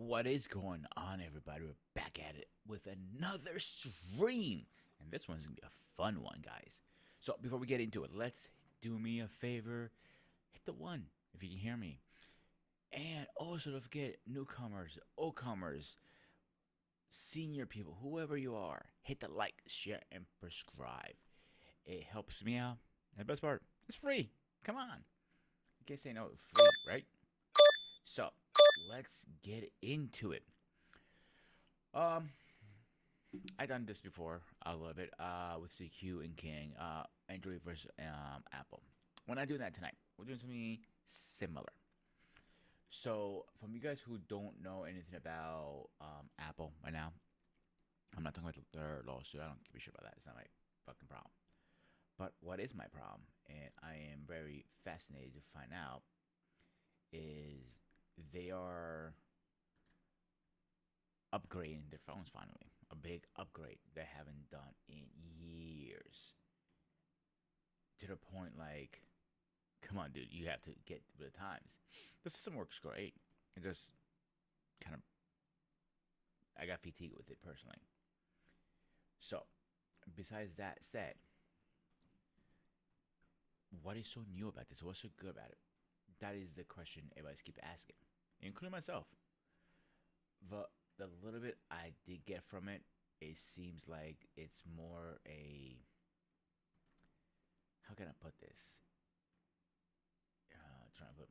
What is going on, everybody? We're back at it with another stream. And this one's going to be a fun one, guys. So, before we get into it, let's do me a favor. Hit the one if you can hear me. And also, don't forget newcomers, old comers, senior people, whoever you are, hit the like, share, and subscribe. It helps me out. And the best part, it's free. Come on. You can't say no, free, right? So, let's get into it. Um, I done this before a little bit. With CQ and King. Android versus Apple. We're not doing that tonight. We're doing something similar. So, from you guys who don't know anything about Apple right now, I'm not talking about their lawsuit. I don't give a shit about that. It's not my fucking problem. But what is my problem, and I am very fascinated to find out, is they are upgrading their phones finally. A big upgrade they haven't done in years. To the point like, come on, dude, you have to get with the times. The system works great. It just kind of, I got fatigued with it personally. So, besides that said, what is so new about this? What's so good about it? That is the question everybody's keep asking, including myself. The little bit I did get from it, it seems like it's more a, how can I put this? Trying to put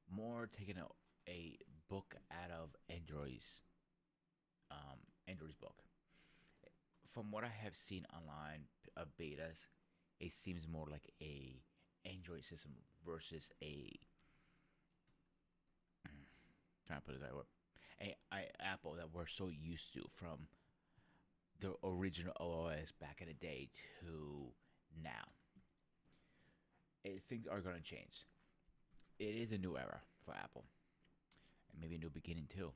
more taking a book out of Android's book. From what I have seen online of betas, it seems more like a Android system versus a, trying to put it that way, Apple that we're so used to from the original OS back in the day to now. Things are gonna change. It is a new era for Apple, and maybe a new beginning too.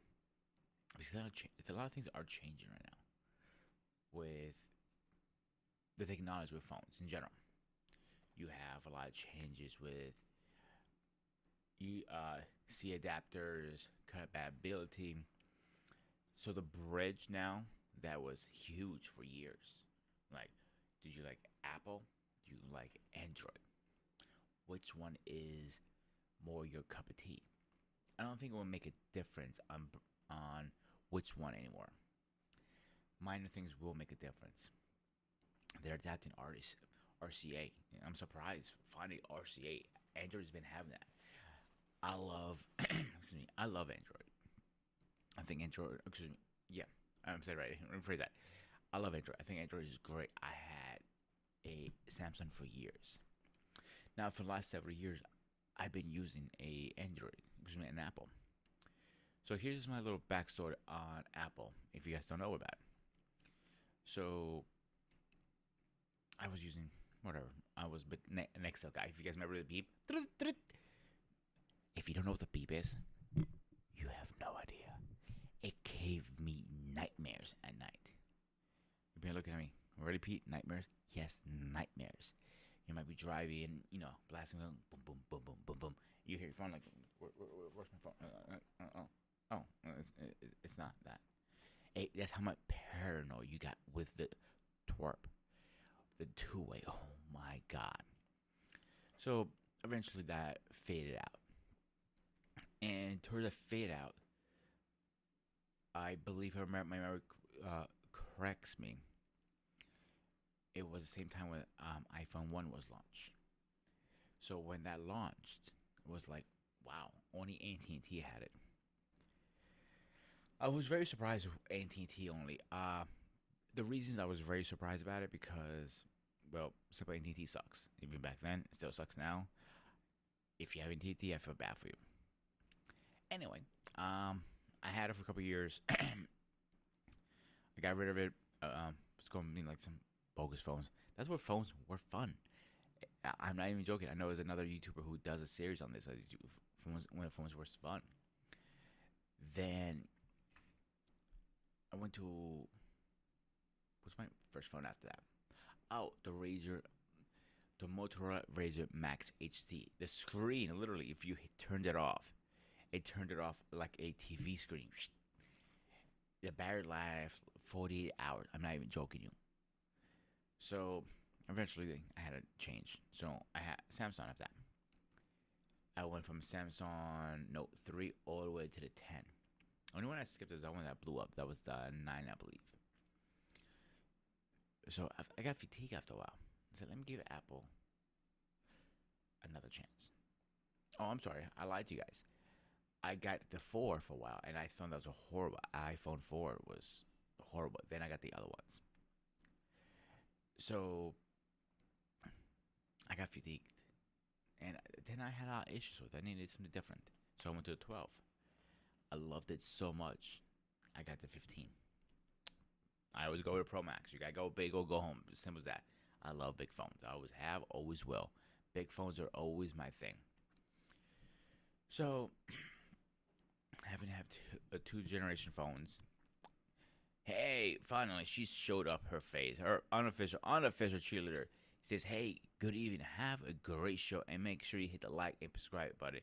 Because it's a lot of things are changing right now with the technology with phones in general. You have a lot of changes with C adapters, compatibility. So the bridge now that was huge for years. Like, did you like Apple? Do you like Android? Which one is more your cup of tea? I don't think it will make a difference on which one anymore. Minor things will make a difference. They're adapting RCA. I'm surprised finally RCA. Android's been having that. I love, excuse me, I love Android. I think Android, excuse me, yeah, I'm saying right. Let me rephrase that. I love Android. I think Android is great. I had a Samsung for years. Now, for the last several years, I've been using a Android, excuse me, an Apple. So here's my little backstory on Apple, if you guys don't know about it. So I was using whatever. I was big Nextel guy. If you guys remember the beep, if you don't know what the beep is, you have no idea. It gave me nightmares at night. You've been looking at me. Ready, Pete? Nightmares? Yes, nightmares. You might be driving, blasting, boom, boom, boom, boom, boom, boom. You hear your phone like, where's my phone? It's not that. That's how much paranoid you got with the twerp, the two-way. Oh my god. So eventually that faded out, and towards the fade out, I believe her my memory corrects me. It was the same time when iPhone 1 was launched. So when that launched, it was like, wow, only AT&T had it. I was very surprised with AT&T only. The reasons I was very surprised about it because, well, simply AT&T sucks. Even back then, it still sucks now. If you have AT&T, I feel bad for you. Anyway, I had it for a couple years. I got rid of it. It's going to be like some bogus phones. That's where phones were fun. I'm not even joking. I know there's another YouTuber who does a series on this. When phones were fun. Then I went to, what's my first phone after that? Oh, the Motorola Razr Max HD. The screen, literally, if you turned it off, it turned it off like a TV screen. The battery life 48 hours. I'm not even joking you. So eventually I had to change. So I had Samsung after that. I went from Samsung Note 3 all the way to the 10. Only one I skipped is the one that blew up. That was the 9, I believe. So I got fatigue after a while. I said, let me give Apple another chance. Oh, I'm sorry. I lied to you guys. I got the 4 for a while, and I thought that was a horrible. iPhone 4 was horrible. Then I got the other ones. So I got fatigued. And then I had a lot of issues with it. I needed something different. So I went to the 12. I loved it so much. I got the 15. I always go to Pro Max. You gotta go big or go home. As simple as that. I love big phones. I always have, always will. Big phones are always my thing. So, having to have two generation phones. Hey, finally, she showed up her face. Her unofficial cheerleader says, "Hey, good evening. Have a great show, and make sure you hit the like and subscribe button."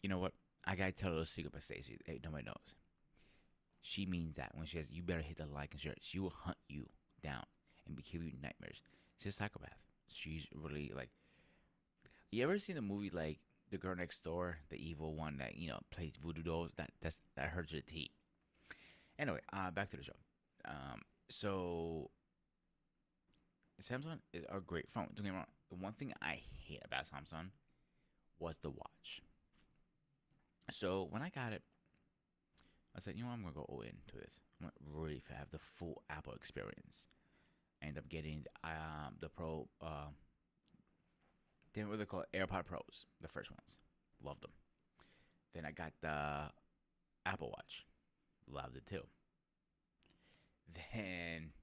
You know what? I gotta tell a little secret by Stacy. Hey, nobody knows. She means that when she says, "You better hit the like and share," she will hunt you down and give you nightmares. She's a psychopath. She's really like. You ever seen the movie like The Girl Next Door, the evil one that plays voodoo dolls? That hurts to the T. Anyway, back to the show. So Samsung is a great phone. Don't get me wrong. The one thing I hate about Samsung was the watch. So when I got it, I said, I'm gonna go all into this. I'm gonna really have the full Apple experience. I ended up getting the Pro. Then what they call AirPod Pros, the first ones. Loved them. Then I got the Apple Watch. Loved it too. Then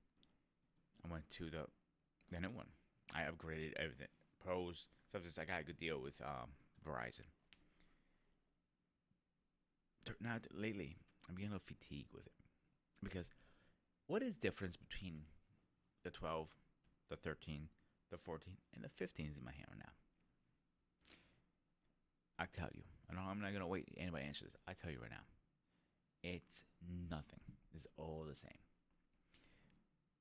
I went to the new one. I upgraded everything. Pros. So I got a good deal with Verizon. Now lately, I'm getting a little fatigued with it because what is difference between the 12, the 13, the 14, and the 15 is in my hand right now? I tell you, I'm not gonna wait anybody to answer this. I tell you right now, it's nothing. It's all the same.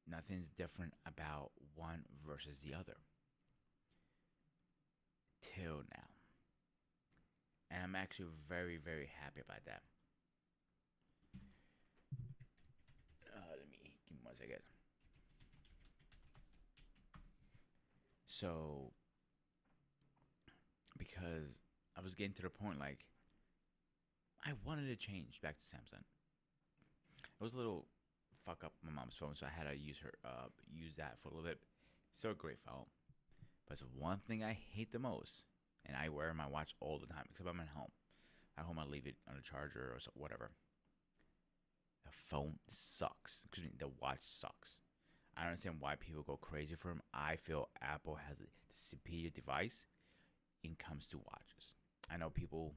Nothing's different about one versus the other. Till now. And I'm actually very, very happy about that. Let me give me 1 second. So, because I was getting to the point like I wanted to change back to Samsung. It was a little fuck up my mom's phone, so I had to use that for a little bit. Still a great phone, but it's one thing I hate the most, and I wear my watch all the time, except I'm at home. At home, I leave it on a charger or whatever. The phone sucks. Excuse me, the watch sucks. I don't understand why people go crazy for them. I feel Apple has the superior device when it comes to watches. I know people.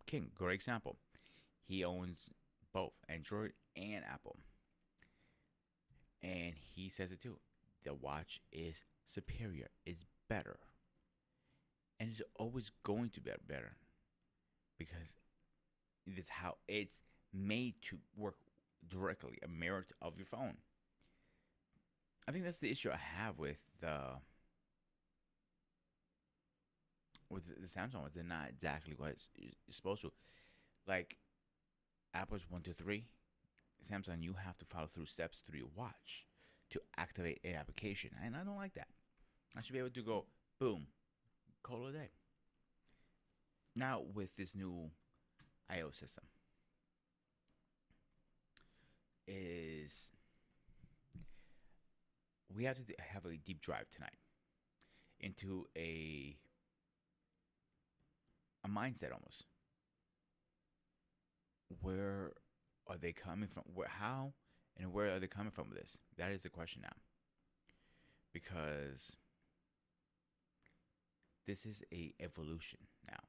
King, great example. He owns both Android and Apple, and he says it too. The watch is superior. It's better, and it's always going to be better because it's how it's made to work directly, a mirror of your phone. I think that's the issue I have with the Samsung ones. They're not exactly what it's supposed to. Like Apple's 1, 2, 3. Samsung, you have to follow through steps through your watch to activate an application, and I don't like that. I should be able to go boom, call it a day. Now with this new iOS system, is we have to have a deep dive tonight into a mindset almost. Where are they coming from? How and where are they coming from with this? That is the question now. Because this is a evolution now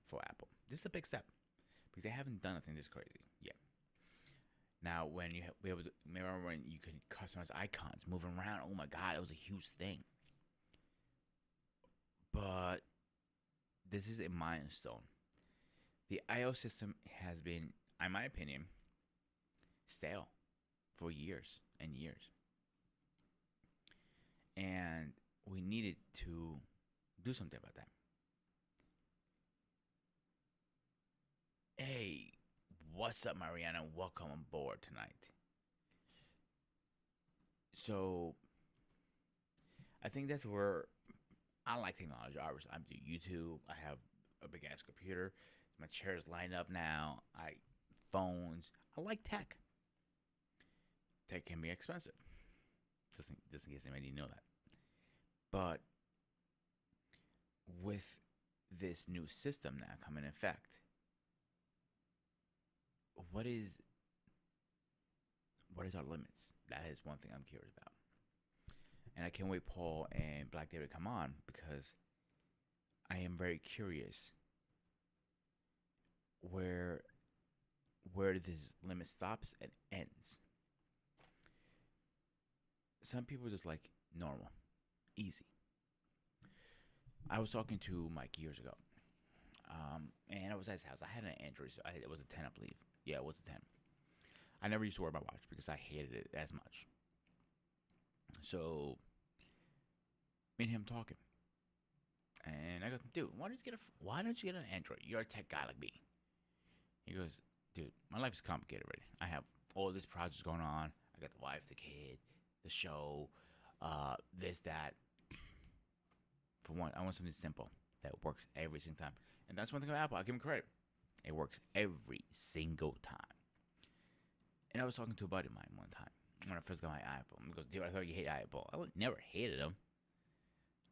for Apple. This is a big step because they haven't done anything this crazy yet. Now, when you be able to remember when you could customize icons, moving around. Oh my God, it was a huge thing. But this is a milestone. The iOS system has been, in my opinion, stale for years and years, and we needed to do something about that. Hey, what's up, Mariana? Welcome on board tonight. So, I think that's where I like technology. Obviously, I do YouTube. I have a big ass computer. My chairs lined up now. I phones. I like tech. Tech can be expensive. Just in case anybody didn't know that. But with this new system now coming in effect, what is what is our limits? That is one thing I'm curious about. And I can't wait Paul and Black David come on because I am very curious where this limit stops and ends. Some people just like normal, easy. I was talking to Mike years ago, and I was at his house. I had an Android, so it was a 10, I believe. Yeah, it was a 10. I never used to wear my watch because I hated it as much. So me and him talking, and I go, dude, why don't you get an Android? You're a tech guy like me. He goes, dude, my life is complicated already. I have all these projects going on. I got the wife, the kid, the show, this, that. For one, I want something simple that works every single time. And that's one thing about Apple. I give him credit. It works every single time. And I was talking to a buddy of mine one time when I first got my Apple. He goes, dude, I thought you hate Apple. I never hated them.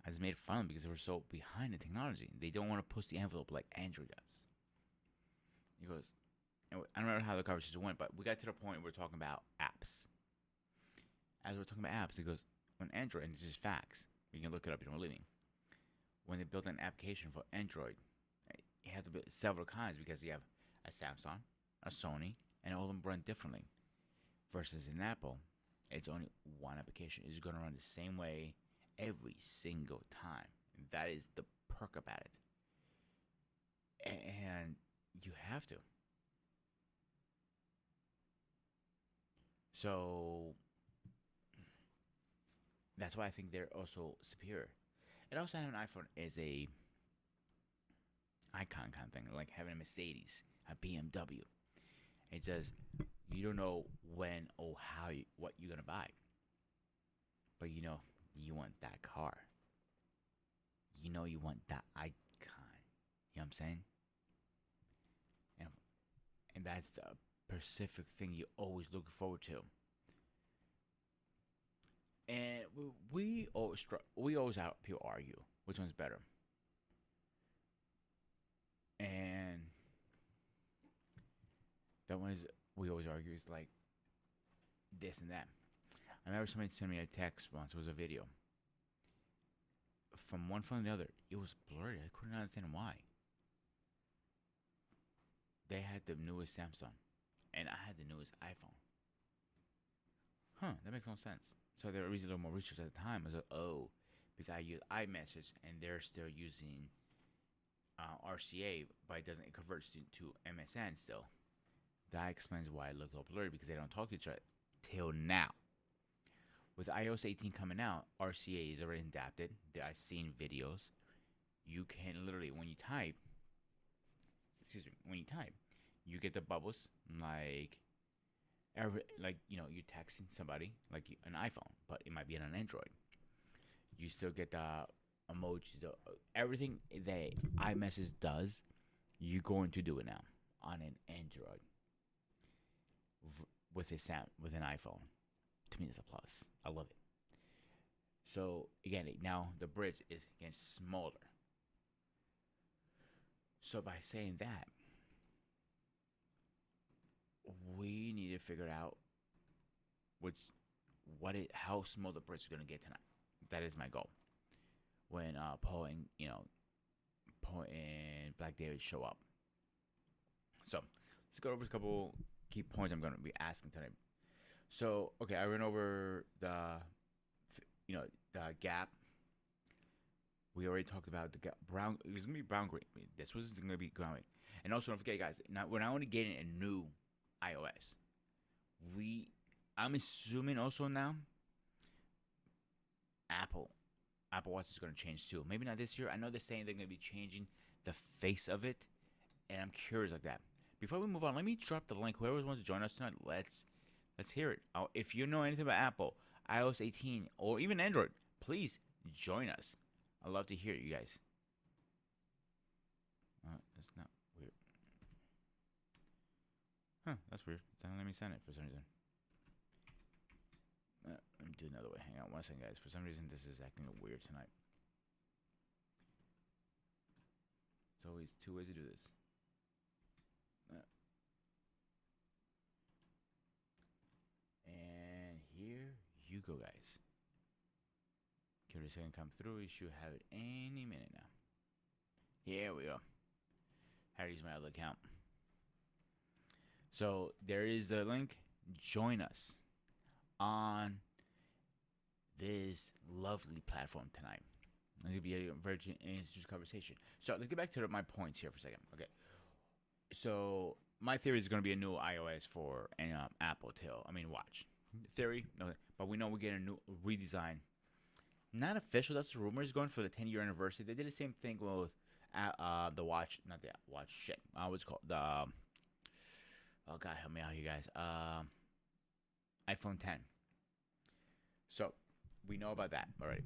I just made fun of them because they were so behind in technology. They don't want to push the envelope like Android does. He goes, and I don't remember how the conversation went, but we got to the point where we're talking about apps. As we're talking about apps, he goes, on Android, and this is facts. You can look it up, you don't believe me. When they build an application for Android, you have to build several kinds because you have a Samsung, a Sony, and all of them run differently. Versus in Apple, it's only one application. It's going to run the same way every single time. And that is the perk about it. And you have to. So that's why I think they're also superior. And also having an iPhone is a icon kind of thing, like having a Mercedes, a BMW. It says you don't know when or what you're gonna buy, but you know you want that car. You know you want that icon. You know what I'm saying? And that's the specific thing you always look forward to. And we always have people argue which one's better. And the ones we always argue is like this and that. I remember somebody sent me a text once. It was a video from one phone to the other. It was blurry. I couldn't understand why. They had the newest Samsung, and I had the newest iPhone. Huh, that makes no sense. So they were doing a little more research at the time. I was like, oh, because I use iMessage and they're still using RCA, but it converts to MSN still. That explains why it looked all blurry because they don't talk to each other till now. With iOS 18 coming out, RCA is already adapted. I've seen videos. You can literally, when you type, you get the bubbles like you're texting somebody like an iPhone, but it might be on an Android. You still get the emojis, everything that iMessage does. You're going to do it now on an Android with an iPhone. To me, that's a plus. I love it. So again, now the bridge is getting smaller. So by saying that, we need to figure out how small the bridge is going to get tonight. That is my goal. When Paul and Black David show up. So let's go over a couple key points I'm going to be asking tonight. So okay, I went over the gap, We already talked about the brown. It was gonna be brown green. This was gonna be growing. And also don't forget, guys. Now we're not only getting a new iOS. We, I'm assuming also now Apple Apple Watch is gonna change too. Maybe not this year. I know they're saying they're gonna be changing the face of it, and I'm curious like that. Before we move on, let me drop the link. Whoever wants to join us tonight, let's hear it. If you know anything about Apple, iOS 18, or even Android, please join us. I'd love to hear it, you guys. That's not weird. Huh, that's weird. It's not let me send it for some reason. Let me do another way. Hang on one second, guys. For some reason, this is acting weird tonight. There's always two ways to do this. And here you go, guys. Give it a second, come through. You should have it any minute now. Here we go. How to use my other account. So there is a link. Join us on this lovely platform tonight. It's gonna be a very interesting conversation. So let's get back to my points here for a second. Okay. So my theory is going to be a new iOS for Apple Watch. Theory, no, but we know we get a new redesign. Not official. That's the rumor is going for the 10-year anniversary. They did the same thing with the watch, not the watch. Shit, what's it called the oh god, help me out, you guys. iPhone 10. So we know about that already.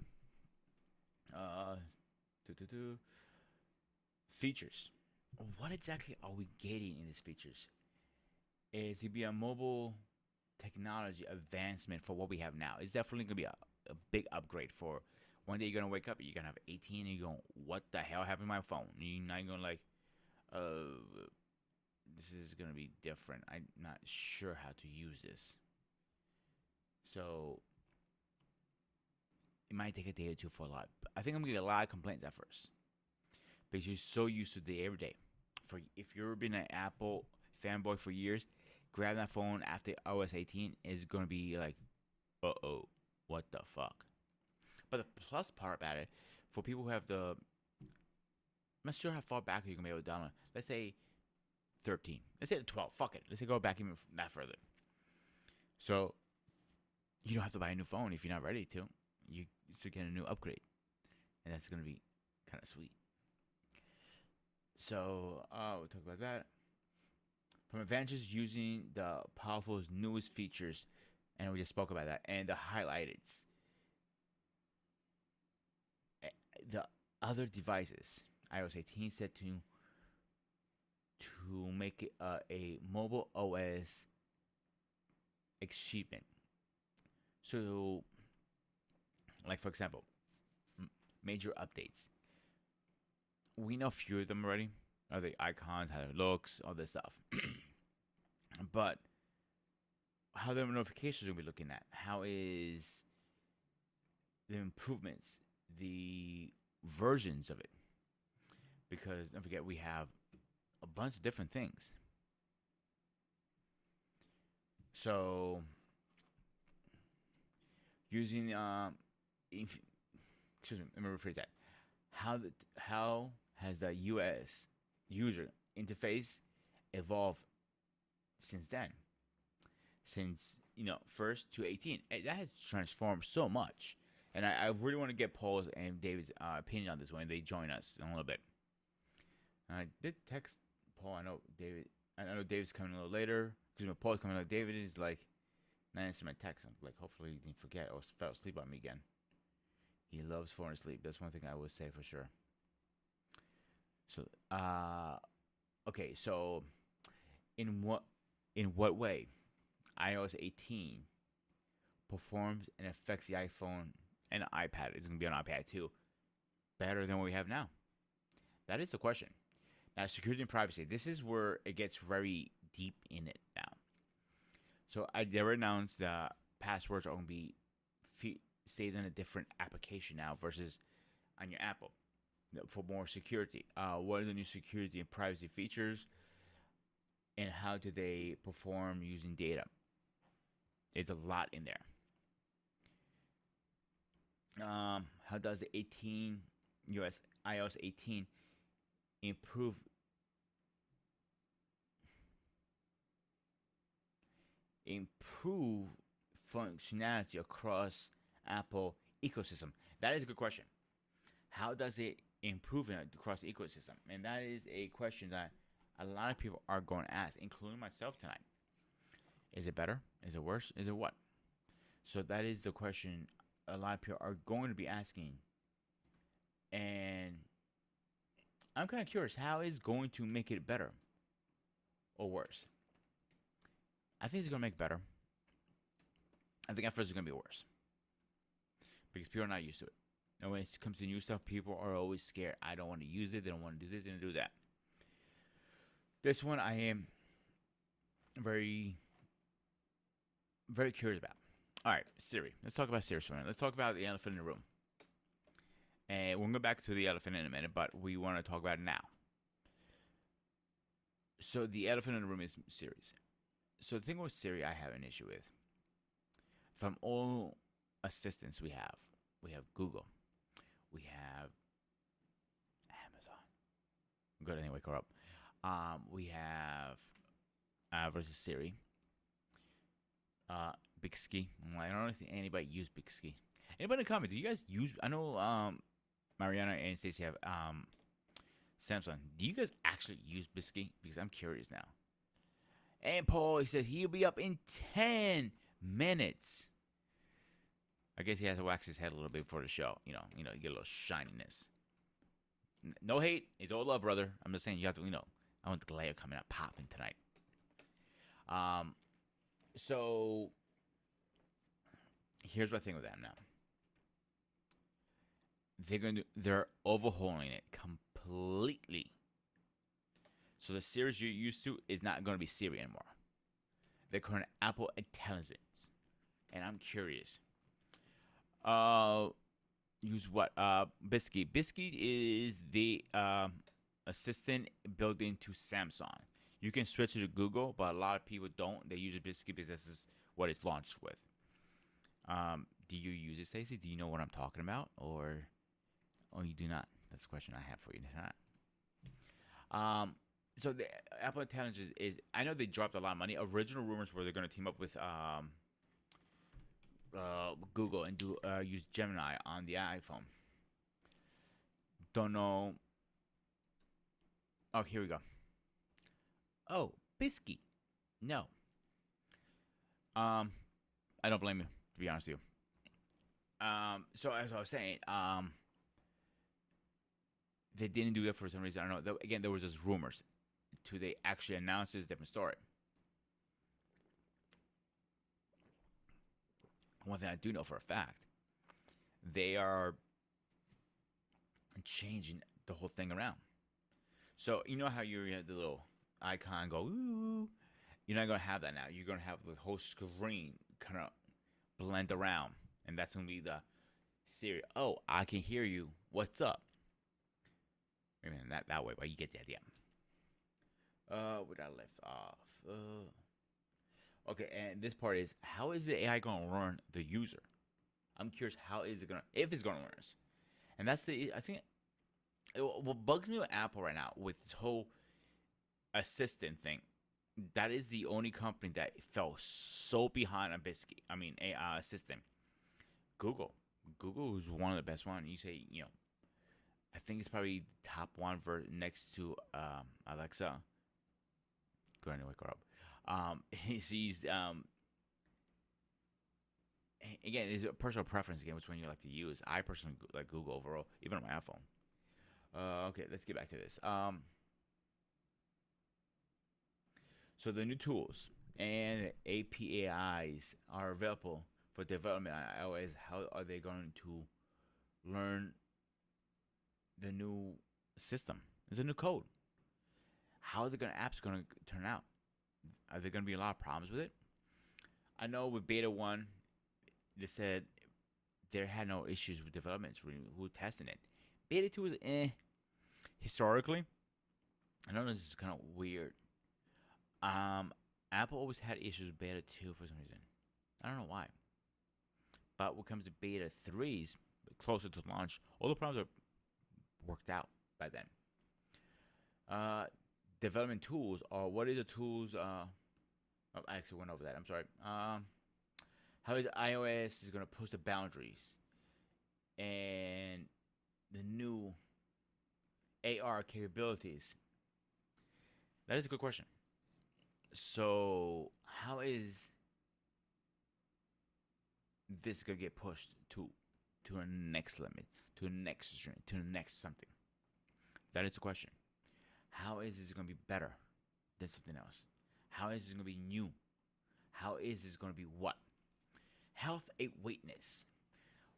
Features. What exactly are we getting in these features? Is it be a mobile technology advancement for what we have now? It's definitely gonna be a big upgrade for one day you're gonna wake up, you're gonna have 18 and you're going, what the hell happened to my phone? You're not gonna like, this is gonna be different. I'm not sure how to use this. So it might take a day or two for a lot. I think I'm gonna get a lot of complaints at first. Because you're so used to the everyday. For if you've been an Apple fanboy for years, grab that phone after iOS 18 is gonna be like, what the fuck? But the plus part about it, for people who have I'm not sure how far back you can be able to download. Let's say 13. Let's say 12. Fuck it. Let's say go back even that further. So you don't have to buy a new phone if you're not ready to. You still get a new upgrade, and that's gonna be kind of sweet. So we'll talk about that. From advantages using the powerful newest features, and we just spoke about that, and the highlighted. The other devices, iOS 18 said to make it a mobile OS achievement. So, like for example, major updates. We know a few of them already. Are the icons, how it looks, all this stuff. But how the notifications are gonna be looking at? How is the improvements, the versions of it? Because don't forget, we have a bunch of different things. So using excuse me, let me rephrase that. How has the US user interface evolved since then? Since first to 18, that has transformed so much. And I really want to get Paul's and David's opinion on this when they join us in a little bit. I did text Paul. I know David's coming a little later. Because when Paul's coming, like David is like not answering my text. I'm like, hopefully he didn't forget or fell asleep on me again. He loves falling asleep. That's one thing I would say for sure. So, okay. So, in what way iOS 18 performs and affects the iPhone and iPad? It's gonna be on iPad too. Better than what we have now? That is the question. Now, security and privacy. This is where it gets very deep in it now. So, they announced that passwords are gonna be saved in a different application now versus on your Apple for more security. What are the new security and privacy features, and how do they perform using data? It's a lot in there. How does the 18 US iOS 18 improve improve functionality across Apple ecosystem? That is a good question. How does it improve it across the ecosystem? And that is a question that a lot of people are going to ask, including myself tonight. Is it better? Is it worse? Is it what? So that is the question a lot of people are going to be asking. And I'm kind of curious, how is going to make it better or worse? I think it's going to make it better. I think at first it's going to be worse because people are not used to it. And when it comes to new stuff, people are always scared. I don't want to use it. They don't want to do this and do that. This one I am very, very curious about. All right, Siri. Let's talk about Siri for a minute. Let's talk about the elephant in the room. And we'll go back to the elephant in a minute, but we want to talk about it now. So the elephant in the room is Siri. So the thing with Siri I have an issue with. From all assistants we have Google, we have Amazon. Good anyway, wake her up. We have versus Siri. Bixby. I don't think anybody use Bixby. Anybody in the comment? Do you guys use? I know Mariana and Stacey have Samsung. Do you guys actually use Bixby? Because I'm curious now. And Paul, he said he'll be up in 10 minutes. I guess he has to wax his head a little bit before the show. You get a little shininess. No hate. It's all love, brother. I'm just saying you have to, I want the glare coming out popping tonight. So here's my thing with them now. They're overhauling it completely. So the series you're used to is not going to be Siri anymore. They're calling it Apple Intelligence, and I'm curious. Use what? Bixby. Bixby is the assistant built into Samsung. You can switch it to Google, but a lot of people don't. They use Bixby because this is what it's launched with. Do you use it, Stacey? Do you know what I'm talking about, or you do not? That's the question I have for you tonight. So the Apple Intelligence is. I know they dropped a lot of money. Original rumors were they're going to team up with Google and use Gemini on the iPhone. Don't know. Oh, here we go. Oh, Bixby. No. I don't blame you, to be honest with you. So as I was saying, they didn't do that for some reason. I don't know. Again, there was just rumors. Till they actually announce this different story. One thing I do know for a fact, they are changing the whole thing around. So you know how you have the little icon go, ooh. You're not going to have that now. You're going to have the whole screen kind of blend around. And that's going to be the Siri. Oh, I can hear you. What's up? I mean, not that way, but you get the idea. Where I left off. Okay, and this part is, how is the AI going to learn the user? I'm curious, how is it going to, if it's going to learn us? And that's I think, what bugs me with Apple right now, with this whole assistant thing, that is the only company that fell so behind on Bixby. I mean, AI assistant. Google is one of the best ones. You say, I think it's probably top one next to Alexa. Go ahead and wake her up. She's again, it's a personal preference again, which one you like to use. I personally like Google overall, even on my iPhone. Okay, let's get back to this. So the new tools and APIs are available for development on iOS. How are they going to learn the new system? It's a new code. How are the apps going to turn out? Are there going to be a lot of problems with it? I know with Beta 1, they said there had no issues with development. Who were testing it. Beta 2 is Historically, I know this is kind of weird. Apple always had issues with Beta 2 for some reason. I don't know why. But when it comes to Beta 3s, closer to launch, all the problems are worked out by then. Uh, Development tools are what is the tools? Oh, I actually went over that. I'm sorry. How is iOS is going to post the boundaries and the new AR capabilities? That is a good question. So, how is this going to get pushed to a next limit, to a next string, to the next something? That is the question. How is this going to be better than something else? How is this going to be new? How is this going to be what? Health and weightness.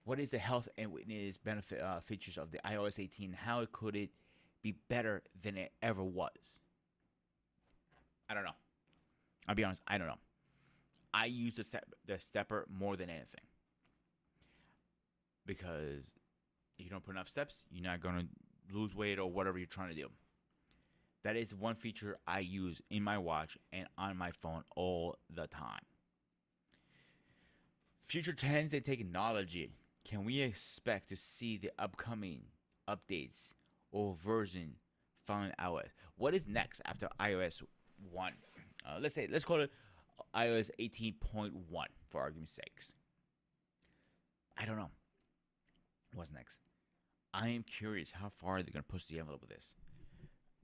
What is the health and weightness benefit features of the iOS 18? How could it be better than it ever was? I don't know. I'll be honest. I don't know. I use the stepper more than anything because if you don't put enough steps, you're not going to lose weight or whatever you're trying to do. That is one feature I use in my watch and on my phone all the time. Future trends and technology. Can we expect to see the upcoming updates or version found in iOS? What is next after iOS 1? Let's call it iOS 18.1 for argument's sakes. I don't know. What's next? I am curious how far they're going to push the envelope with this.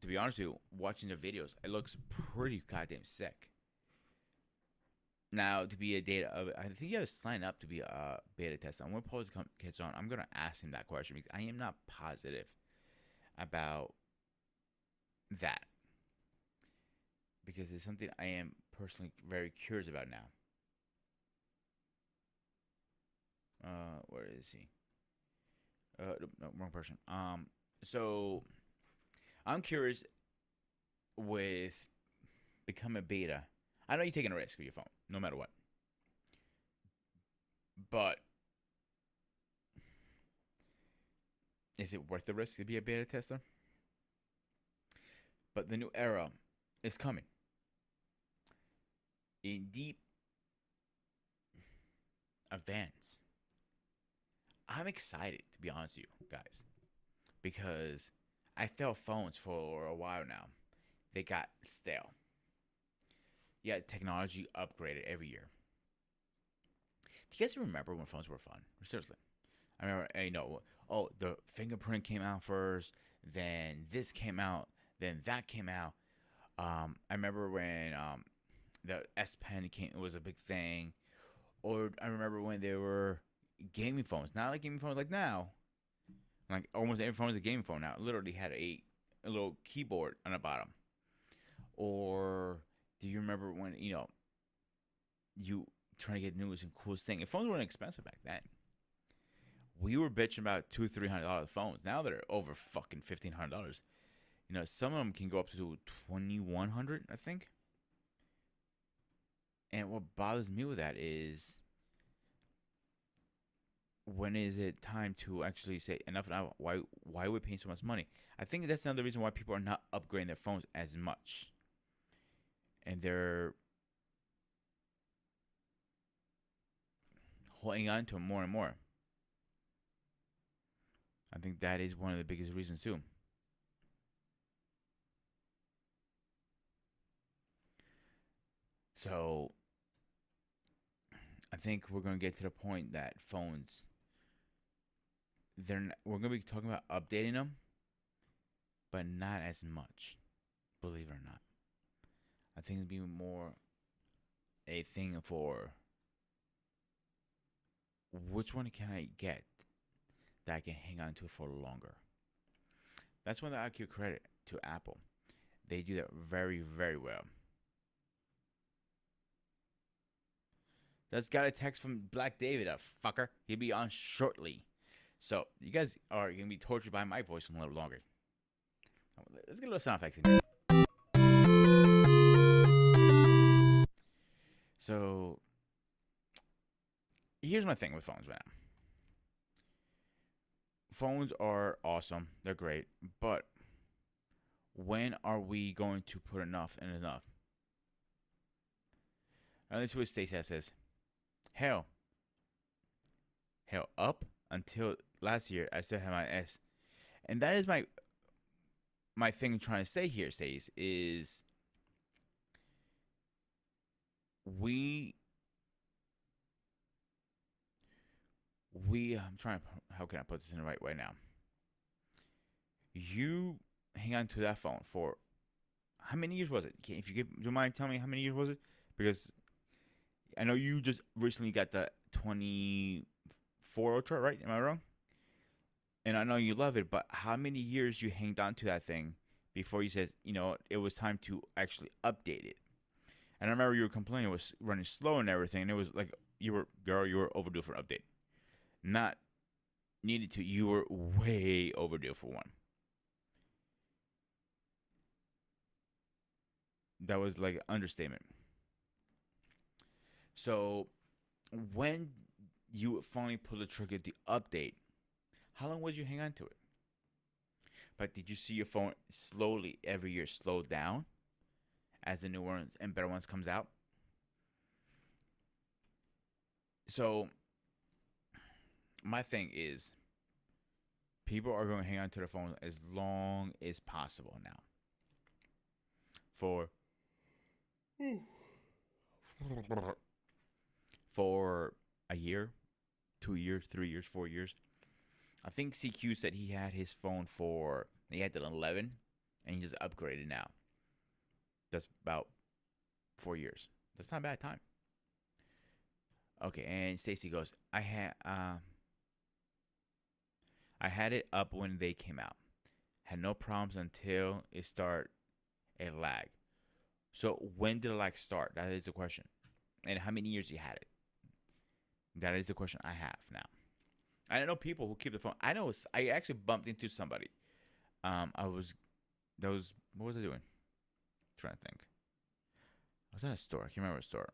To be honest with you, watching the videos, it looks pretty goddamn sick. Now, to be a I think you have to sign up to be a beta tester. And when Paul gets on, I'm going to ask him that question because I am not positive about that. Because it's something I am personally very curious about now. Where is he? No, wrong person. So I'm curious with becoming a beta. I know you're taking a risk with your phone, no matter what. But is it worth the risk to be a beta tester? But the new era is coming. In deep advance. I'm excited, to be honest with you guys, because I felt phones for a while now. They got stale. Yeah, technology upgraded every year. Do you guys remember when phones were fun? Seriously. I remember, the fingerprint came out first, then this came out, then that came out. I remember when the S Pen came, it was a big thing. Or I remember when there were gaming phones, not like gaming phones like now. Like almost every phone is a gaming phone now. It literally had a little keyboard on the bottom. Or do you remember when you trying to get the newest and coolest thing? And phones weren't expensive back then. We were bitching about $200-$300 phones. Now they're over fucking $1,500. Some of them can go up to $2,100, I think. And what bothers me with that is, when is it time to actually say enough now? Why are we paying so much money? I think that's another reason why people are not upgrading their phones as much. And they're holding on to them more and more. I think that is one of the biggest reasons too. So I think we're going to get to the point that phones, we're going to be talking about updating them, but not as much, believe it or not. I think it'll be more a thing for which one can I get that I can hang on to for longer. That's when I give credit to Apple. They do that very, very well. Just got a text from Black David, a fucker. He'll be on shortly. So, you guys are going to be tortured by my voice a little longer. Let's get a little sound effects in here. So, here's my thing with phones right now. Phones are awesome. They're great. But when are we going to put enough and enough? At least what Stacey says. Hell, up until last year, I still had my S. And that is my thing I'm trying to say here, Stace, is we I'm trying to, how can I put this in the right way now? You hang on to that phone for how many years was it? If you do you mind telling me how many years was it? Because I know you just recently got the 24 Ultra, right? Am I wrong? And I know you love it, but how many years you hanged on to that thing before you said, it was time to actually update it? And I remember you were complaining it was running slow and everything, and it was like you were overdue for an update. Not needed to, you were way overdue for one. That was like an understatement. So when you finally pulled the trigger to update, how long was you hang on to it? But did you see your phone slowly every year slow down as the new ones and better ones comes out? So my thing is people are going to hang on to their phones as long as possible now. For a year, 2 years, 3 years, 4 years. I think CQ said he had the 11 and he just upgraded now. That's about 4 years. That's not a bad time. Okay, and Stacy goes, I had it up when they came out. Had no problems until it started a lag. So when did the lag start? That is the question. And how many years you had it? That is the question I have now. I know people who keep the phone. I actually bumped into somebody. I was that was what was I doing? I'm trying to think. I was at a store. I can't remember a store,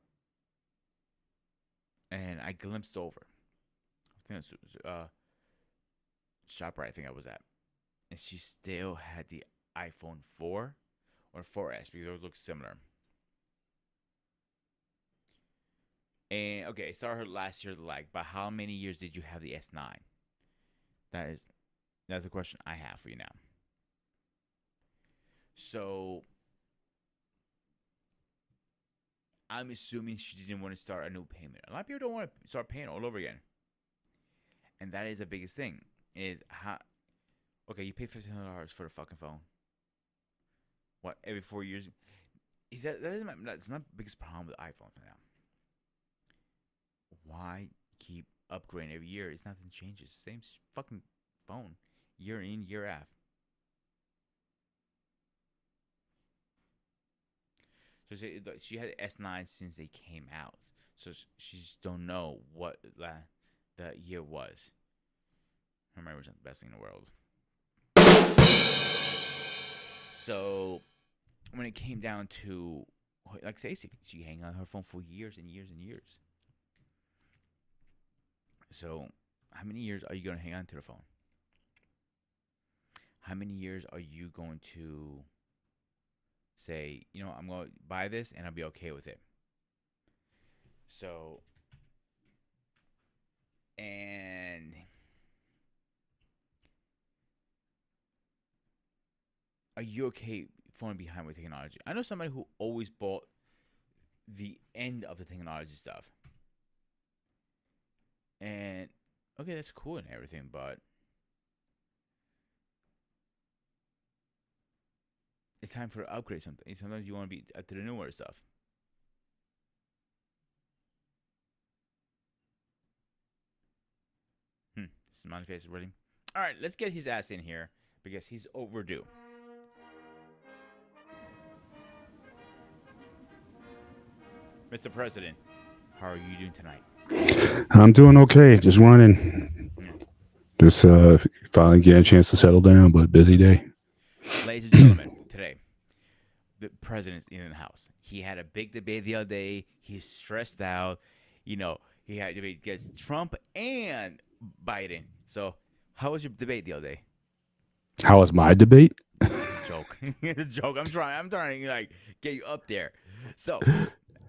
and I glimpsed over. I think it was ShopRite. I think I was at, and she still had the iPhone 4 or 4S because those look similar. And okay, I saw her last year. Like, but how many years did you have the S9? That is that's the question I have for you now. So I'm assuming she didn't want to start a new payment. A lot of people don't want to start paying all over again, and that is the biggest thing. Is how okay you pay $1,500 for the fucking phone. What every 4 years? That's my biggest problem with iPhone for now. Why keep upgrading every year? It's nothing changes. Same fucking phone, year in year out. So she had S9 since they came out. So she just don't know what the year was. Her memory's not the best thing in the world. So when it came down to, like Stacey, she hang on her phone for years and years and years. So how many years are you going to hang on to the phone? How many years are you going to say, I'm going to buy this and I'll be okay with it? So, and are you okay falling behind with technology? I know somebody who always bought the end of the technology stuff. And okay, that's cool and everything, but it's time for to upgrade something. Sometimes you want to be to the newer stuff. This is face ready. All right, let's get his ass in here because he's overdue. Mr. President, how are you doing tonight? I'm doing okay. Just running. Hmm. Just finally getting a chance to settle down, but busy day. Ladies and gentlemen, today the president's in the house. He had a big debate the other day. He's stressed out. He had a debate against Trump and Biden. So, how was your debate the other day? How was my debate? It's a joke. It's a joke. I'm trying to like get you up there. So,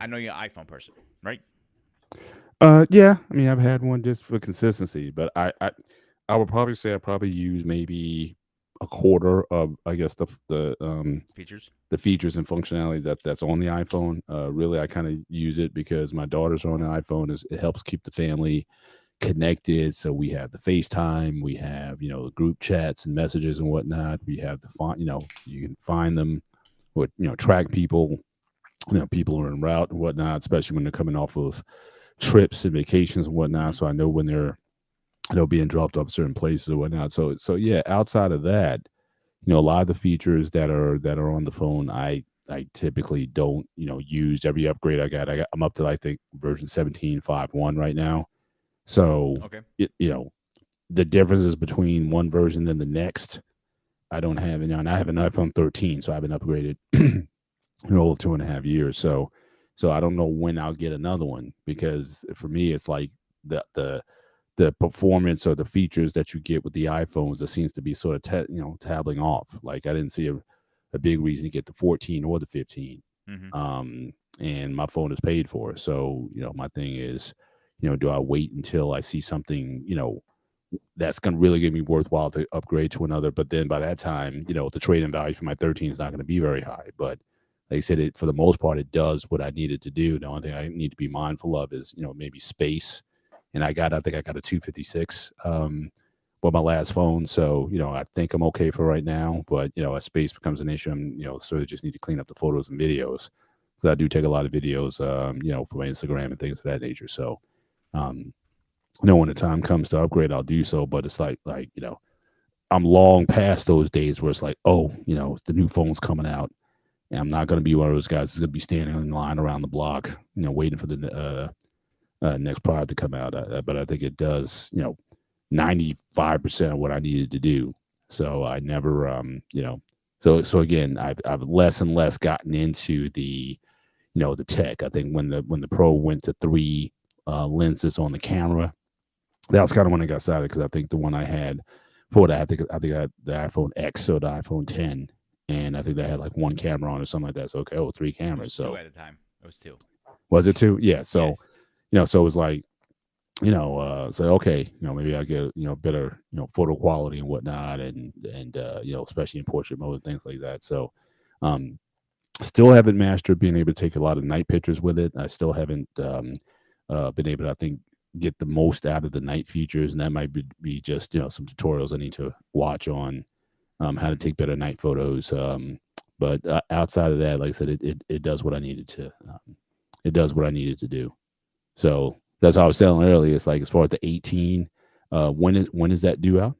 I know you're an iPhone person, right? Yeah. I mean, I've had one just for consistency, but I would probably say I probably use maybe. a quarter of, I guess, Features. the features and functionality that's on the iPhone. Really, I kind of use it because my daughters are on the iPhone. Is It helps keep the family connected. So we have the FaceTime, we have group chats and messages and whatnot. We have the font. You can find them, track people. People are en route and whatnot, especially when they're coming off of trips and vacations and whatnot. Hmm. So I know when they're being dropped off certain places or whatnot. So yeah, outside of that, a lot of the features that are on the phone, I typically don't use. Every upgrade I'm up to, I think, version 17.5.1 right now. So Okay. the differences between one version and the next, I don't have. And I have an iPhone 13, so I've been upgraded in over 2.5 years. So I don't know when I'll get another one, because for me it's like the performance or the features that you get with the iPhones that seems to be sort of tabbling off. Like I didn't see a big reason to get the 14 or the 15. Hmm. And my phone is paid for. So my thing is, do I wait until I see something that's going to really give me worthwhile to upgrade to another? But then by that time, the trade-in value for my 13 is not going to be very high. But like I said, for the most part, it does what I needed to do. The only thing I need to be mindful of is maybe space. And I think I got a 256 with my last phone. So I think I'm okay for right now. But as space becomes an issue, I'm sort of just need to clean up the photos and videos, because I do take a lot of videos, for my Instagram and things of that nature. So um, when the time comes to upgrade, I'll do so. But it's like I'm long past those days where it's like, oh, the new phone's coming out, and I'm not going to be one of those guys that's going to be standing in line around the block, waiting for the next product to come out. But I think it does, 95% of what I needed to do. So I never, so again, I've less and less gotten into the tech. I think when the Pro went to three lenses on the camera, that was kind of when I got started, because I think the one I had for that, I think I had the iPhone X or the iPhone 10, and I think they had like one camera on or something like that. So okay, three It cameras. was two So at the time. It was two. was it two? Yeah. So Yes. so it was like, so okay, maybe I get better photo quality and whatnot, and especially in portrait mode and things like that. So um still haven't mastered being able to take a lot of night pictures with it. I still haven't been able to, I think, get the most out of the night features, and that might be just some tutorials I need to watch on how to take better night photos. But outside of that, like I said, it does what I needed to. It does what I needed to do. So that's how I was telling earlier. It's like, as far as the 18, when is that due out?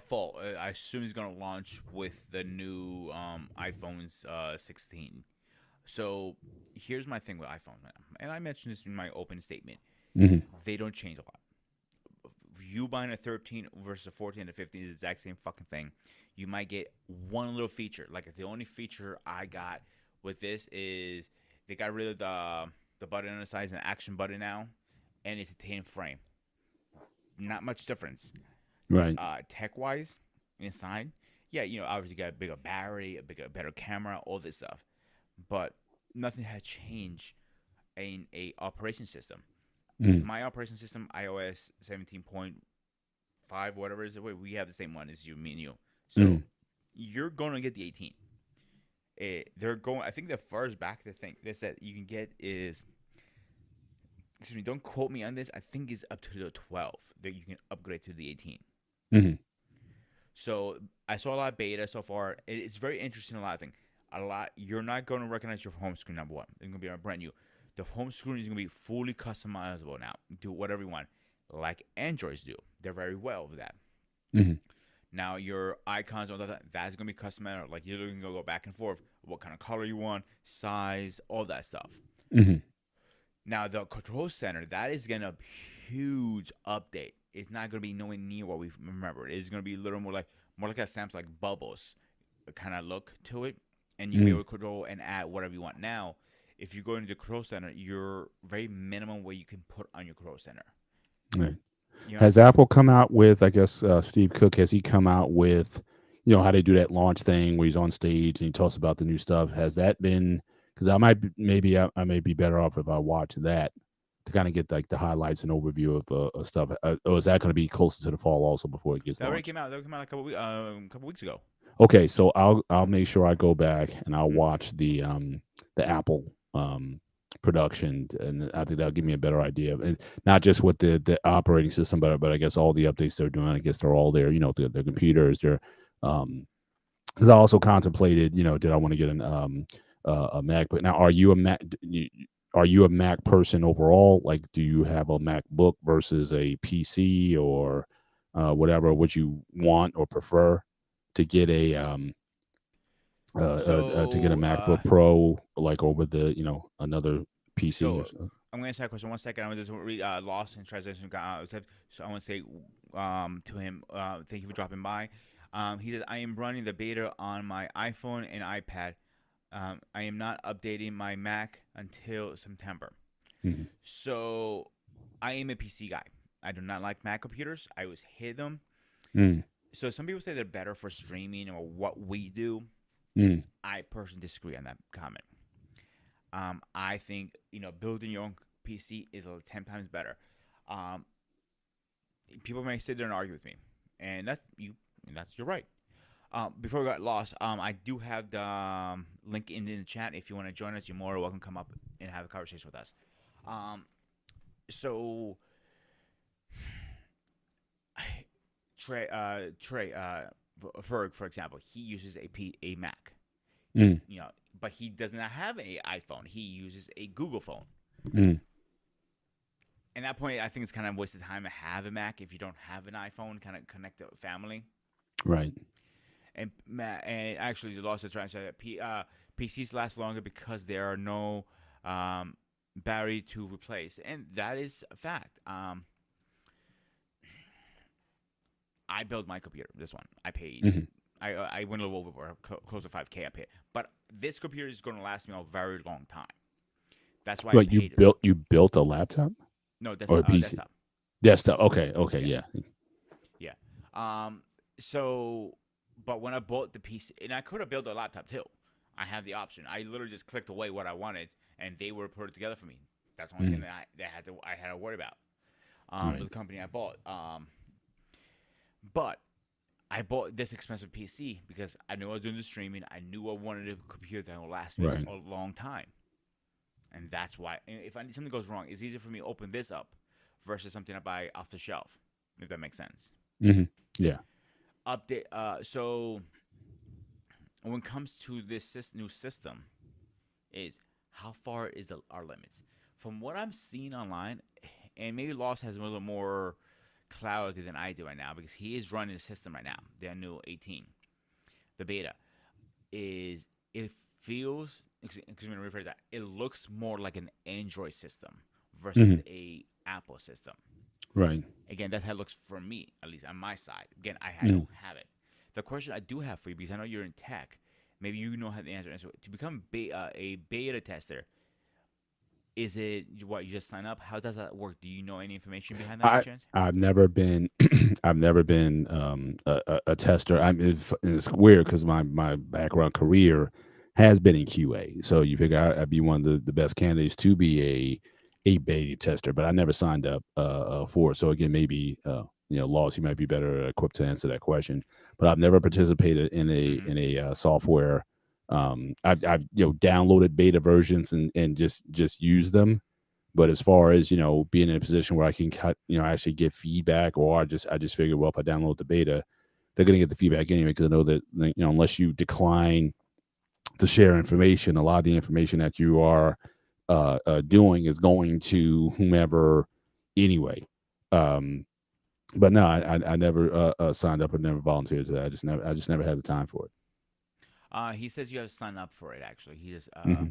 Fall. I assume he's gonna launch with the new iPhone's 16. So here's my thing with iPhone, man. And I mentioned this in my opening statement. Hmm. They don't change a lot. You buying a 13 versus a 14 and a 15 is the exact same fucking thing. You might get one little feature. Like the only feature I got with this is they got rid of the button on the side, an action button now, and it's a titanium frame. Not much difference. Right. Tech wise, inside, yeah, obviously you got a bigger battery, better camera, all this stuff, but nothing had changed in a operation system. Mm. My operation system, iOS 17.5, whatever it is, we have the same one as you, me and you. So Mm. you're going to get the 18. They're going. I think the first back the thing this that you can get is. Excuse me. Don't quote me on this. I think it's up to the 12 that you can upgrade to the 18. Hmm. So I saw a lot of beta so far. It's very interesting. A lot of things. A lot. You're not going to recognize your home screen. Number one, it's going to be a brand new. The home screen is going to be fully customizable now. Do whatever you want, like Androids do. They're very well with that. Hmm. Now your icons, all that's going to be customizable. Like you're going to go back and forth. What kind of color you want, size, all that stuff. Hmm. Now the control center, that is going to be huge update. It's not going to be nowhere near what we remember. It's going to be a little more like a Samsung like bubbles kind of look to it, and you be able Mm. to control and add whatever you want. Now, if you go into the control center, you're very minimum what you can put on your control center. Right. You know, Has Apple come out with, I guess, Steve Cook, has he come out with, how they do that launch thing where he's on stage and he talks about the new stuff? Has that been, because I might be, maybe I may be better off if I watch that to kind of get like the highlights and overview of stuff. Or is that going to be closer to the fall also before it gets That already launched? came out. That came out like couple weeks ago. Okay, so I'll make sure I go back and I'll Mm. watch the Apple production, and I think that'll give me a better idea of, and not just what the operating system, but I guess all the updates they're doing. I guess they're all there. You know, the computers. They're because I also contemplated, did I want to get a MacBook? Now, are you a Mac person overall? Like, do you have a MacBook versus a PC or whatever? Would you want or prefer to get to get a So, MacBook Pro like over the another PC or so so? I'm gonna answer that question 1 second. I'm gonna just read Lost in Translation. So I want to say to him, thank you for dropping by. He says I am running the beta on my iPhone and iPad. I am not updating my Mac until September. Mhm. So I am a PC guy. I do not like Mac computers. I always hate them. Mm, So some people say they're better for streaming or what we do. mm, I personally disagree on that comment. I think building your own PC is 10 times better. Um, People may sit there and argue with me, and that's you. And that's you're right. Before we got lost, I do have the link in the chat. If you want to join us, you're more welcome to come up and have a conversation with us. Um, so Trey Ferg, for example, he uses a Mac. mm, But he does not have a iPhone. He uses a Google phone. mm. At that point, I think it's kind of a waste of time to have a Mac if you don't have an iPhone. Kind of connect the family. Right. And actually, the law says right. So PCs last longer because there are no battery to replace, and that is a fact. I built my computer. This one I paid. Hmm. I went a little over close to 5K. I paid, but this computer is going to last me a very long time. That's why I But paid it. you built a laptop No, or a PC? desktop. Desktop. Okay. Okay. Yeah, Yeah. yeah. So, but when I bought the PC, and I could have built a laptop too. I have the option. I literally just clicked away what I wanted, and they were put it together for me. That's the only thing Mm, that I had to worry about. right. With the company I bought. But I bought this expensive PC because I knew I was doing the streaming. I knew I wanted a computer that will last me Right. a long time, and that's why. If something goes wrong, it's easier for me to open this up versus something I buy off the shelf. If that makes sense. Hmm. Yeah. Update. So when it comes to this new system, is how far is our limits? From what I'm seeing online, and maybe Lost has a little more clarity than I do right now because he is running the system right now. The new 18, the beta is it feels. Excuse me, rephrase that. It looks more like an Android system versus Hmm. a Apple system. Right. Again, that's how it looks for me, at least on my side. Again, I Mm. don't have it. The question I do have for you, because I know you're in tech, maybe you know how the answer is. To become a beta tester, is it what you just sign up? How does that work? Do you know any information behind that by I chance? I've never been I've never been a tester. It's weird because my background career has been in QA. So you figure I'd be one of the best candidates to be a beta tester, but I never signed up for it. So again, maybe Laws, you might be better equipped to answer that question. But I've never participated in a Mm-hmm. software. I've downloaded beta versions and just use them, but as far as being in a position where I can cut, actually get feedback, or I just figure, well, if I download the beta, they're going to get the feedback anyway because I know that unless you decline to share information, a lot of the information that you are doing is going to whomever anyway. Um, but no, I never signed up or never volunteered to that. I just never had the time for it. He says you have to sign up for it. Actually, he just Hmm.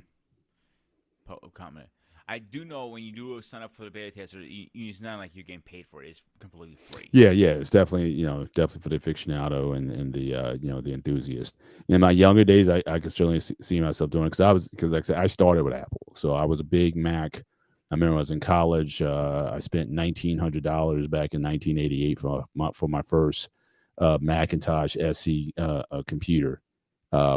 comment. I do know when you do sign up for the beta tester, it's not like you're getting paid for it. It's completely free. Yeah, yeah, it's definitely definitely for the aficionado and the the enthusiast. In my younger days, I could certainly see myself doing it because like I said, I started with Apple, so I was a big Mac. I remember I was in college. I spent $1,900 back in 1988 for my first Macintosh SE computer,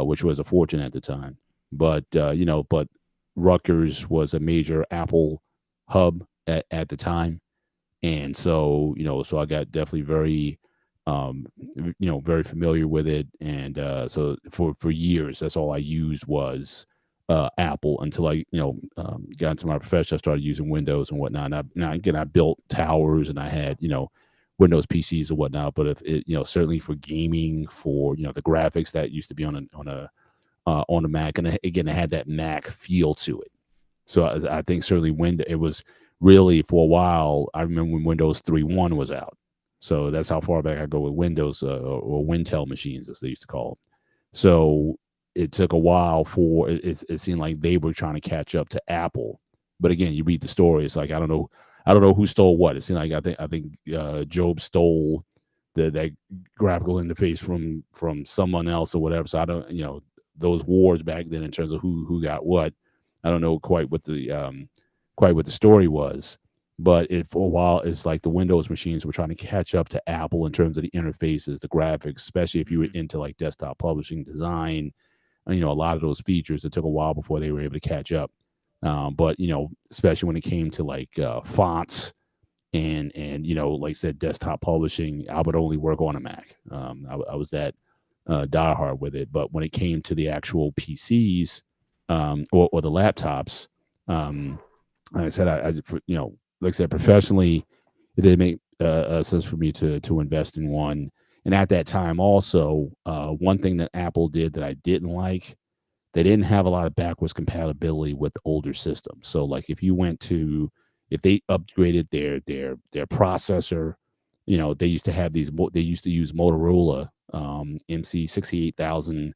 which was a fortune at the time. But but Rutgers was a major Apple hub, at the time. And so so I got definitely very very familiar with it. And so for years that's all I used was Apple until I got into my profession. I started using Windows and whatnot. And again, I built towers and I had Windows PCs and whatnot. But if it certainly for gaming, for the graphics, that used to be on a Mac. And again, it had that Mac feel to it. So I think certainly it was really for a while. I remember when Windows 3.1 was out. So that's how far back I go with Windows or Wintel machines, as they used to call them. So it took a while for it seemed like they were trying to catch up to Apple. But again, you read the story, it's like I don't know who stole what. It seemed like I think Job stole that graphical interface from someone else or whatever. So I don't those wars back then in terms of who got what. I don't know quite what the story was, but for a while it's like the Windows machines were trying to catch up to Apple in terms of the interfaces, the graphics, especially if you were Mm-hmm. into like desktop publishing, design, a lot of those features. It took a while before they were able to catch up. But especially when it came to like fonts and like I said, desktop publishing, I would only work on a Mac. I was that diehard with it. But when it came to the actual PCs or the laptops, um, like I said, like I said, professionally, it didn't make sense for me to invest in one. And at that time, also, one thing that Apple did that I didn't like, they didn't have a lot of backwards compatibility with older systems. So like if they upgraded their processor, they used to have they used to use Motorola MC 68000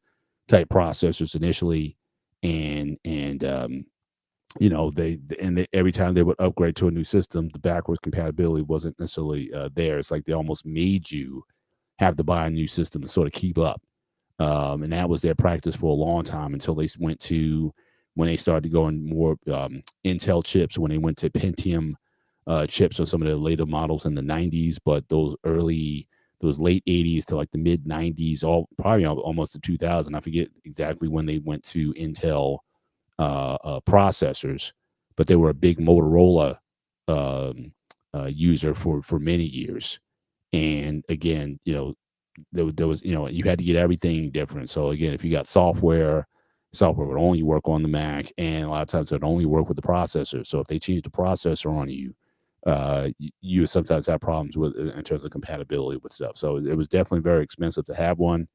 type processors initially, and every time they would upgrade to a new system, the backwards compatibility wasn't necessarily there. It's like they almost made you have to buy a new system to sort of keep up. And that was their practice for a long time until they went to when they started going more Intel chips, when they went to Pentium chips on some of the later models in the 90s. But those late 80s to like the mid 90s, all probably almost to 2000. I forget exactly when they went to Intel processors, but they were a big Motorola um, user for many years. And again, there was you had to get everything different. So again, if you got software would only work on the Mac, and a lot of times it would only work with the processor. So if they changed the processor on you, you would sometimes have problems with in terms of compatibility with stuff. So it was definitely very expensive to have one.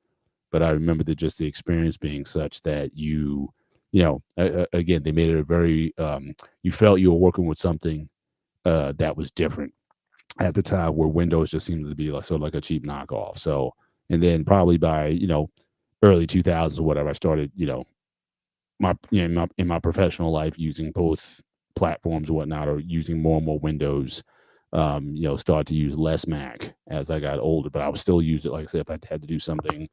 But I remember that just the experience being such that again, they made it a very you felt you were working with something that was different at the time, where Windows just seemed to be like sort of like a cheap knockoff. So, and then probably by early 2000s or whatever, I started in my professional life using both platforms or whatnot, or using more and more Windows. Start to use less Mac as I got older, but I would still use it. Like I said, if I had to do something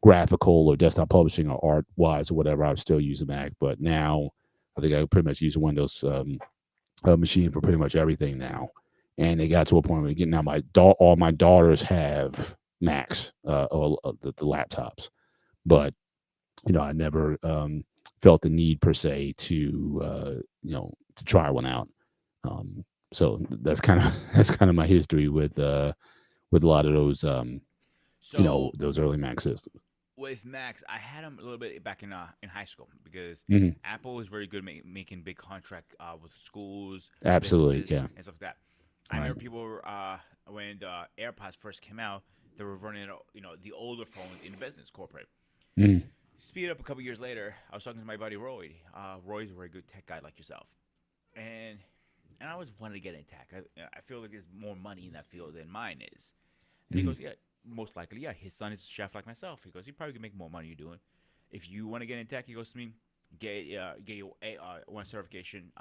graphical or desktop publishing or art wise or whatever, I would still use a Mac. But now I think I pretty much use a Windows machine for pretty much everything now. And it got to a point where getting now all my daughters have Macs or the laptops, but I never felt the need per se to try one out. Um, so that's kind of that's kind of my history with a lot of those So those early Mac systems. with Max, I had him a little bit back in high school because Hmm. Apple was very good making big contract with schools, Absolutely, businesses, yeah, and stuff like that. I right. remember people when the AirPods first came out, they were running the older phones in the business corporate. Hmm. Speed up a couple years later, I was talking to my buddy Roy. Roy's a very good tech guy like yourself, and I always wanted to get in tech. I feel like there's more money in that field than mine is. And he Hmm. goes, yeah, most likely, yeah. His son is a chef like myself. He goes, you probably can make more money you doing. If you want to get in tech, he goes to me, get your one certification.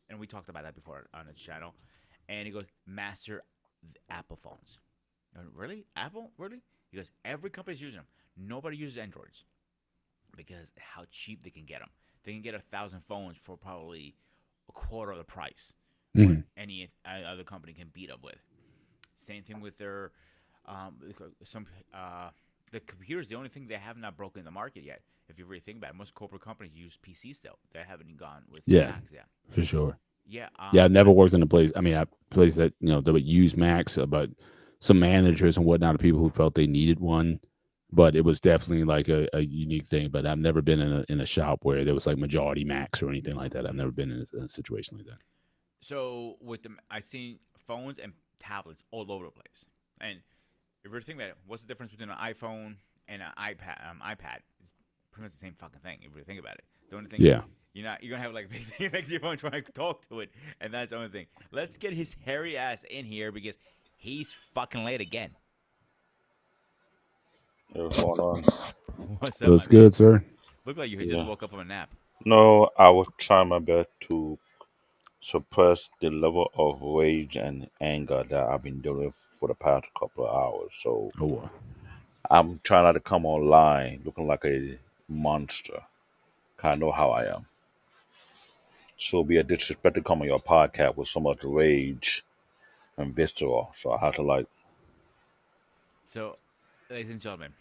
And we talked about that before on the channel. And he goes, master Apple phones. Really? Apple? Really? He goes, every company's using them. Nobody uses Androids because how cheap they can get them. They can get 1,000 phones for probably a quarter of the price what Hmm. any other company can beat up with. Same thing with their some the computers. The only thing they have not broken the market yet. If you really think about it, most corporate companies use PCs still. They haven't gone with Yeah, Macs yet. for sure. Yeah. Yeah, I never worked in a place. I mean, I place that that would use Macs, but some managers and whatnot of people who felt they needed one. But it was definitely like a unique thing. But I've never been in a shop where there was like majority Macs or anything like that. I've never been in a situation like that. So with the, I seen phones and tablets all over the place. And if you're thinking about it, what's the difference between an iPhone and an iPad? iPad is pretty much the same fucking thing. If you think about it, the only thing Yeah, you're gonna have like a big thing next to your phone trying to talk to it, and that's the only thing. Let's get his hairy ass in here because he's fucking late again. What's going on? What's up, my was man? good, sir. Look like you had just Yeah. woke up from a nap. No, I was trying my best to suppress the level of rage and anger that I've been dealing with for the past couple of hours. So Oh, boy. I'm trying not to come online looking like a monster. 'Cause I know how I am. So it'd be a disrespect to come on your podcast with so much rage and visceral. So I have to like So, ladies and gentlemen,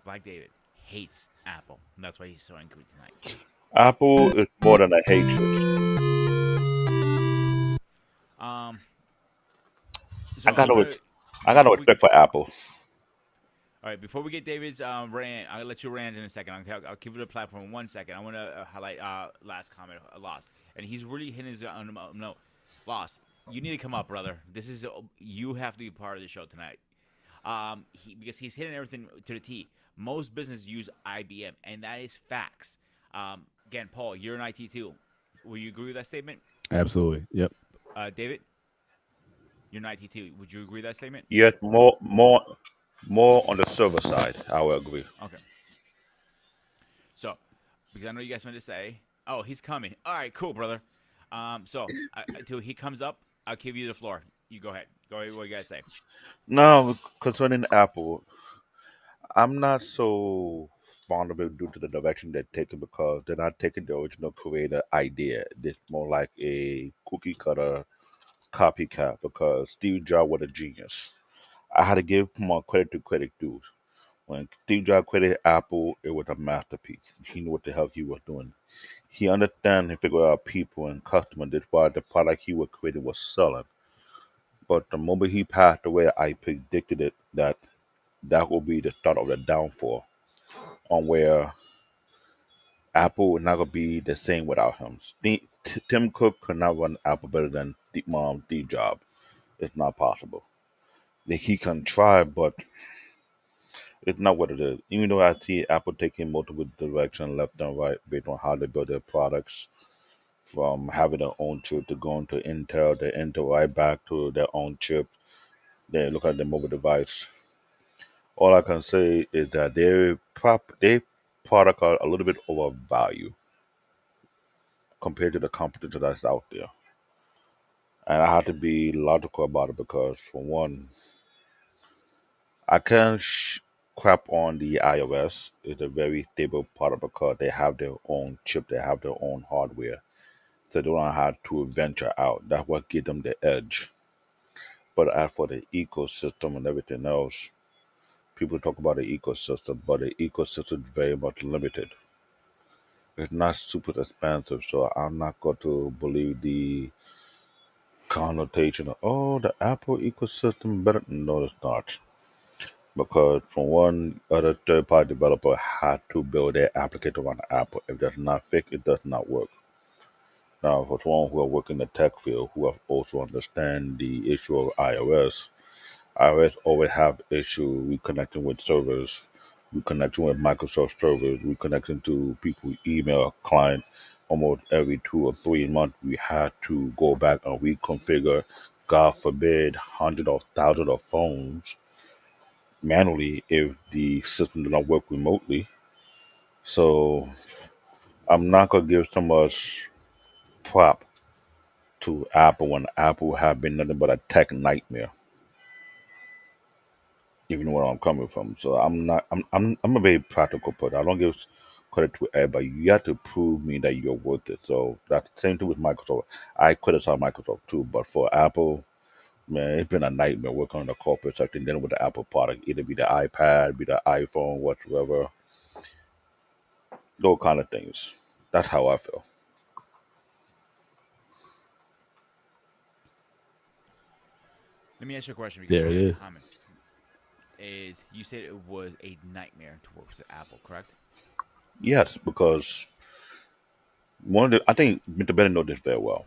Black David hates Apple, and that's why he's so angry tonight. Apple is more than a hatred. Um, I so got I'm no gonna I got no before we respect for Apple. all right, before we get David's rant, I'll let you rant in a second. I'll give you the platform in 1 second. I want to highlight last comment, Lost, and he's really hitting his no, Lost. You need to come up, brother. This is you have to be part of the show tonight. Because he's hitting everything to the T. Most businesses use IBM, and that is facts. Again, Paul, you're in IT too. Will you agree with that statement? Absolutely. Yep. David, you're in IT too. Would you agree with that statement? Yet more on the server side, I will agree. Okay. So, because I know you guys want to say, oh, he's coming. All right, cool, brother. Until he comes up, I'll give you the floor. You go ahead. Go ahead. What you guys say? Now, concerning Apple, I'm not so fond of it due to the direction they're taking because they're not taking the original creator idea. It's more like a cookie cutter copycat because Steve Jobs was a genius. I had to give more credit to credit due. When Steve Jobs created Apple, it was a masterpiece. He knew what the hell he was doing. He understand and figured out people and customers. That's why the product he was creating was selling. But the moment he passed away, I predicted it that that will be the start of the downfall on where Apple would not gonna be the same without him. Tim Cook could not run Apple better than Steve Jobs. It's not possible. He can try, but it's not what it is. Even though I see Apple taking multiple directions, left and right, based on how they build their products, from having their own chip to going to Intel, the Intel right back to their own chip. They look at the mobile device. All I can say is that their product are a little bit overvalued compared to the competition that's out there. And I have to be logical about it because, for one, I can't crap on the iOS. It's a very stable product because they have their own chip, they have their own hardware, so they don't have to venture out. That's what gives them the edge. But as for the ecosystem and everything else, people talk about the ecosystem, but the ecosystem is very much limited. It's not super expensive, so I'm not going to believe the connotation of, oh, the Apple ecosystem better. No, it's not. Because from one other third party developer had to build their application on Apple. If that's not fixed, it does not work. Now, for someone who are working in the tech field, who have also understand the issue of iOS always have issue reconnecting with servers, reconnecting with Microsoft servers, reconnecting to people email client. Almost every 2 or 3 months, we had to go back and reconfigure, God forbid, hundreds of thousands of phones manually if the system did not work remotely. So I'm not gonna give so much prop to Apple when Apple have been nothing but a tech nightmare. If you know where I'm coming from. So I'm not. I'm a very practical person. I don't give credit to everybody. You have to prove me that you're worth it. So that's the same thing with Microsoft. I criticize Microsoft too, but for Apple, man, it's been a nightmare working on the corporate sector and then with the Apple product, either be the iPad, be the iPhone, whatever, those kind of things. That's how I feel. Let me ask you a question because There you it made a is. comment. Is you said it was a nightmare to work with Apple, correct? Yes, because I think Mr. Bennett knows this very well.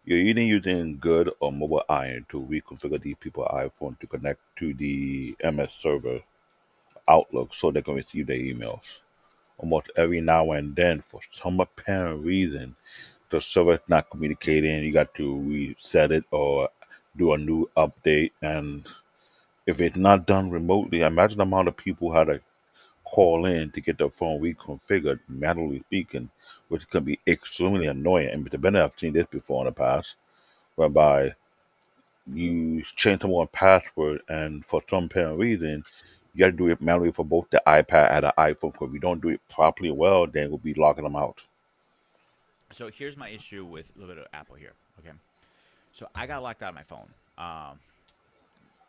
You're either using good or mobile iron to reconfigure these people's iPhone to connect to the MS server Outlook so they can receive their emails. Almost every now and then, for some apparent reason, the server's not communicating. You got to reset it or do a new update. And if it's not done remotely, imagine the amount of people had to call in to get their phone reconfigured, manually speaking, which can be extremely annoying. And Mr. Bennett, I've seen this before in the past, whereby you change someone's password, and for some apparent reason, you got to do it manually for both the iPad and the iPhone. Because if you don't do it properly well, then we'll be locking them out. So here's my issue with a little bit of Apple here. Okay, so I got locked out of my phone.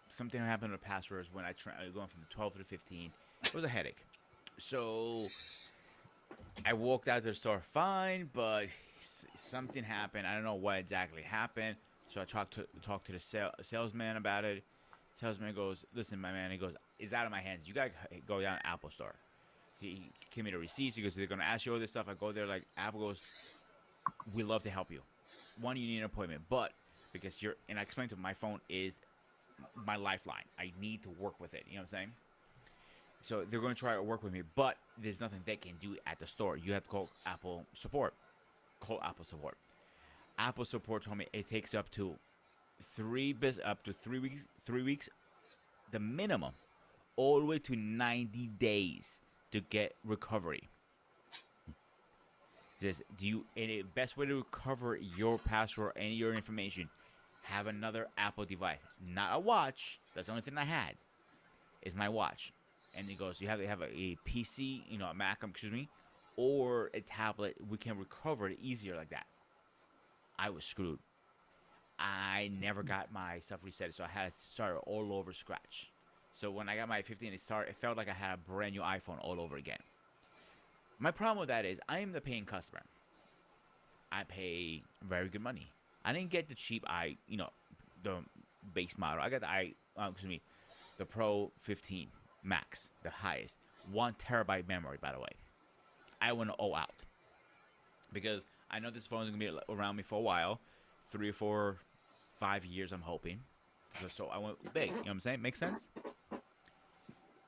Something happened with the passwords when going from the 12 to the 15. It was a headache. So I walked out to the store fine, but something happened. I don't know what exactly happened. So I talked to the salesman about it. Salesman goes, "Listen, my man." He goes, "It's out of my hands. You gotta go down to Apple Store." He gave me the receipts. He goes, "They're gonna ask you all this stuff." I go there, like Apple goes, "We love to help you. One, you need an appointment, but because you're," and I explained to him, my phone is my lifeline. I need to work with it. You know what I'm saying? So they're going to try to work with me, but there's nothing they can do at the store. You have to call Apple support. Call Apple support. Apple support told me it takes up to 3 weeks, 3 weeks, the minimum, all the way to 90 days to get recovery. Just do you and the best way to recover your password and your information, have another Apple device, not a watch. That's the only thing I had is my watch. And he goes, you have to have a PC, a Mac, excuse me, or a tablet. We can recover it easier like that. I was screwed. I never got my stuff reset, so I had to start all over scratch. So when I got my 15, it felt like I had a brand new iPhone all over again. My problem with that is I am the paying customer. I pay very good money. I didn't get the cheap the base model. I got excuse me, the Pro 15 Max, the highest, 1 terabyte memory. By the way, I went all out because I know this phone is gonna be around me for a while, 3 or 4, 5 years. I'm hoping. So I went big. You know what I'm saying? Makes sense.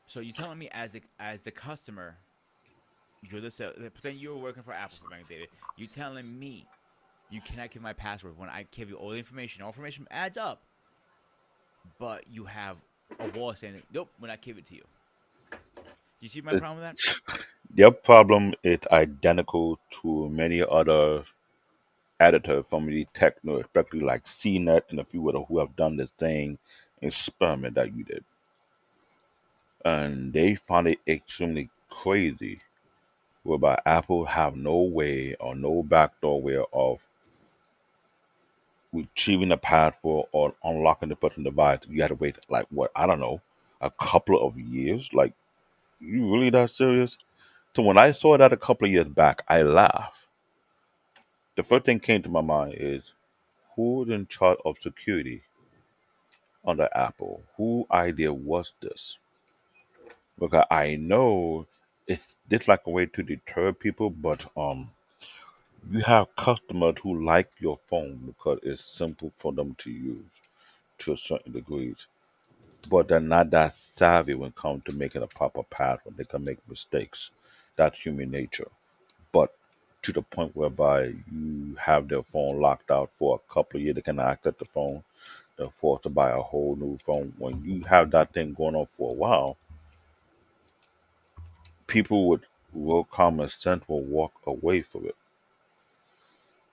So you're telling me as the customer, you're the pretend you're working for Apple for Bank David. You telling me you cannot give my password when I give you all the information. All information adds up, but you have a wall saying, "Nope, we're not giving it to you." Do you see my It, problem with that? their problem is identical to many other editors from the techno, especially like CNET and a few other who have done the same experiment that you did. And they found it extremely crazy whereby Apple have no way or no backdoor way of retrieving a password or unlocking the person's device. You had to wait like what, I don't know, a couple of years. Like, you really that serious? So when I saw that a couple of years back, I laughed. The first thing came to my mind is who's in charge of security under Apple? Who idea was this? Because I know it's this like a way to deter people, but you have customers who like your phone because it's simple for them to use to a certain degree, but they're not that savvy when it comes to making a proper password. They can make mistakes. That's human nature. But to the point whereby you have their phone locked out for a couple of years, they cannot access the phone. They're forced to buy a whole new phone. When you have that thing going on for a while, people with real common sense will walk away from it.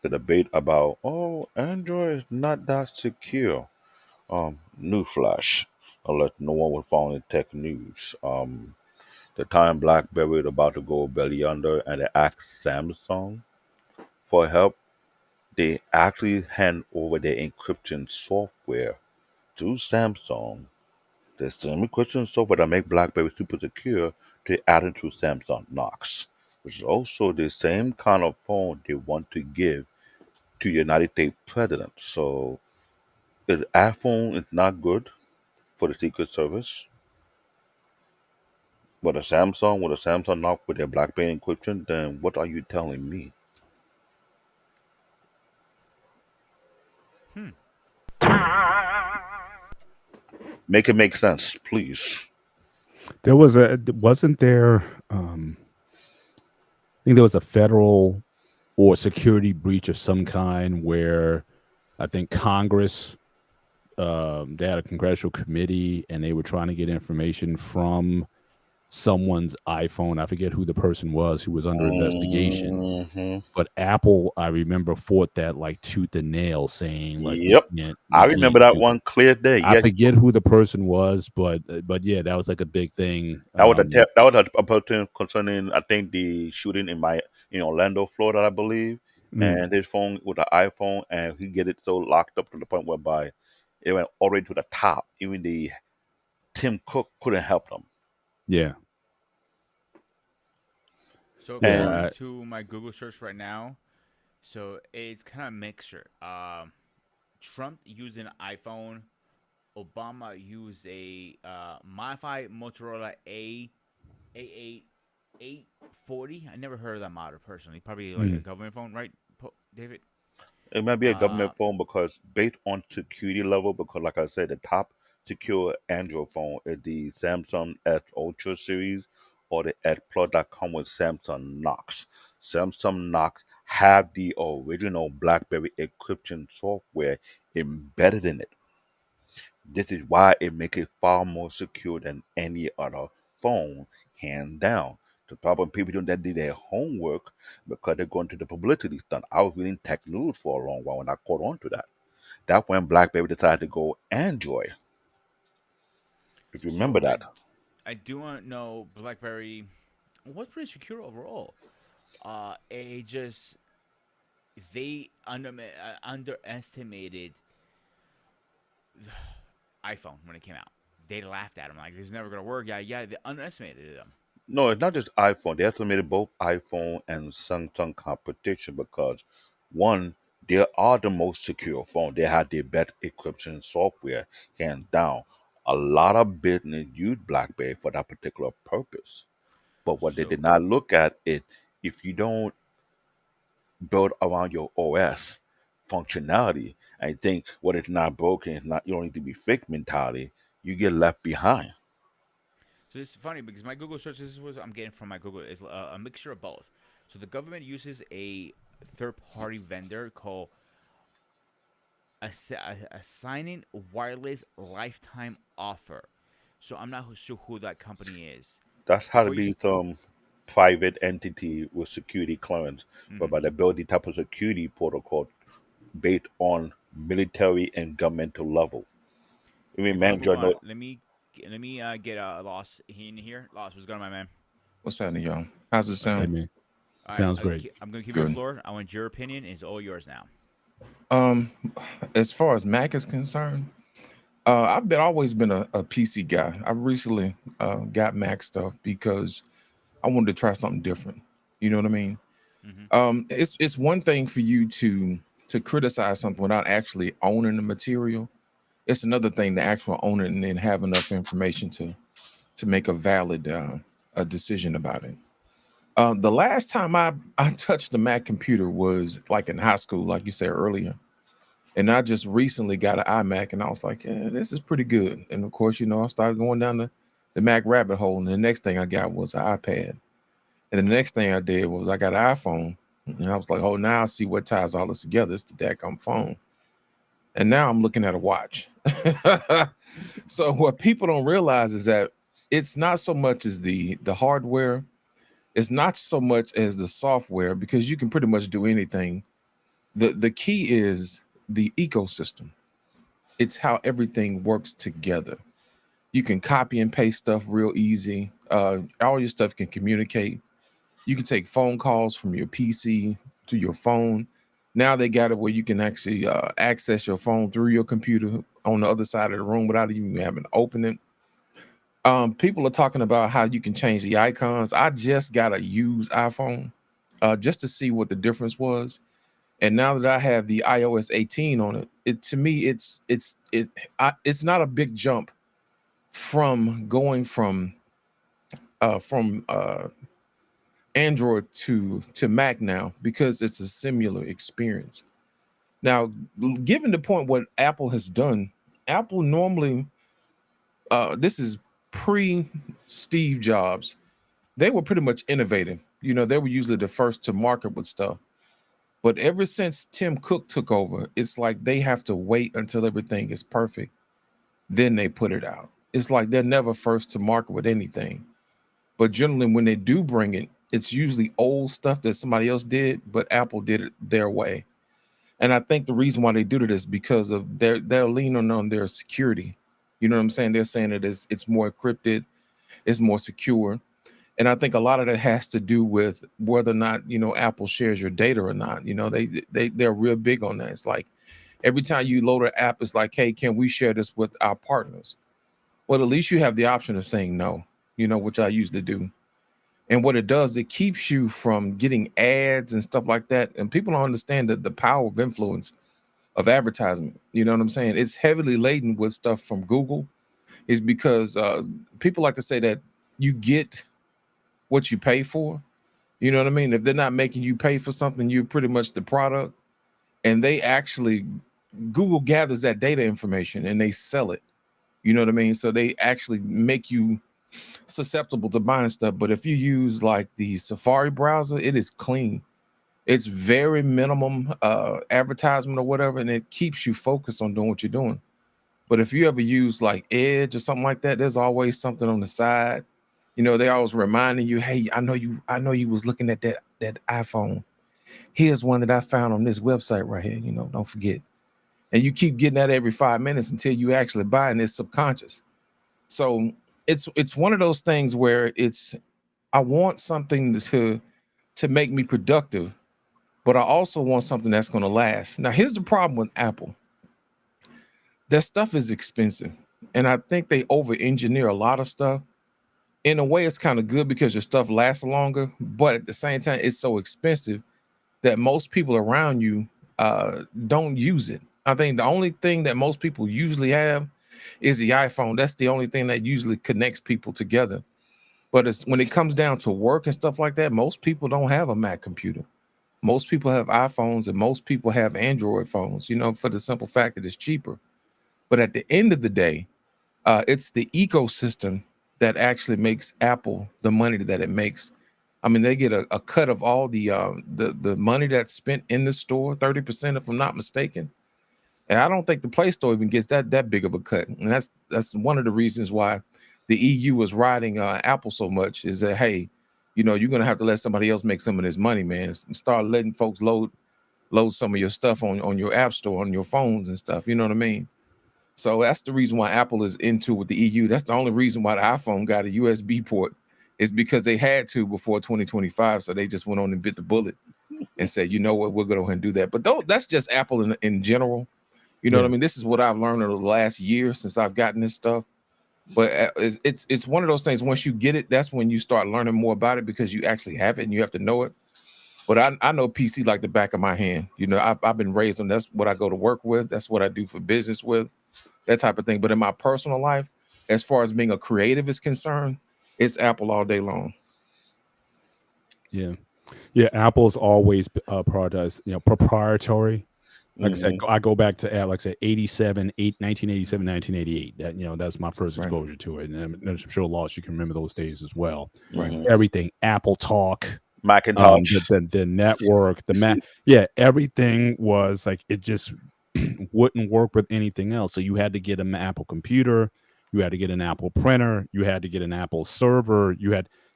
The debate about, oh, Android is not that secure. Newsflash, unless no one was following tech news. The time BlackBerry was about to go belly under and they asked Samsung for help, they actually hand over their encryption software to Samsung. The same encryption software that make BlackBerry super secure, they added to Samsung Knox, which is also the same kind of phone they want to give to United States president. So If iPhone is not good for the Secret Service, with a Samsung knock with their BlackBerry encryption, then what are you telling me? Hmm. Make it make sense, please. There was a wasn't there I think there was a federal or security breach of some kind where I think Congress they had a congressional committee and they were trying to get information from someone's iPhone. I forget who the person was who was under investigation. Hmm. But Apple, I remember, fought that like tooth and nail, saying like Yep. I we remember can't that do. one clear day. I Yes, forget who the person was, but yeah, that was like a big thing. that was a person concerning I think the shooting in Orlando, Florida, I believe. Mm, And his phone with an iPhone, and he get it so locked up to the point whereby it went all the way to the top. Even the Tim Cook couldn't help them. yeah, So And going yeah, to my Google search right now, so it's kind of mixture. Trump used an iPhone. Obama used a modified Motorola A840. I never heard of that model personally. Probably like a mm, government phone, right, David? it might be a Uh, government phone because based on security level, because like I said, the top secure Android phone is the Samsung S Ultra series or the S Plus that come with Samsung Knox. Samsung Knox have the original BlackBerry encryption software embedded in it. This is why it makes it far more secure than any other phone, hands down. The problem people don't that do their homework because they're going to the publicity stunt. I was reading tech news for a long while when I caught on to that. That's when BlackBerry decided to go Android. If you remember so that. I do want to know BlackBerry was pretty secure overall. It just they underestimated the iPhone when it came out. They laughed at him like this is never gonna work. Yeah, yeah. They underestimated them. No, it's not just iPhone. They estimated both iPhone and Samsung competition because one, they are the most secure phone. They had the best encryption software, hands down. A lot of business use BlackBerry for that particular purpose. But what they did So not look at is if you don't build around your OS functionality and think what it's not broken, it's not you don't need to be fixed mentality, you get left behind. So this is funny because my Google search, this is what I'm getting from my Google, is a mixture of both. So the government uses a third-party vendor called Assigning Wireless Lifetime Offer. So I'm not sure who that company is. That's how to Before you, be some private entity with security clearance, mhm. whereby they build the type of security protocol based on military and governmental level. I mean, Before we move manager, on, no, let me get Loss in here. Loss, what's going on, my man? What's happening, y'all? How's it What's hey sound? good? man, All right, sounds great. I'm gonna give you the Good. floor. I want your opinion. It's all yours now. Um, as far as Mac is concerned, I've been always been a PC guy. I recently got Mac stuff because I wanted to try something different. You know what I mean? Mm-hmm. It's one thing for you to criticize something without actually owning the material. It's another thing to actually own it and then have enough information to make a valid a decision about it. The last time I touched the Mac computer was like in high school, like you said earlier. And I just recently got an iMac and I was like, yeah, this is pretty good. And of course, I started going down the Mac rabbit hole. And the next thing I got was an iPad. And the next thing I did was I got an iPhone. And I was like, oh, now I see what ties all this together. It's the daggum phone. And now I'm looking at a watch. So what people don't realize is that it's not so much as the hardware, it's not so much as the software because you can pretty much do anything. The key is the ecosystem. It's how everything works together. You can copy and paste stuff real easy. All your stuff can communicate. You can take phone calls from your PC to your phone. Now they got it where you can actually access your phone through your computer on the other side of the room without even having to open it. People are talking about how you can change the icons. I just got a used iPhone just to see what the difference was. And now that I have the iOS 18 on it, it to me it's not a big jump from going from Android to Mac now, because it's a similar experience. Now, given the point what Apple has done, Apple normally this is pre Steve Jobs. They were pretty much innovative. They were usually the first to market with stuff. But ever since Tim Cook took over, it's like they have to wait until everything is perfect. Then they put it out. It's like they're never first to market with anything. But generally, when they do bring it, it's usually old stuff that somebody else did, but Apple did it their way. And I think the reason why they do it is because of they're leaning on their security. You know what I'm saying? They're saying that it's more encrypted, it's more secure. And I think a lot of that has to do with whether or not Apple shares your data or not. They're real big on that. It's like every time you load an app, it's like, hey, can we share this with our partners? Well, at least you have the option of saying no, which I usually do. And what it does, it keeps you from getting ads and stuff like that. And people don't understand the power of influence of advertisement. You know what I'm saying? It's heavily laden with stuff from Google, is because people like to say that you get what you pay for. You know what I mean? If they're not making you pay for something, you're pretty much the product. And they actually, Google gathers that data information and they sell it. You know what I mean? So they actually make you susceptible to buying stuff. But if you use like the Safari browser, it is clean. It's very minimum advertisement or whatever, and it keeps you focused on doing what you're doing. But if you ever use like Edge or something like that, there's always something on the side. They always reminding you, hey, I know you was looking at that iPhone. Here's one that I found on this website right here. Don't forget. And you keep getting that every 5 minutes until you actually buy, and it's subconscious. So it's one of those things where I want something to make me productive, but I also want something that's going to last. Now, here's the problem with Apple. Their stuff is expensive, and I think they over-engineer a lot of stuff. In a way, it's kind of good because your stuff lasts longer, but at the same time, it's so expensive that most people around you don't use it. I think the only thing that most people usually have is the iPhone. That's the only thing that usually connects people together. But it's when it comes down to work and stuff like that, most people don't have a Mac computer. Most people have iPhones and most people have Android phones, for the simple fact that it's cheaper. But at the end of the day, it's the ecosystem that actually makes Apple the money that it makes. I mean, they get a cut of all the money that's spent in the store, 30%, if I'm not mistaken. And I don't think the Play Store even gets that big of a cut. And that's one of the reasons why the EU is riding Apple so much, is that, hey, you're gonna have to let somebody else make some of this money, man. Start letting folks load some of your stuff on your app store, on your phones and stuff. You know what I mean? So that's the reason why Apple is into with the EU. That's the only reason why the iPhone got a USB port, is because they had to before 2025. So they just went on and bit the bullet and said, you know what, we're going to go ahead and do that. But that's just Apple in general. You know what I mean? This is what I've learned over the last year since I've gotten this stuff. But it's one of those things. Once you get it, that's when you start learning more about it, because you actually have it and you have to know it. But I know PC like the back of my hand. I've been raised on, that's what I go to work with. That's what I do for business with, that type of thing. But in my personal life, as far as being a creative is concerned, it's Apple all day long. Yeah. Apple's always prioritized, proprietary. Like I said, I go back to like I said, 1987, 1988. That's my first exposure to it, and I'm sure, Lost, you can remember those days as well. Right. Everything, Apple Talk, Macintosh, the network, the Mac. Everything was like, it just wouldn't work with anything else. So you had to get an Apple computer, you had to get an Apple printer, you had to get an Apple server.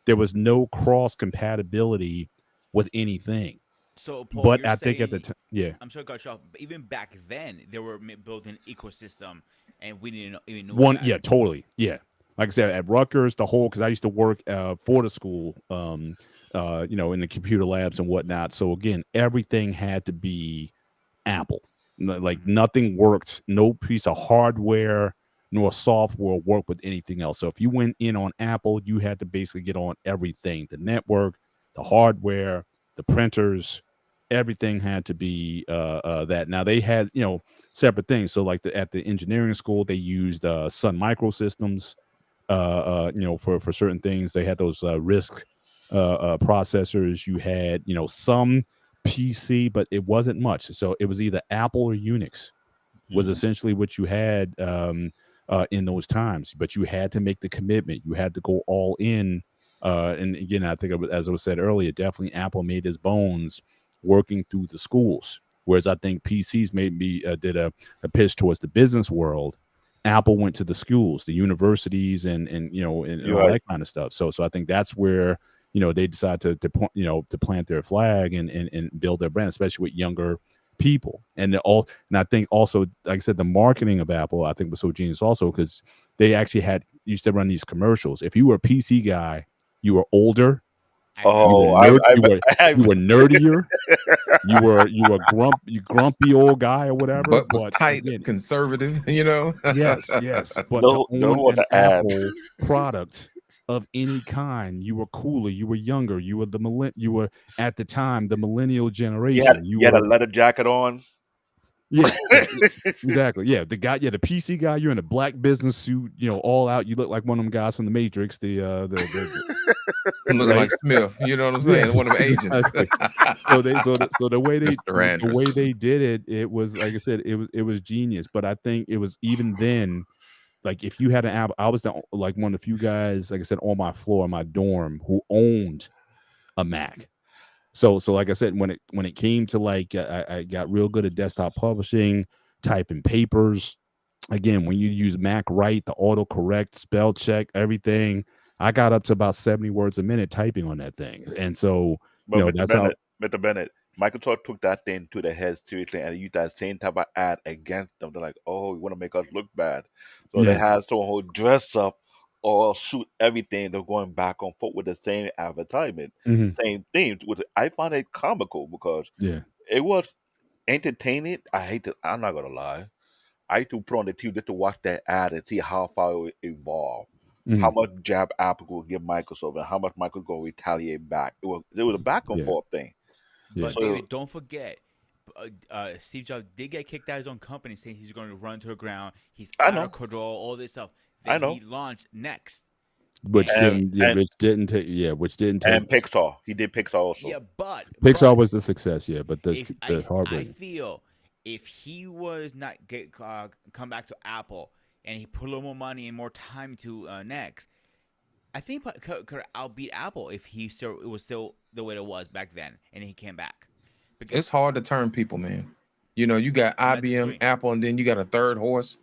There was no cross compatibility with anything. So, Paul, But you're I think saying, at the time, I'm sorry to cut you off, but even back then, they were building an ecosystem, and we didn't even know one, that. totally, Like I said, at Rutgers, the whole, because I used to work for the school, in the computer labs and whatnot. So again, everything had to be Apple. Like nothing worked, no piece of hardware nor software worked with anything else. So if you went in on Apple, you had to basically get on everything: the network, the hardware, the printers, everything had to be that. Now they had separate things. So like at the engineering school, they used Sun Microsystems. For certain things, they had those RISC processors. You had some PC, but it wasn't much. So it was either Apple or Unix was Mhm. essentially what you had in those times. But you had to make the commitment. You had to go all in. And again, I think as I was said earlier, definitely Apple made his bones working through the schools. Whereas I think PCs maybe did a pitch towards the business world. Apple went to the schools, the universities, and You're all right. that kind of stuff. So I think that's where they decide to plant their flag and build their brand, especially with younger people. And I think also, like I said, the marketing of Apple I think was so genius also because they actually used to run these commercials. If you were a PC guy, you were older, I you remember were Oh, that. I've, nerd, I've, you I've were nerdier, you were grumpy old guy or whatever. Butt was But tight, again, conservative, you know. yes. But to those own were an the ads. Apple product of any kind, you were cooler, you were younger, you were at the time the millennial You had generation. You you had a were leather jacket on. yeah, exactly. Yeah, the PC guy, you're in a black business suit, all out. You look like one of them guys from the Matrix, the Looking right. like Smith, you know what I'm saying? Yes, One of them agents. exactly. So the way they Mr. the way Anderson. they did it, it was like I said, it was genius. But I think it was even then, like if you had an app, I was like one of the few guys, like I said, on my floor, in my dorm, who owned a Mac. So like I said, when it came to like I got real good at desktop publishing, typing papers. Again, when you use Mac Write, the autocorrect, spell check, everything, I got up to about 70 words a minute typing on that thing. And so, But Mr. that's how. Bennett, Microsoft took that thing to the head seriously and used that same type of ad against them. They're like, "Oh, you want to make us look bad?" So they Yeah. had someone who dress up or shoot everything. They're going back and forth with the same advertisement, Mhm. same theme. Which I find it comical because Yeah. it was entertaining. I hate to. I'm not gonna lie. I used to put on the TV just to watch that ad and see how far it would evolve. How Mhm. much jab Apple would give Microsoft and how much Microsoft going to retaliate back. It was a back and Yeah. forth thing. Yeah. But So David, don't forget, Steve Jobs did get kicked out of his own company, saying he's going to run to the ground. He's I out know, of control. All this stuff. I Then he know, launched Next, Which and and didn't yeah, and which didn't take. and Pixar. He did Pixar yeah, also. Pixar but was a success, yeah, but the I heartbreaking. feel if he was not come back to Apple and he put a little more money and more time to Next, I think could outbeat Apple if it was still the way it was back then, and he came back. Because It's hard to turn people, man. You got I'm not IBM, disagreeing. Apple, and then you got a third horse.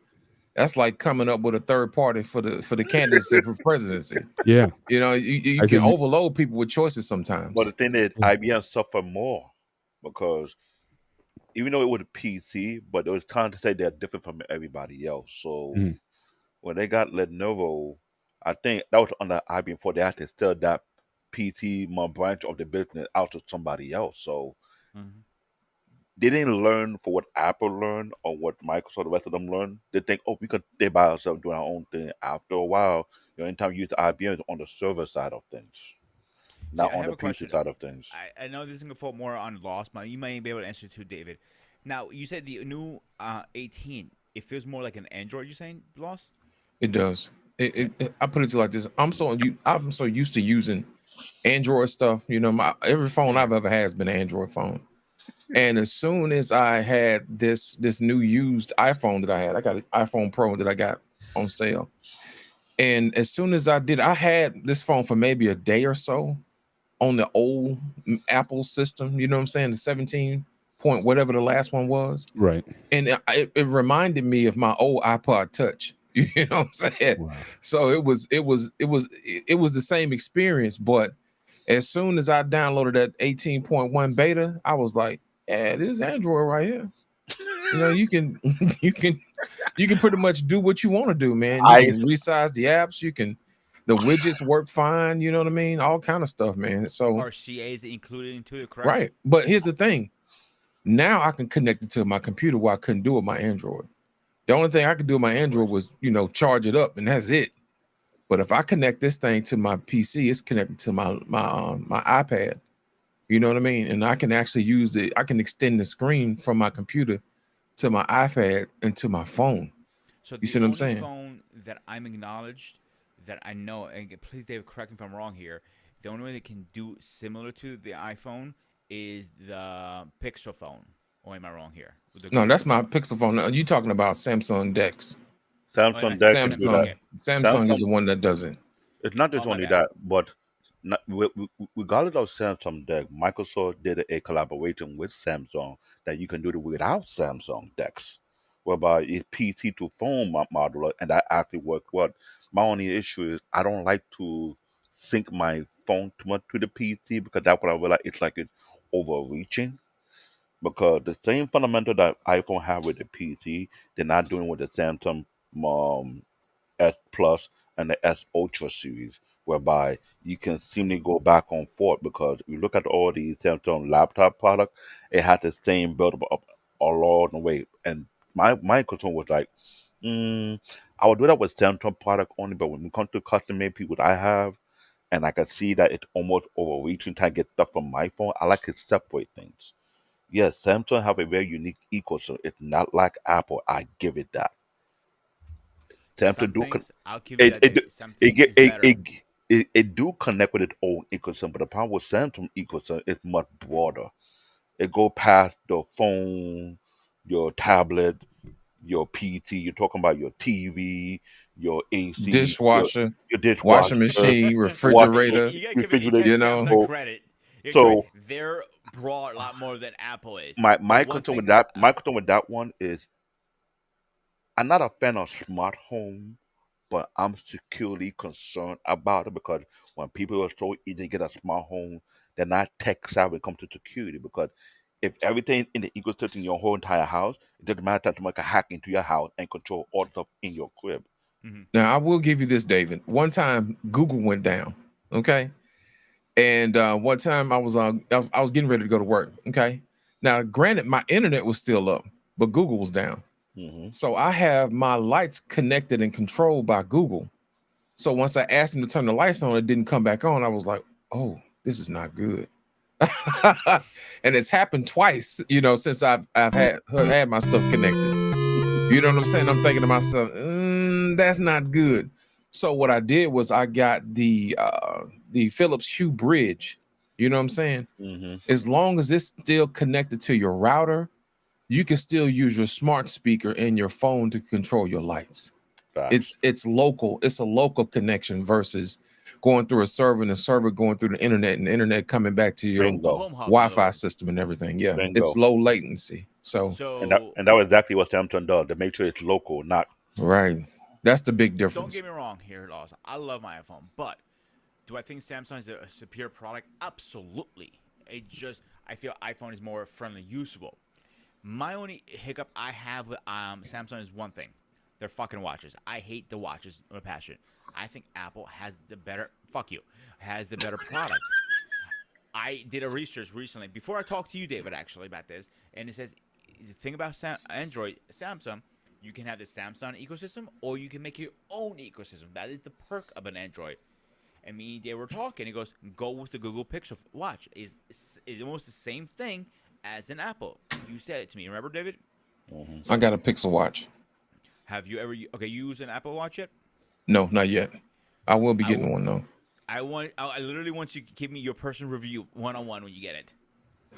That's like coming up with a third party for the candidacy for presidency. Yeah. You I can said you overload people with choices But sometimes. the thing is, yeah. IBM suffered more because even though it was a PC, but it was time to say they're different from everybody else. So Mhm. when they got Lenovo, I think that was under IBM before they had to sell that PT branch of the business out to somebody else. So Mhm. they didn't learn for what Apple learned or what Microsoft, the rest of them learned. They think, oh, we could stay by ourselves doing our own thing. After a while, anytime you use IBM, it's on the server side of things, See, not I on have the a PC question. side of things. I know this is gonna fall more on loss, but you might be able to answer too, David. Now, you said the new 18. It feels more like an Android. You saying loss? It does. I put it to like this. I'm so used to using Android stuff. Every phone Same I've here. ever had has been an Android phone. And as soon as I had this new used iPhone that I got an iPhone Pro that I got on sale. And as soon as I had this phone for maybe a day or so on the old Apple system. You know what I'm saying? The 17 point whatever the last one was. Right. And it reminded me of my old iPod Touch. You know what I'm saying? Wow. So it was the same experience, but as soon as I downloaded that 18.1 beta, I was like, yeah, this is Android right here. You can you can pretty much do what you want to do, man. You I can resize the apps, the widgets work fine, you know what I mean? All kind of stuff, man. So RCA is included into it, correct? right. But here's the thing. Now I can connect it to my computer where I couldn't do it with my Android. The only thing I could do with my Android was, charge it up, and that's it. But if I connect this thing to my PC, it's connected to my iPad. You know what I mean? And I can actually use I can extend the screen from my computer to my iPad and to my phone. So You the see what I'm only saying? phone that I'm acknowledged that I know, and please, David, correct me if I'm wrong here. The only one that can do similar to the iPhone is the Pixel phone. Or am I wrong here? With the No, that's Pixel my phone. Pixel phone. Now, you talking about Samsung Dex? Oh, yeah, Samsung Deck can do Samsung. that. Samsung. Okay. Samsung is Samsung, the one that does it. it's not Oh, just my only bad. that, but regardless of Samsung Deck, Microsoft did a collaboration with Samsung that you can do it without Samsung Decks, whereby it's PC to phone modular, and that actually worked well. My only issue is I don't like to sync my phone too much to the PC because that's what I realize it's like it's overreaching. Because the same fundamental that iPhone have with the PC, they're not doing with the Samsung um, S Plus and the S Ultra series, whereby you can seemingly go back on forth because you look at all these Samsung laptop products, it has the same build up along the way. And my concern was like, mm, I would do that with Samsung product only, but when it comes to custom made people I have, and I can see that it's almost overreaching trying to get stuff from my phone, I like to separate things. Yes, Samsung have a very unique ecosystem. It's not like Apple. I give it that. Some Samsung do things, I'll give you it that, it David. Some it things get is better. it do connect with its own ecosystem, but the problem with Samsung ecosystem is much broader. It go past the phone, your tablet, your PT. You're talking about your TV, your AC, Dishwasher, your washing dishwasher, machine, washing refrigerator. You gotta refrigerator. You give know, Samsung So credit. You gotta give credit. so They're broad a lot more than Apple is. my But one concern with thing, that one is I'm not a fan of smart home, but I'm securely concerned about it because when people are so easy to get a smart home, they're not tech savvy when it comes to security. Because if everything in the ecosystem in your whole entire house, it doesn't matter that someone can hack into your house and control all the stuff in your crib. mhm. now I will give you this, David. One time Google went down. Okay. And one time I was getting ready to go to work. Okay. Now, granted, my internet was still up, but Google was down. Hmm. So I have my lights connected and controlled by Google. So once I asked him to turn the lights on, it didn't come back on. I was like, oh, this is not good. And it's happened twice, since I've had my stuff connected. You know what I'm saying? I'm thinking to myself, that's not good. So what I did was I got the Philips Hue bridge. You know what I'm saying? Hmm. As long as it's still connected to your router, you can still use your smart speaker and your phone to control your lights. Facts. It's local. It's a local connection versus going through a server and the server going through the internet and the internet coming back to your A Bingo. home hub, in other Wi-Fi words. system and everything. Yeah, it's Bingo. low latency. So So And that was exactly what Samsung does. They make sure it's local, not right, that's the big don't difference. get me wrong here, Laws. I love my iPhone, but do I think Samsung is a superior product? Absolutely. I feel iPhone is more friendly, usable. My only hiccup I have with Samsung is one thing: their fucking watches. I hate the watches with a passion. I think Apple has the better. Fuck you. Has the better product. I did a research recently before I talked to you, David, actually about this, and it says the thing about Android, Samsung, you can have the Samsung ecosystem, or you can make your own ecosystem. That is the perk of an Android. And me and Dave were talking. He goes, "Go with the Google Pixel Watch. Is almost the same thing as an Apple." You said it to me. Remember, David? hmm I So got a Pixel Watch. have you ever? Okay, you use an Apple Watch yet? No, not yet. I will be I getting will. one though. I literally want you to give me your personal review one on one when you get it.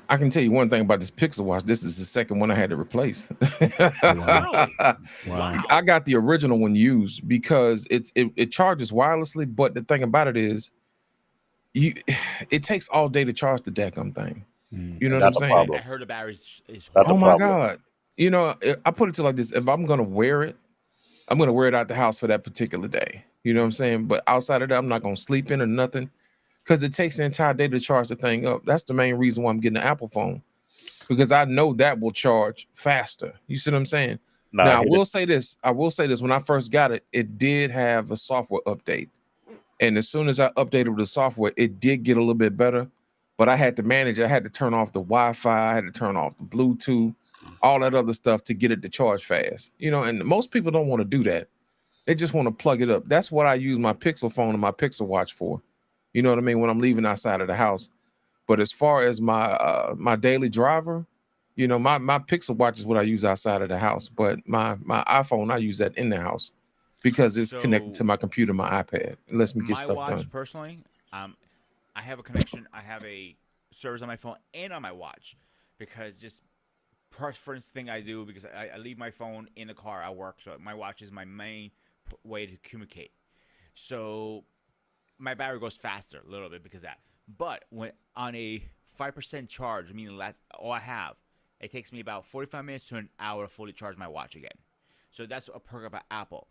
I can tell you one thing about this Pixel Watch. This is the second one I had to replace. Oh, wow. Really? Wow. I Wow. got the original one used because it charges wirelessly, but the thing about it is you it takes all day to charge the daggum thing. Mm. You know and what I'm that's a I, saying? I problem. heard the battery is That's a Oh my horrible. problem. God. I put it to like this. If I'm gonna wear it, I'm gonna wear it out the house for that particular day. You know what I'm saying? But outside of that, I'm not gonna sleep in or nothing because it takes the entire day to charge the thing up. That's the main reason why I'm getting an Apple phone because I know that will charge faster. You see what I'm saying? Now, Now, I hit it. will say this. I will say this. When I first got it, it did have a software update. And as soon as I updated with the software, it did get a little bit better. But I had to manage. I had to turn off the Wi-Fi. I had to turn off the Bluetooth, all that other stuff to get it to charge fast. And most people don't want to do that. They just want to plug it up. That's what I use my Pixel phone and my Pixel Watch for. You know what I mean? When I'm leaving outside of the house. But as far as my daily driver, my Pixel Watch is what I use outside of the house. But my iPhone, I use that in the house because it's connected to So my computer, my iPad. It lets me get my stuff watch done. personally, I have a connection. I have a service on my phone and on my watch because just first thing I do because I leave my phone in the car at work, so my watch is my main way to communicate. So my battery goes faster a little bit because of that. But when on a 5% charge, meaning last all I have, it takes me about 45 minutes to an hour to fully charge my watch again. So that's a perk about Apple.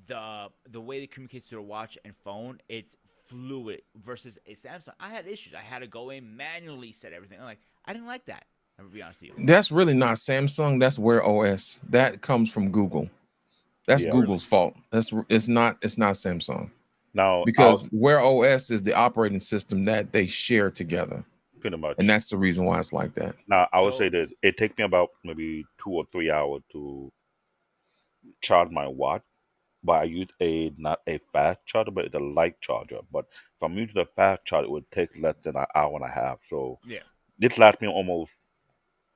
The way it communicates to the watch and phone, it's fluid versus a Samsung. I had issues. I had to go in manually set everything. I'm like, I didn't like that. I'm gonna be honest with you. That's really not Samsung. That's Wear OS. That comes from Google. That's Yeah. Really? Google's fault. It's not Samsung Now, I'll because Wear OS is the operating system that they share together, pretty and much. that's the reason why it's like that. Now, I would say So that it takes me about maybe 2 or 3 hours to charge my watch, but I use a not a fast charger, but it's a light charger. But if I'm using a fast charger, it would take less than an hour and a half. So yeah. this lasts me almost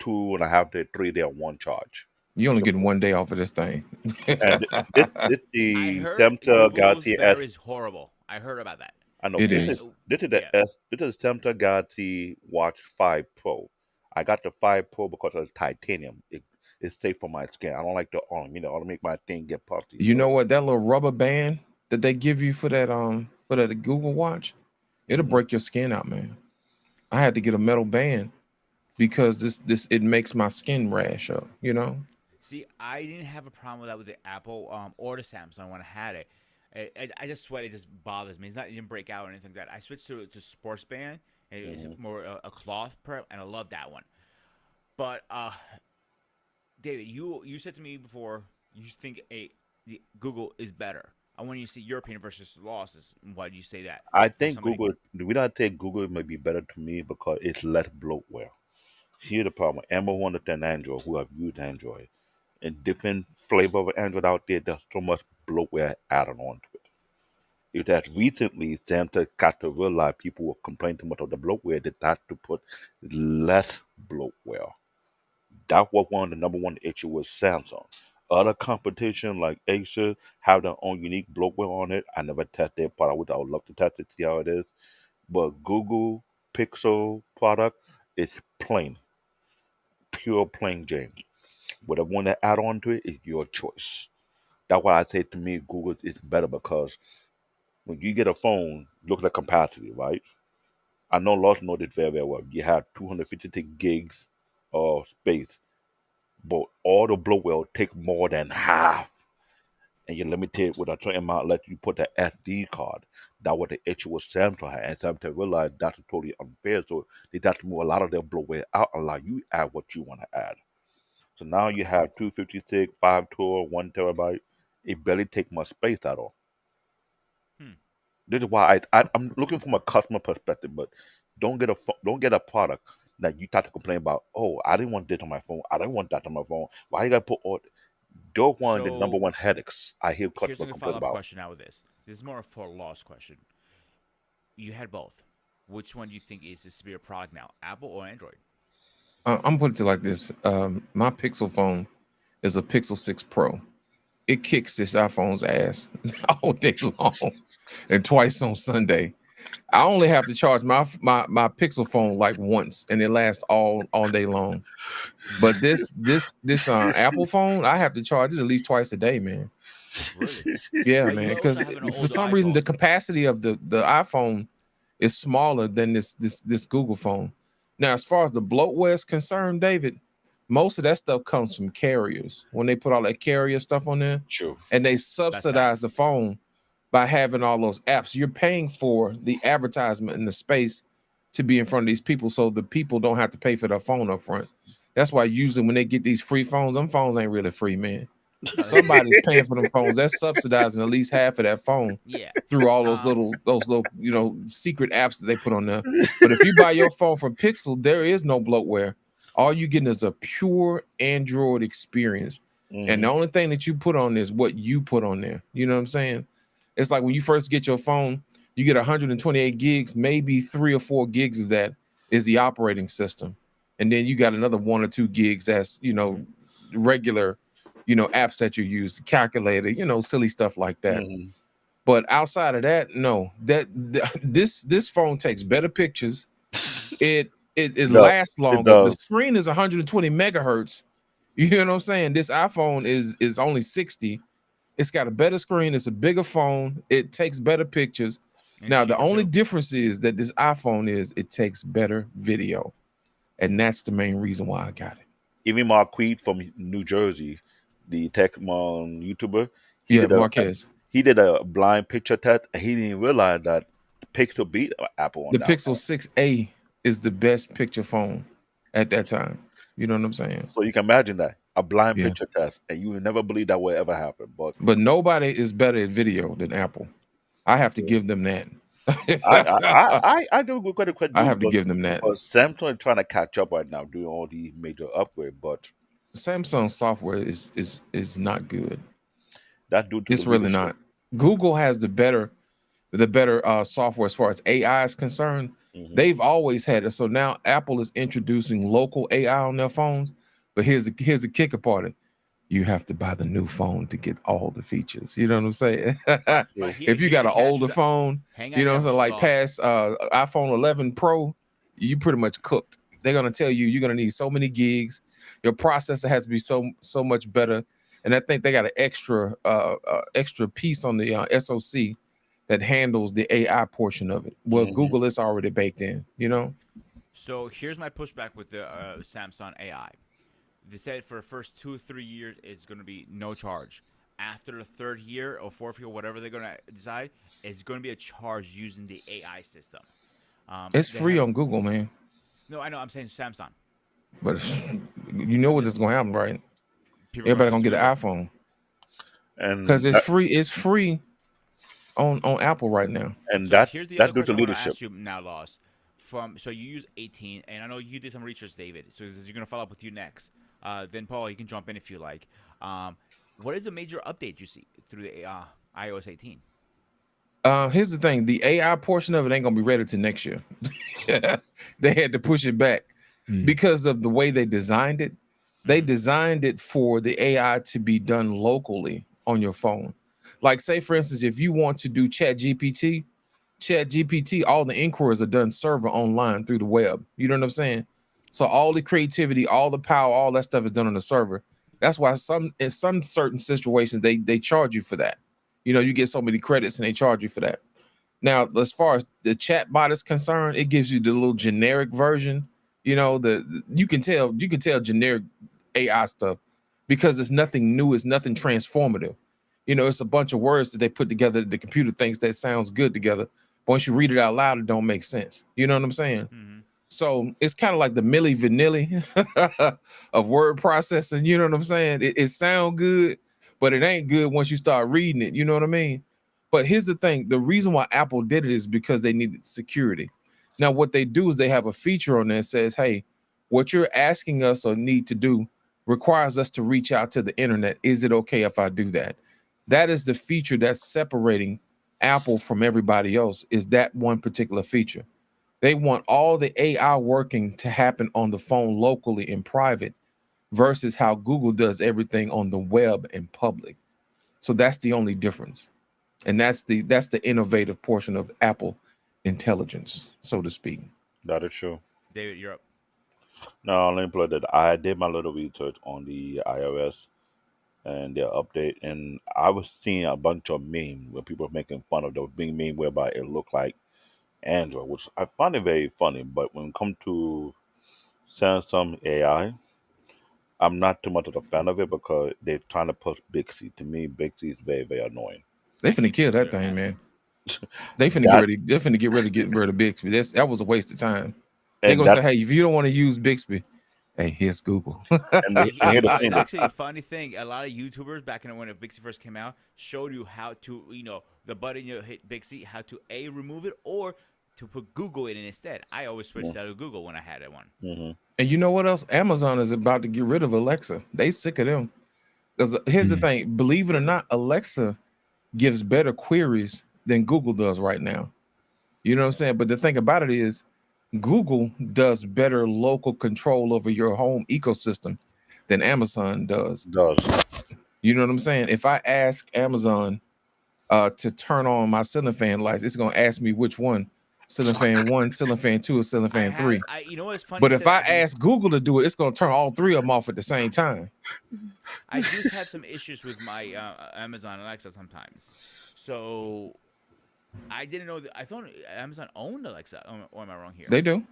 2.5 to 3 day on one charge. You only So get 1 day off of this thing. and this I the heard Samsung Google's Galaxy S. battery is horrible. I heard about that. I know It this And is is. this is the yeah. S. This is Samsung Galaxy Watch 5 Pro. I got the 5 Pro because of the titanium. It's safe for my skin. I don't like the arm. You know, I don't make my thing get puffy. You know So what? That little rubber band that they give you for that Google Watch, it'll mhm. break your skin out, man. I had to get a metal band because this it makes my skin rash up. See, I didn't have a problem with that with the Apple or the Samsung when I had it. I just sweat. It just bothers me. It didn't break out or anything like that. I switched to sports band. And it's Mhm. more a cloth prep, and I love that one. But David, you said to me before you think the Google is better. I want you to see your opinion versus losses. Why do you say that? I For think somebody, Google. We not take Google may be better to me because it's less bloatware. Here's the problem. Everyone understand Android who have used Android. And different flavor of Android out there, there's so much bloatware added on to it. It has recently Santa got to realize people were complaining too much of the bloatware. They had to put less bloatware. That was one of the number one issue with Samsung. Other competition like Acer have their own unique bloatware on it. I never tested their product, which I would love to test it, see how it is. But Google Pixel product is plain, pure plain Jane. Whatever one to add on to it is your choice. That's why I say to me Google is better because when you get a phone, look at the capacity, right? I know lots know this very, very well. You have 256 gigs of space, but all the bloatware take more than half. And you're limited with a certain amount, let you put the SD card. That was the issue with Samsung had. And Samsung realized that's totally unfair. So they got to move a lot of their bloatware out and allow you add what you want to add. So now you have 256, 512, 1 terabyte. It barely take much space at all. hmm. This is why I'm looking from a customer perspective, but don't get a product that you start to complain about. Oh, I didn't want this on my phone. I didn't want that on my phone. Why you gotta put all? They're one of the number So one headaches I hear here's a customers good complain follow up about. question now with this. This is more for a loss question. You had both. Which one do you think is the superior product now, Apple or Android? I'm putting it like this. My Pixel phone is a Pixel 6 Pro. It kicks this iPhone's ass all day long and twice on Sunday. I only have to charge my Pixel phone like once, and it lasts all day long. But this Apple phone, I have to charge it at least twice a day, man. Really? Yeah, I man. used Because to have an for older some reason, the iPhone. capacity of the iPhone is smaller than this Google phone. Now, as far as the bloatware is concerned, David, most of that stuff comes from carriers when they put all that carrier stuff on there, True. and they That's subsidize facts. the phone by having all those apps. You're paying for the advertisement and the space to be in front of these people, so the people don't have to pay for their phone up front. That's why usually when they get these free phones, them phones ain't really free, man. Somebody's paying for them phones. That's subsidizing at least half of that phone Yeah. through all Um. those little secret apps that they put on there. But if you buy your phone from Pixel, there is no bloatware. All you getting is a pure Android experience. And the Hmm. only thing that you put on is what you put on there. You know what I'm saying? It's like when you first get your phone, you get 128 gigs, maybe 3 or 4 gigs of that is the operating system, and then you got another 1 or 2 gigs that's regular, apps that you use, calculator, silly stuff like that. Mhm. But outside of that, no, this phone takes better pictures. It No, lasts it longer. The does. screen is 120 megahertz. You know what I'm saying? This iPhone is only 60. It's got a better screen. It's a bigger phone. It takes better pictures. And Now, the cheaper only too. difference is that this iPhone it takes better video. And that's the main reason why I got it. Even Marquis from New Jersey, the tech YouTuber, he Yeah, did a Marquez. he did a blind picture test, and he didn't realize that the Pixel beat Apple on The that Pixel one. 6a is the best picture phone at that time. You know what I'm saying? So you can imagine that a blind Yeah. picture test, and you would never believe that would ever happen. But But nobody is better at video than Apple. I have to give them that. I do give credit I due, have to give them that. but Samsung is trying to catch up right now, doing all these major upgrades. But Samsung software is not good. that's due to the It's really leadership. not. Google has the better software as far as AI is concerned. Mhm. They've always had it. So now Apple is introducing local AI on their phones. But here's the kicker part of it. You have to buy the new phone to get all the features. You know what I'm saying? But If you here's got the an catch older with that. phone, Hang you on know what I'm there, saying, like Laws. past iPhone 11 Pro, you pretty much cooked. They're gonna tell you you're gonna need so many gigs. Your processor has to be so much better. And I think they got an extra piece on the SoC that handles the AI portion of it. Well, Mhm. Google is already baked in, So here's my pushback with the Samsung AI. They said for the first 2 or 3 years it's going to be no charge. After the third year or fourth year, whatever they're going to decide, it's going to be a charge using the AI system. It's They free have on Google, man. no, I know. I'm saying Samsung. But you know what Just is gonna happen, right? people are going to Everybody gonna switch get an over. iPhone because and it's that, free. It's free on Apple right now. and So that here's the other that's due to question I want to leadership. ask you now, Loss. So you use 18, and I know you did some research, David. So you're going to follow up with you next. Then Paul, you can jump in if you like. What is a major update you see through the iOS 18? Here's the thing: the AI portion of it ain't gonna be ready till next year. They had to push it back because of the way they designed it. They Mhm. designed it for the AI to be done locally on your phone. Like, say for instance, if you want to do Chat GPT, all the inquiries are done server online through the web. You know what I'm saying? So all the creativity, all the power, all that stuff is done on the server. That's why in some certain situations they charge you for that. You get so many credits and they charge you for that. Now, as far as the chat bot is concerned, it gives you the little generic version. You can tell generic AI stuff because it's nothing new, it's nothing transformative. It's a bunch of words that they put together. The computer thinks that sounds good together. But once you read it out loud, it don't make sense. You know what I'm saying? Mm-hmm. So it's kind of like the Milli Vanilli of word processing. You know what I'm saying? It sounds good, but it ain't good once you start reading it. You know what I mean? But here's the thing: the reason why Apple did it is because they needed security. Now, what they do is they have a feature on there that says, "Hey, what you're asking us or need to do requires us to reach out to the internet. Is it okay if I do that?" That is the feature that's separating Apple from everybody else. Is that one particular feature? They want all the AI working to happen on the phone locally in private versus how Google does everything on the web in public. So that's the only difference. And that's the innovative portion of Apple intelligence, so to speak. That is true. David, you're up. Now, let me put that I did my little research on the iOS and their update, and I was seeing a bunch of memes where people were making fun of those being meme whereby it looked like Android, which I find it very funny. But when it comes to Samsung AI, I'm not too much of a fan of it because they're trying to push Bixby. To me, Bixby is very, very annoying. They You finna mean kill that Pixar thing, has? man. They finna get That ready. They're finna get rid of Bixby. That was a waste of time. They're and gonna say, that hey, if you don't want to use Bixby, hey, here's Google. and You here's the know, thing it's though, actually a funny thing. A lot of YouTubers back in when Bixby first came out showed you how to, the button you hit Bixby, how to remove it or to put Google in it instead. I always switched out to Google when I had it one. hmm And you know what else? Amazon is about to get rid of Alexa. They sick of them. Because here's the thing: believe it or not, Alexa gives better queries than Google does right now. You know what I'm saying? But the thing about it is, Google does better local control over your home ecosystem than Amazon does. Does. You know what I'm saying? If I ask Amazon to turn on my ceiling fan lights, it's gonna ask me which one, ceiling fan one, ceiling fan two, or ceiling fan three. You know what's funny? But You if said I that because ask Google to do it, it's gonna turn all three of them off at the same time. I do have some issues with my Amazon Alexa sometimes. So I didn't know that. I thought Amazon owned Alexa. Or am I wrong here? They do.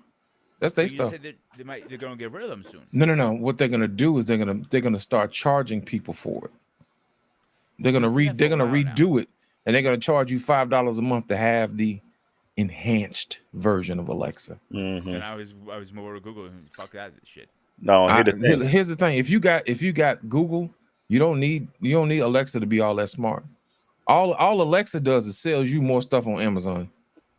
That's But their you just stuff. said that they're gonna get rid of them soon. No. What they're gonna do is they're gonna start charging people for it. They're We've gonna been seeing that they're for a gonna while now. redo it, and they're gonna charge you $5 a month to have the enhanced version of Alexa. Mm-hmm. And I was more to Google and fuck that shit. Now here's the thing. Here's the thing: if you got Google, you don't need Alexa to be all that smart. All Alexa does is sells you more stuff on Amazon.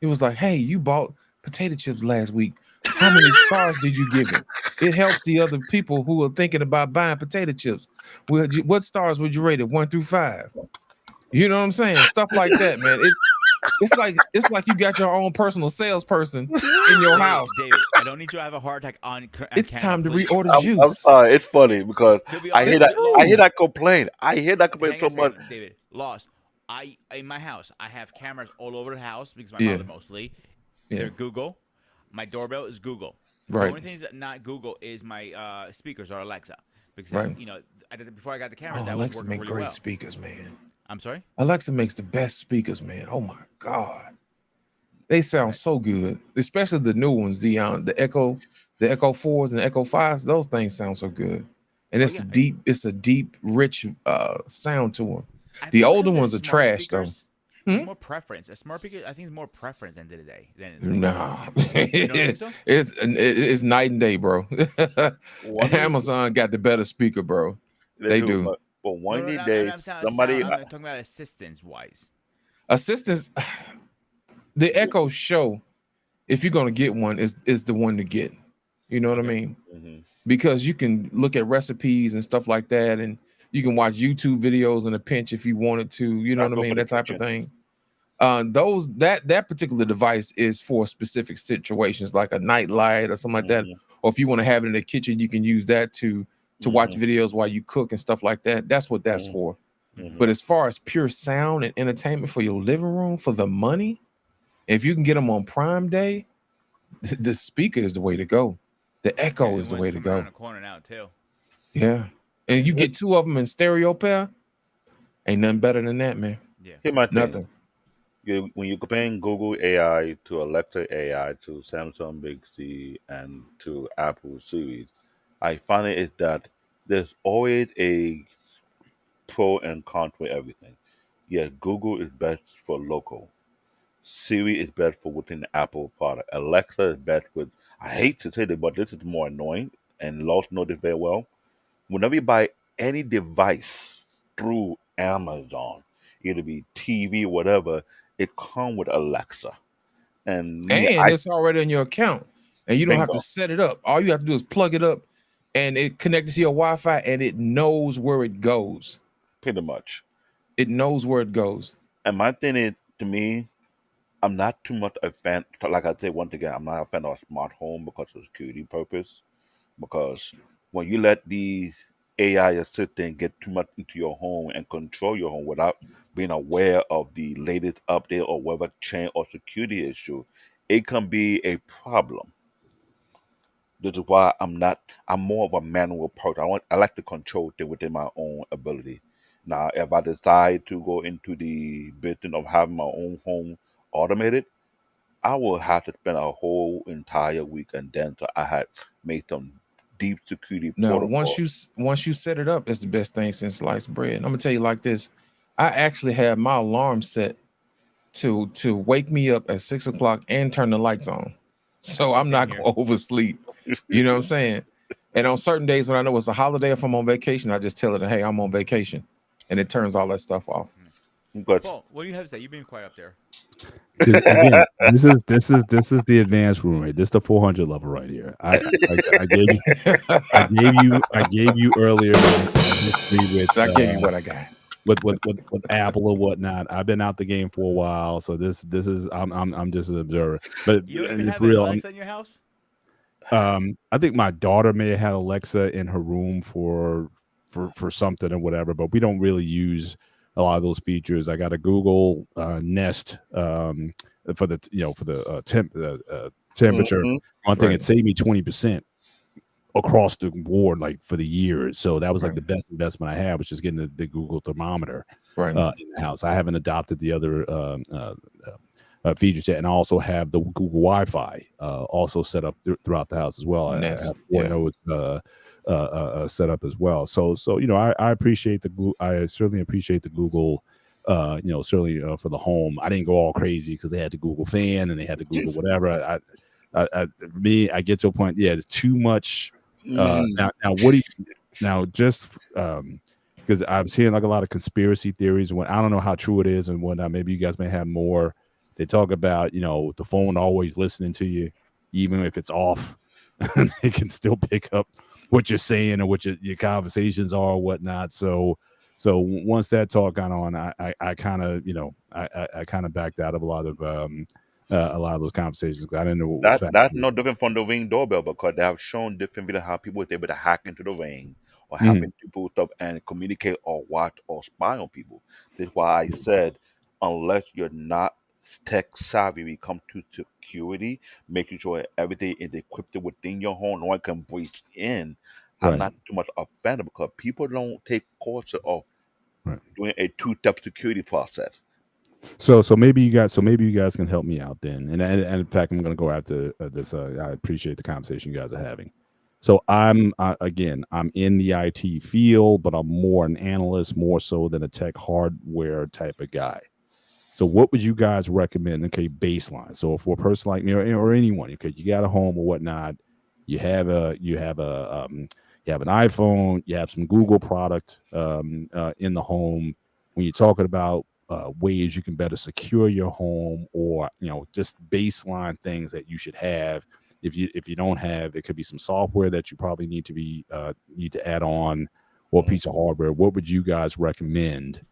It was like, hey, you bought potato chips last week. How many stars did you give it? It helps the other people who are thinking about buying potato chips. What stars would you rate it 1 through 5? You know what I'm saying? Stuff like that, man. It's like you got your own personal salesperson in your house. David, I don't need you to have a heart attack on. It's time to please. reorder I'm juice. sorry. It's funny because To be I hear honest, that. Lost. I hear that complaint. I hear that complaint Hang so on a much. second, David, Lost. In my house, I have cameras all over the house because my Yeah. mother mostly. Yeah. They're Google. My doorbell is Google. Right. The only thing that's not Google is my speakers or Alexa because Right. before I got the cameras, Oh, that was Alexa working make really great well. speakers, man. I'm sorry. Alexa makes the best speakers, man. Oh my God. They sound Right. so good, especially the new ones, the Echo 4s and the Echo 5s. Those things sound so good. And it's yeah. it's a deep, rich sound to them. I The think older because ones they're are smart trash, though. speakers, It's more preference. A smart speaker, I think, is more preference end of the day than anything. Nah, You don't think so? it's night and day, bro. One Amazon got the better speaker, bro. They do. But No, one no, of no, these no, days, I'm talking about somebody. sound. I'm talking about assistance wise. Assistance, the Echo Show, if you're gonna get one, is the one to get. You know what I mean? Mhm. Because you can look at recipes and stuff like that, and you can watch YouTube videos in a pinch if you wanted to. You know I what I go for mean? the That type of kitchen. thing. That particular device is for specific situations, like a night light or something like that. Mhm. Or if you want to have it in the kitchen, you can use that to watch Mhm. videos while you cook and stuff like that. That's what that's Mhm. for. Mhm. But as far as pure sound and entertainment for your living room for the money, if you can get them on Prime Day, the speaker is the way to go. The Echo is the way to Coming around go. the corner now too. Yeah. And you get two of them in stereo pair, ain't nothing better than that, man. Yeah. Here's my thing. Nothing. When you're comparing Google AI to Alexa AI to Samsung Bixby and to Apple Series, I find it is that there's always a pro and con to everything. Yes, Google is best for local. Siri is best for within the Apple product. Alexa is best with. I hate to say this, but this is more annoying, and Lost know this very well. Whenever you buy any device through Amazon, either be TV, whatever, it comes with Alexa. And me, And it's already in your account. And you don't have bingo, to set it up. All you have to do is plug it up and it connects to your Wi-Fi and it knows where it goes. pretty much. It knows where it goes. And my thing is, to me, I'm not too much a fan. Like I said once again, I'm not a fan of a smart home because of security purpose. Because when you let these AI assistant get too much into your home and control your home without being aware of the latest update or whatever change or security issue, it can be a problem. This is why I'm more of a manual person. I like to control things within my own ability. Now, if I decide to go into the business of having my own home automated, I will have to spend a whole entire week and then so I had made some deep security No, protocol. once you set it up, it's the best thing since sliced bread. And I'm gonna tell you like this. I actually have my alarm set to wake me up at 6 o'clock and turn the lights on. So I'm Same not here. gonna oversleep. You know what I'm saying? And on certain days when I know it's a holiday, if I'm on vacation, I just tell it, hey, I'm on vacation. And it turns all that stuff off. But Paul, what do you have to say? You've been quiet up there. Again, this is the advanced room right. This is the 400 level right here. I gave you I gave you earlier history with So I gave you what I got. with Apple or whatnot. I've been out the game for a while, so this is I'm just an observer. But You don't even and have for an real, Alexa in your house? I think my daughter may have had Alexa in her room for something or whatever, but we don't really use a lot of those features. I got a Google Nest for the for the temperature. Hmm. One thing, Right. it saved me 20% across the board, like for the years. So that was like Right. the best investment I had, was just getting the Google thermometer Right. in the house. I haven't adopted the other features yet, and I also have the Google Wi-Fi also set up throughout the house as well. I Nest. have four Yeah. nodes set up as well. So I appreciate I certainly appreciate the Google. Certainly for the home. I didn't go all crazy because they had the Google Fan and they had the Google whatever. For me, I get to a point. Yeah, it's too much. Now, what do you now? Just because I'm seeing like a lot of conspiracy theories, and what I don't know how true it is and whatnot. Maybe you guys may have more. They talk about the phone always listening to you, even if it's off. It can still pick up what you're saying or what your conversations are or whatnot. So once that talk got on, I kind of I kind of backed out of a lot of those conversations because I didn't know what was That's factual. no different from the Ring doorbell, because they have shown different video how people were able to hack into the Ring or hack Mhm. into people's stuff and communicate or watch or spy on people. This is why I said, unless you're not tech savvy when it comes to security, making sure everything is encrypted within your home, no one can breach in. I'm Right, not too much offended because people don't take courses of right. doing a two-step security process. Maybe you guys can help me out then. And in fact, I'm going to go after this. I appreciate the conversation you guys are having. So I'm again, I'm in the IT field, but I'm more an analyst, more so than a tech hardware type of guy. So what would you guys recommend? Okay, baseline. So for a person like me or anyone, okay, you got a home or whatnot, you have an iPhone, you have some Google product in the home. When you're talking about ways you can better secure your home, or just baseline things that you should have. If you don't have, it could be some software that you probably need to add on, or a Mhm. piece of hardware. What would you guys recommend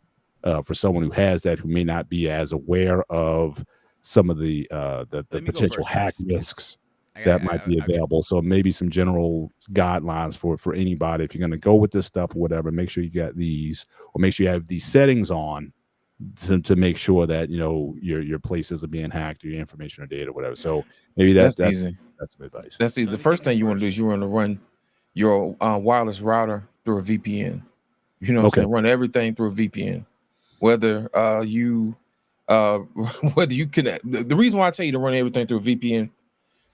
for someone who has that, who may not be as aware of some of the Let me go potential first, hack guys. risks that might be Okay. available? So maybe some general guidelines for anybody. If you're going to go with this stuff or whatever, make sure you got these, or make sure you have these settings on to make sure that your places are being hacked, or your information or data, whatever. So maybe That's that's easy. that's some advice. That's easy. Let The me take first this thing you want to do first. is you want to run your wireless router through a VPN. You know what I'm Okay. saying? Run everything through a VPN. Whether you whether you can, the reason why I tell you to run everything through a VPN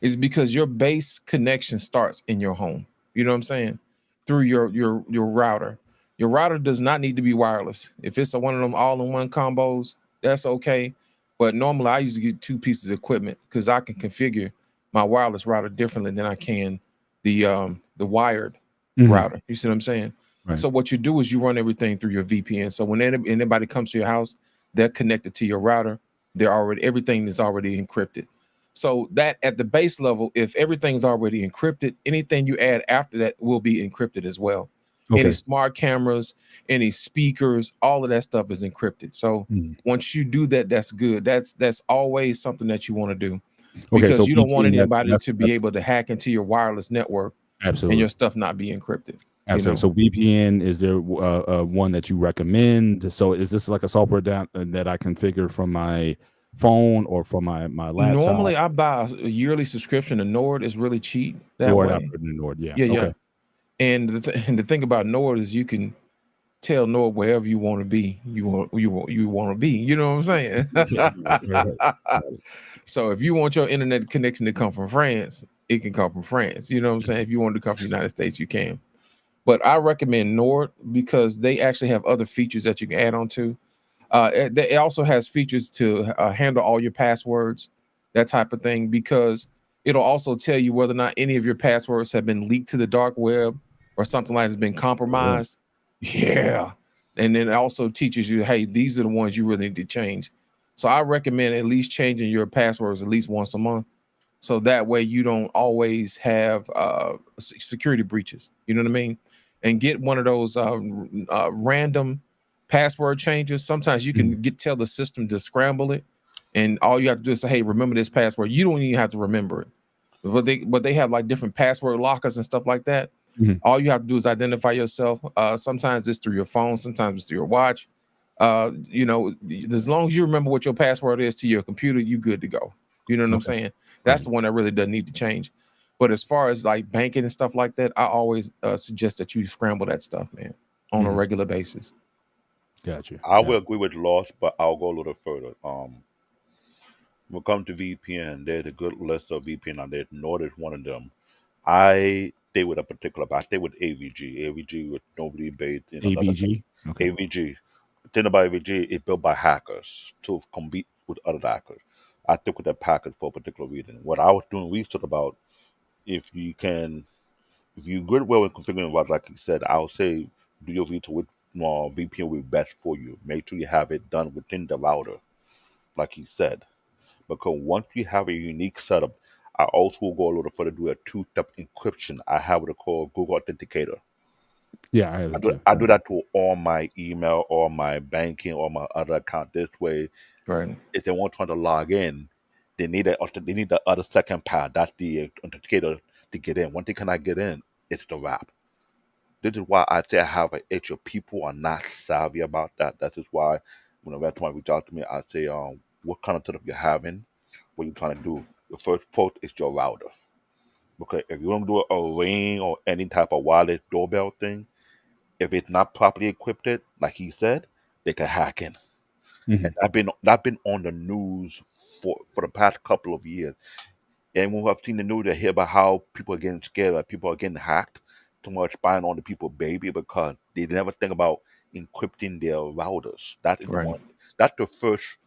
is because your base connection starts in your home. You know what I'm saying? Through your router. Your router does not need to be wireless. If it's one of them all-in-one combos, that's okay. But normally I usually get two pieces of equipment because I can configure my wireless router differently than I can the wired Mhm. router. You see what I'm saying? Right. So what you do is you run everything through your VPN. So when anybody comes to your house, they're connected to your router. Everything is already encrypted. So that at the base level, if everything's already encrypted, anything you add after that will be encrypted as well. Any Okay. smart cameras, any speakers, all of that stuff is encrypted. So Mhm. once you do that, that's good. That's always something that you want to do Okay. because So you don't want VPN, anybody to be able to hack into your wireless network and your absolutely. stuff not be encrypted. You Absolutely. know, So VPN, is there one that you recommend? So is this like a software that I configure from my phone or from my laptop, normally I buy a yearly subscription to Nord. Is really cheap that or I way. put it in Nord? Yeah. Yeah, yeah. Okay. And and the thing about Nord is you can tell Nord wherever you want to be, you want to be. You know what I'm Yeah. Right. Right. Right. saying? Got it. So if you want your internet connection to come from France, it can come from France. You know what I'm saying? If you want to come from the United States, you can. But I recommend Nord because they actually have other features that you can add on to. It also has features to handle all your passwords, that type of thing, because it'll also tell you whether or not any of your passwords have been leaked to the dark web or something like has been Really? compromised. Yeah. And then it also teaches you, hey, these are the ones you really need to change. So I recommend at least changing your passwords at least once a month. So that way you don't always have security breaches. You know what I mean? And get one of those random password changes. Sometimes you can tell the system to scramble it, and all you have to do is say, "Hey, remember this password." You don't even have to remember it, but they have like different password lockers and stuff like that. Mhm. All you have to do is identify yourself. Sometimes it's through your phone, sometimes it's through your watch. You know, as long as you remember what your password is to your computer, you good to go. You know what I'm Okay. saying? That's Right. the one that really doesn't need to change. But as far as like banking and stuff like that, I always suggest that you scramble that stuff, man, on a Mhm. regular basis. Gotcha. I Got will agree with Loss, but I'll go a little further. When it comes to VPN, there's a good list of VPN out there. Nord is one of them. I stay with a particular, but I stay with AVG. AVG with nobody based in another country. AVG. Okay. AVG. The thing about AVG is built by hackers to compete with other hackers. I stick with that packet for a particular reason. What I was doing research about, if you can, if you good well in configuring what, like you said, I would say do your research with VPN will be best for you. Make sure you have it done within the router, like you said, because once you have a unique setup, I also will go a little further, do a two-step encryption. I have what I call Google Authenticator. Yeah, I have I it do, too. I do that to all my email, all my banking, all my other account. This way, Right. if they want trying to log in, they need the other second pad. That's the authenticator to get in. Once they cannot get in, it's the wrap. This is why I say I have an issue. People are not savvy about that. That is why when a restaurant reach out to me, I say, what kind of setup you're having, what you're trying to do. The first port is your router. Because if you don't do a ring or any type of wireless doorbell thing, if it's not properly equipped, like he said, they can hack in. Hmm. And I've been on the news for the past couple of years. And when I've seen the news, I hear about how people are getting scared, like people are getting hacked, too much spying on the people, baby, because they never think about encrypting their routers. That is Right. one. That's the first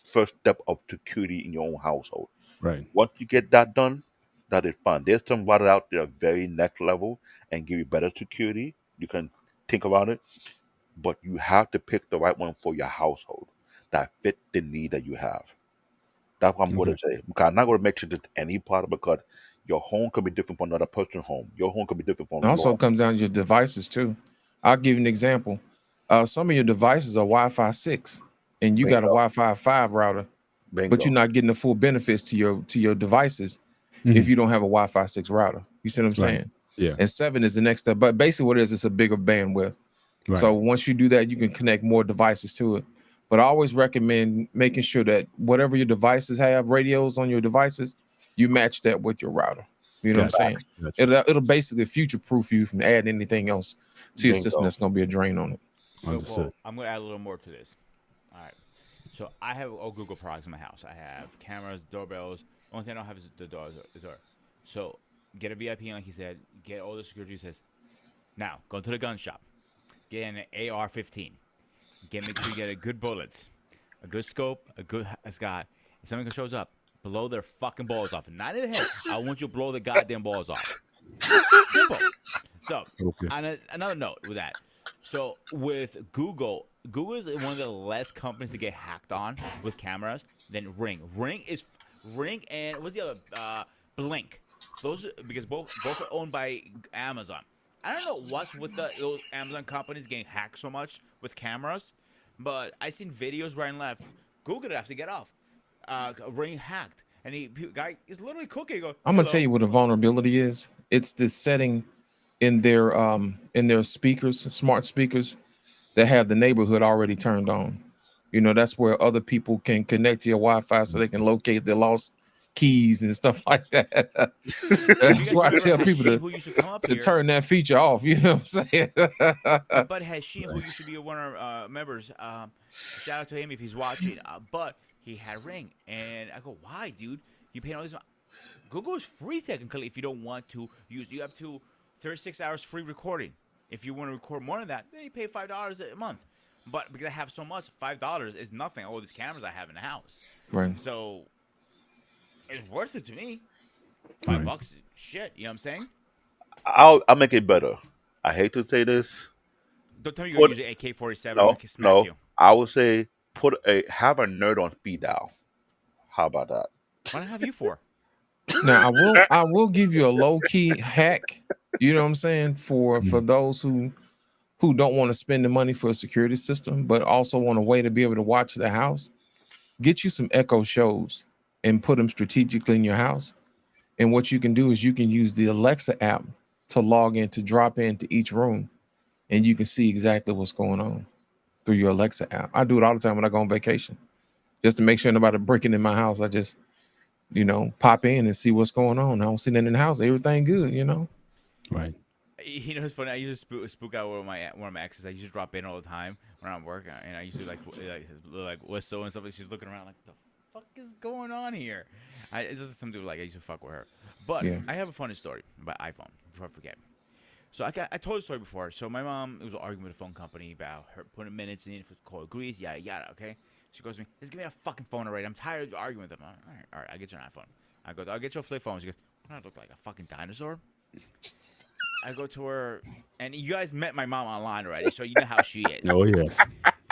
step of security in your own household. Right. Once you get that done, that is fine. There's some routers out there very next level and give you better security. You can think about it, but you have to pick the right one for your household that fit the need that you have. That's what I'm going Okay. to say. Because I'm not going to make sure that any part because your home could be different from another person's home. Your home could be different It from also your comes down to your devices too. I'll give you an example. Some of your devices are Wi-Fi 6, and you got a bingo, Wi-Fi 5 router, but you're bingo, not getting the full benefits to your devices if Hmm. you don't have a Wi-Fi 6 router. You see what I'm Right. saying? Yeah. And 7 is the next step. But basically, what it is, it's a bigger bandwidth. Right. So once you do that, you can connect more devices to it. But I always recommend making sure that whatever your devices have, radios on your devices, you match that with your router. You know what I'm Gotcha. saying? Gotcha. It'll basically future proof you from adding anything else to your system bingo. that's going to be a drain on it. So, Understood. Bo, I'm gonna add a little more to this. All right. So I have all Google products in my house. I have cameras, doorbells. Only thing I don't have is the door. So get a VIP, like he said. Get all the security. Says now go to the gun shop. Get an AR-15. Make sure you get a good bullets, a good scope, a good Scott. If somebody shows up, blow their fucking balls off. Not in the head. I want you to blow the goddamn balls off. Simple. So, Okay. on another note with that, so with Google, Google is one of the less companies to get hacked on with cameras than Ring. Ring and what's the other? Blink. Those because both are owned by Amazon. I don't know what's with those Amazon companies getting hacked so much with cameras, but I seen videos right and left. Google would have to get off. Ring hacked, and guy is literally cooking. He goes, I'm gonna tell hello. you what a vulnerability is. It's this setting in their speakers, smart speakers that have the neighborhood already turned on. You know, that's where other people can connect to your Wi-Fi so they can locate their lost keys and stuff like that. If you That's guys why I remember tell people Hashim, who used to come up to here, turn that feature off. You know what I'm saying? my buddy Hashim, who used to be one of our members, shout out to him if he's watching. But he had Ring, and I go, why, dude? You paying all this? Google is free technically if you don't want to use. You have to 36 hours free recording. If you want to record more than that, then you pay $5 a month. But because I have so much, $5 is nothing. All these cameras I have in the house, Right. so it's worth it to me. Five Right. bucks, shit. You know what I'm saying? I'll make it better. I hate to say this. Don't tell me you're gonna Put use an AK-47. I'm no, gonna smack no. you. I would say have a nerd on speed dial. How about that? What do I have you for? Now I will give you a low key hack. You know what I'm saying for Mhm. those who who don't want to spend the money for a security system, but also want a way to be able to watch the house, get you some Echo shows and put them strategically in your house. And what you can do is you can use the Alexa app to log in, to drop into each room, and you can see exactly what's going on through your Alexa app. I do it all the time when I go on vacation, just to make sure nobody breaking in my house. I just, pop in and see what's going on. I don't see nothing in the house. Everything good. Right. You know, it's funny. I used to spook out one of my exes. I used to drop in all the time when I'm working, and I used to like whistle and stuff. And she's looking around like, the fuck is going on here? It's just something like I used to fuck with her. But Yeah. I have a funny story about iPhone before I forget. So I told the story before. So my mom was arguing with a phone company about her putting minutes in for call agrees, yada yada. Okay. She goes to me, just give me a fucking phone already. I'm tired of arguing with them. All right, I'll get you an iPhone. I go, I'll get you a flip phone. She goes, I don't look like a fucking dinosaur. I go to her, and you guys met my mom online already, so you know how she is. Oh yes.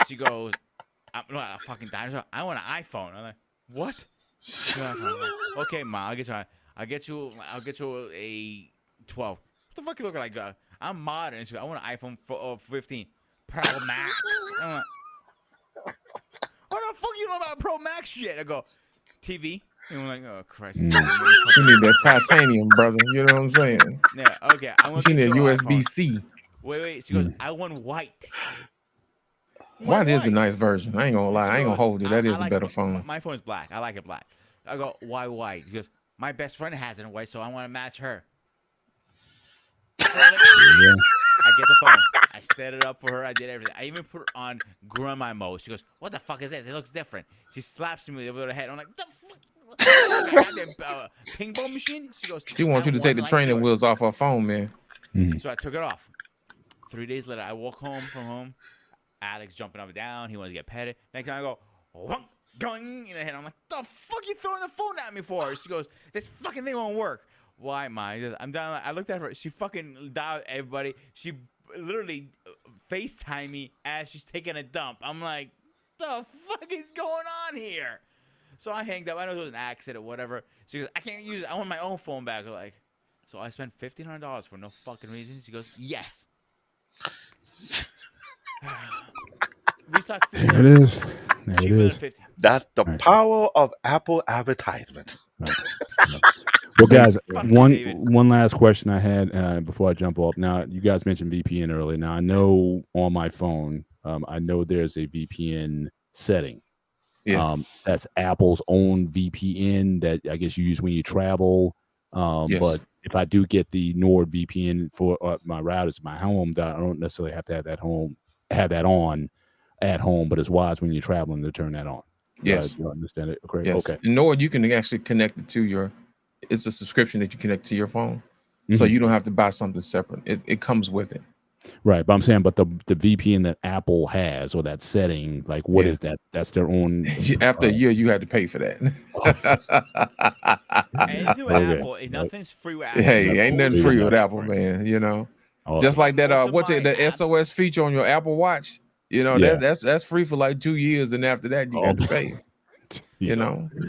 She goes, I'm not a fucking dinosaur. I want an iPhone. I'm like, what? I'm like, okay, mom, I'll get you a 12. What the fuck you look like? I'm modern. So I want an iPhone 15 Pro Max. I'm like, what the fuck you know about Pro Max shit? I go, TV. And we're like, oh Christ. You need that titanium, brother. You know what I'm saying? Yeah, okay. I'm gonna She get need you an USB iPhone. C. Wait. She goes, I want white. White is the nice version. I ain't gonna lie. I ain't gonna hold you. That is a better phone. My phone is black. I like it black. I go, why white? He goes, my best friend has it in white, so I want to match her. So Yeah. I get the phone. I set it up for her. I did everything. I even put it on grandma mode. She goes, what the fuck is this? It looks different. She slaps me over the head. I'm like, the fuck? Ping pong machine? She goes, She wants you to take the training wheels off her phone, man. So I took it off. 3 days later, I walk home from home. Alex jumping up and down. He wants to get petted. Next time I go, whunk, going in the head. I'm like, the fuck you throwing the phone at me for? She goes, this fucking thing won't work. Why, Ma? I'm down. I looked at her. She fucking dialed everybody. She literally FaceTime me as she's taking a dump. I'm like, the fuck is going on here? So I hanged up. I know it was an accident or whatever. She goes, I can't use it. I want my own phone back. I'm like, so I spent $1,500 for no fucking reason. She goes, yes. Restock There it is. There cheaper it than is. 50. That's the Right. power of Apple advertisement. Right. Well, guys, Fuck you, David. one last question I had before I jump off. Now, you guys mentioned VPN earlier. Now, I know on my phone, I know there's a VPN setting. Yeah. That's Apple's own VPN that I guess you use when you travel. Yes. But if I do get the Nord VPN for my routers in my home, that I don't necessarily have to have that on at home. But it's wise when you're traveling to turn that on. Yes. You understand it? Great. Yes. Okay. Nor you can actually connect it to your. It's a subscription that you connect to your phone, so Mhm. you don't have to buy something separate. It comes with it. Right, but I'm saying, but the VPN that Apple has or that setting, like, what Yeah. is that? That's their own. After a year, you had to pay for that. Anything with Okay. Apple, nothing's free with Apple. Hey, There's ain't nothing always free something with Apple, different. man. Oh, Just like that. Most of What's it? my The apps- SOS feature on your Apple Watch. Yeah. That's free for like 2 years, and after that, you got to pay. Yeah.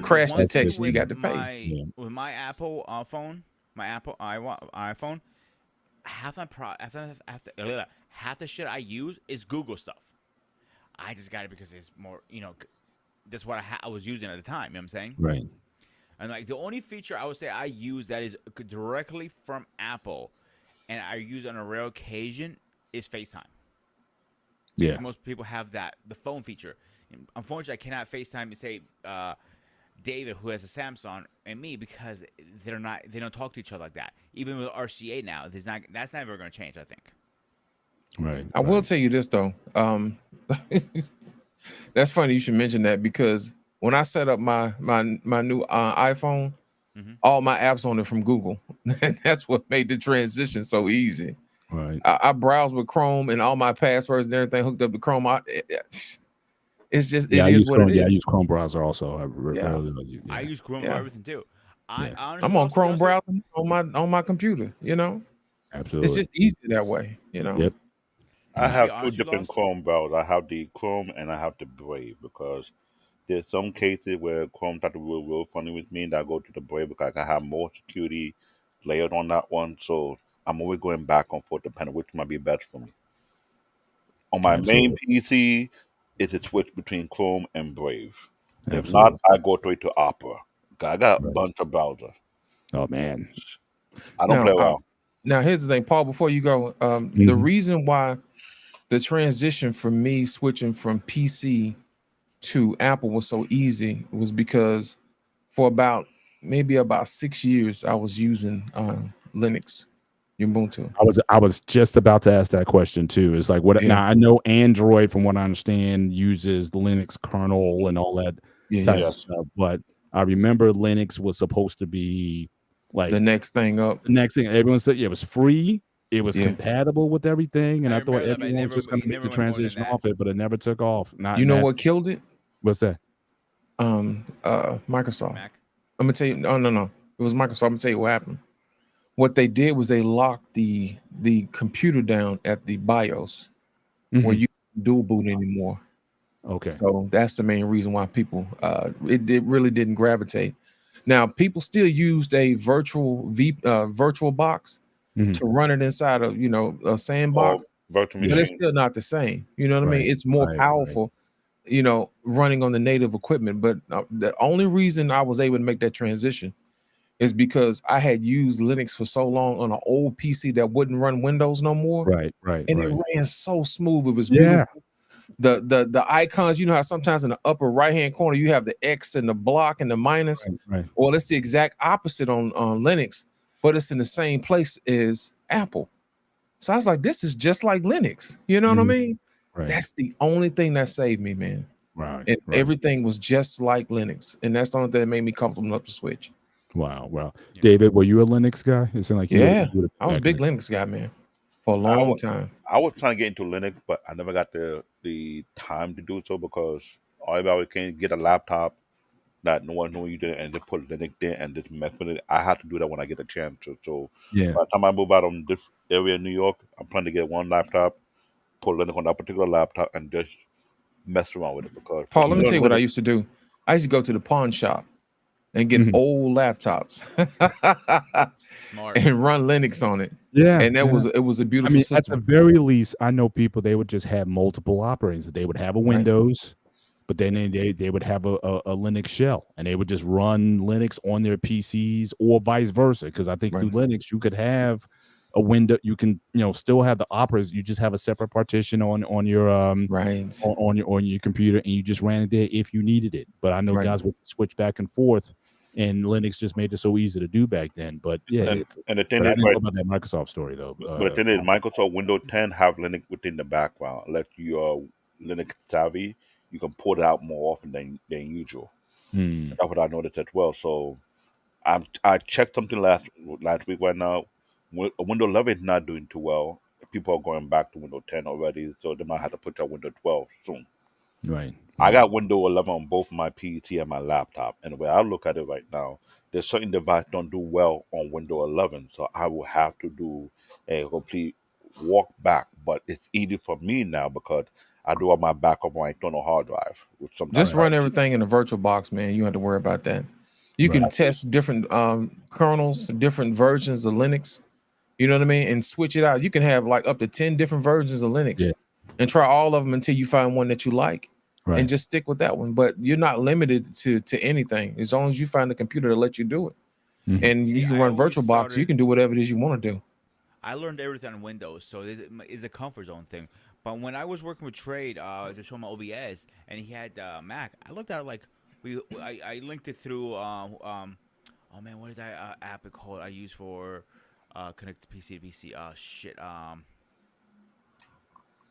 Crash One thing detection, you with got to pay. Yeah. with my Apple phone, my Apple iPhone, half the shit I use is Google stuff. I just got it because it's more, that's what I was using at the time. You know what I'm saying? Right. And like the only feature I would say I use that is directly from Apple, and I use on a rare occasion is FaceTime. Yeah. Because most people have the phone feature. Unfortunately, I cannot FaceTime and say David, who has a Samsung, and me because they don't talk to each other like that. Even with RCA now, that's never going to change. I think. Right. I will tell you this though. That's funny you should mention that, because when I set up my new iPhone, Mhm. all my apps on it from Google. And that's what made the transition so easy. Right. I browse with Chrome, and all my passwords and everything hooked up to Chrome. It's just Yeah, it I is use what Chrome. it Yeah, I is. use Chrome browser also. Yeah. I use Chrome Yeah. for everything too. Yeah. Honestly, I'm on also, Chrome also, browser on my computer. It's Absolutely. just easy that way. Yep. I I'll be have two honest with you, different Lost. Chrome browsers. I have the Chrome and I have the Brave, because there's some cases where Chrome started to be real funny with me, that I go to the Brave because I have more security layered on that one. So I'm always going back and forth depending which might be best for me. On my main Absolutely. PC, it's a switch between Chrome and Brave. If not, Absolutely. I go straight to Opera. 'Cause I got a Right. bunch of browsers. Oh man. I don't Now, play well. now here's the thing, Paul. Before you go, the Mhm. reason why the transition for me switching from PC to Apple was so easy was because for about 6 years I was using Linux, Ubuntu. I was just about to ask that question too. It's like what Yeah, now I know Android from what I understand uses the Linux kernel and all that yeah, type yeah. of Yes. stuff, but I remember Linux was supposed to be like The next thing up, the next thing everyone said, yeah, it was free, it was yeah. compatible with everything, and I I thought remember that, but everyone was just gonna it make the never went more than transition that. off it, but it never took off. Not You in know that what killed it? what's that? Microsoft. Mac. I'm gonna tell you. No, no, no. It was Microsoft. I'm gonna tell you what happened. What they did was they locked the computer down at the BIOS where Mhm. you can't dual boot anymore. Okay. So that's the main reason why people it really didn't gravitate. Now people still used a virtual box Mhm. to run it inside of a Or sandbox, virtual Yeah. but it's machine. still not the same. You know what I Right. mean? It's more Right. Right. powerful, running on the native equipment. But the only reason I was able to make that transition is because I had used Linux for so long on an old PC that wouldn't run Windows no more, Right. Right. and it Right. ran so smooth. It was Yeah. beautiful. The icons, you know how sometimes in the upper right hand corner you have the X and the block and the minus. Right. Right. Well, it's the exact opposite on Linux, but it's in the same place as Apple. So I was like, this is just like Linux. You know what I Mhm. mean? Right. That's the only thing that saved me, man. Right. And Right. everything was just like Linux, and that's the only thing that made me comfortable enough to switch. Wow. Wow. Yeah. David, were you a Linux guy? It seemed like Yeah, you would I was a back in big the Linux guy, man, for a I long was, time. I was trying to get into Linux, but I never got the time to do so because everybody can get a laptop that no one knew you did and just put Linux there and just mess with it. I have to do that when I get a chance to. So Yeah. by the time I move out of this area in New York, I'm planning to get one laptop, put Linux on that particular laptop, and just mess around with it because Paul, once let you me learn tell you what I Linux, used to do. I used to go to the pawn shop and get Mhm. old laptops Smart. and run Linux on it, Yeah. and Yeah. it was a I beautiful mean, at the system. very least, I know people they would just have multiple operators. They would have a Right, Windows, but then they would have a Linux shell, and they would just run Linux on their PCs or vice versa. Because I think right, through Linux you could have a window. You can still have the operators. You just have a separate partition on your right, on your computer, and you just ran it there if you needed it. But I know right. guys would switch back and forth, and Linux just made it so easy to do back then. But yeah, and the thing but I is, didn't know right, about that Microsoft story though. but the thing is, Microsoft Windows 10 have Linux within the background. Unless you are Linux savvy, you can pull it out more often than usual. hmm, That's what I noticed as well. So I checked something last week right now. Windows 11 is not doing too well. People are going back to Windows 10 already, so they might have to put out Windows 12 soon. right, I right. got Windows 11 on both my PC and my laptop, and the way I look at it right now, there's certain devices don't do well on Windows 11, so I will have to do a complete walk back. But it's easy for me now because I do have my backup on my internal hard drive, which sometimes Just Right. I run everything in a virtual box, man. You don't have to worry about that. You Right. can test different kernels, different versions of Linux. You know what I mean, and switch it out. You can have like up to 10 different versions of Linux, Yeah. and try all of them until you find one that you like, and Right. just stick with that one. But you're not limited to anything as long as you find a computer to let you do it. Mhm. And See, you can I run always VirtualBox. You started. can do whatever it is you want to do. I learned everything on Windows, so this is a comfort zone thing. But when I was working with Trade to show my OBS, and he had Mac, I looked at it like I linked it through oh man, what is that app it called I use for connect to PC to PC? Oh shit,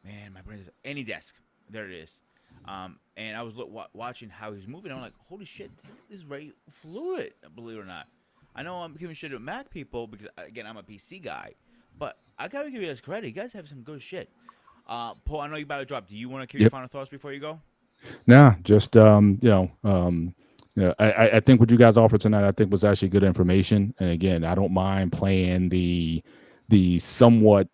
man, my brain is AnyDesk. There it is. And I was watching how he's moving. I'm like, holy shit, this is very fluid. Believe it or not. I know I'm giving shit to Mac people because again I'm a PC guy, but I gotta give you guys credit. You guys have some good shit. Paul, I know you about to drop. Do you want to give your Yep. final thoughts before you go? Nah, just yeah, I think what you guys offered tonight, I think was actually good information. And again, I don't mind playing the somewhat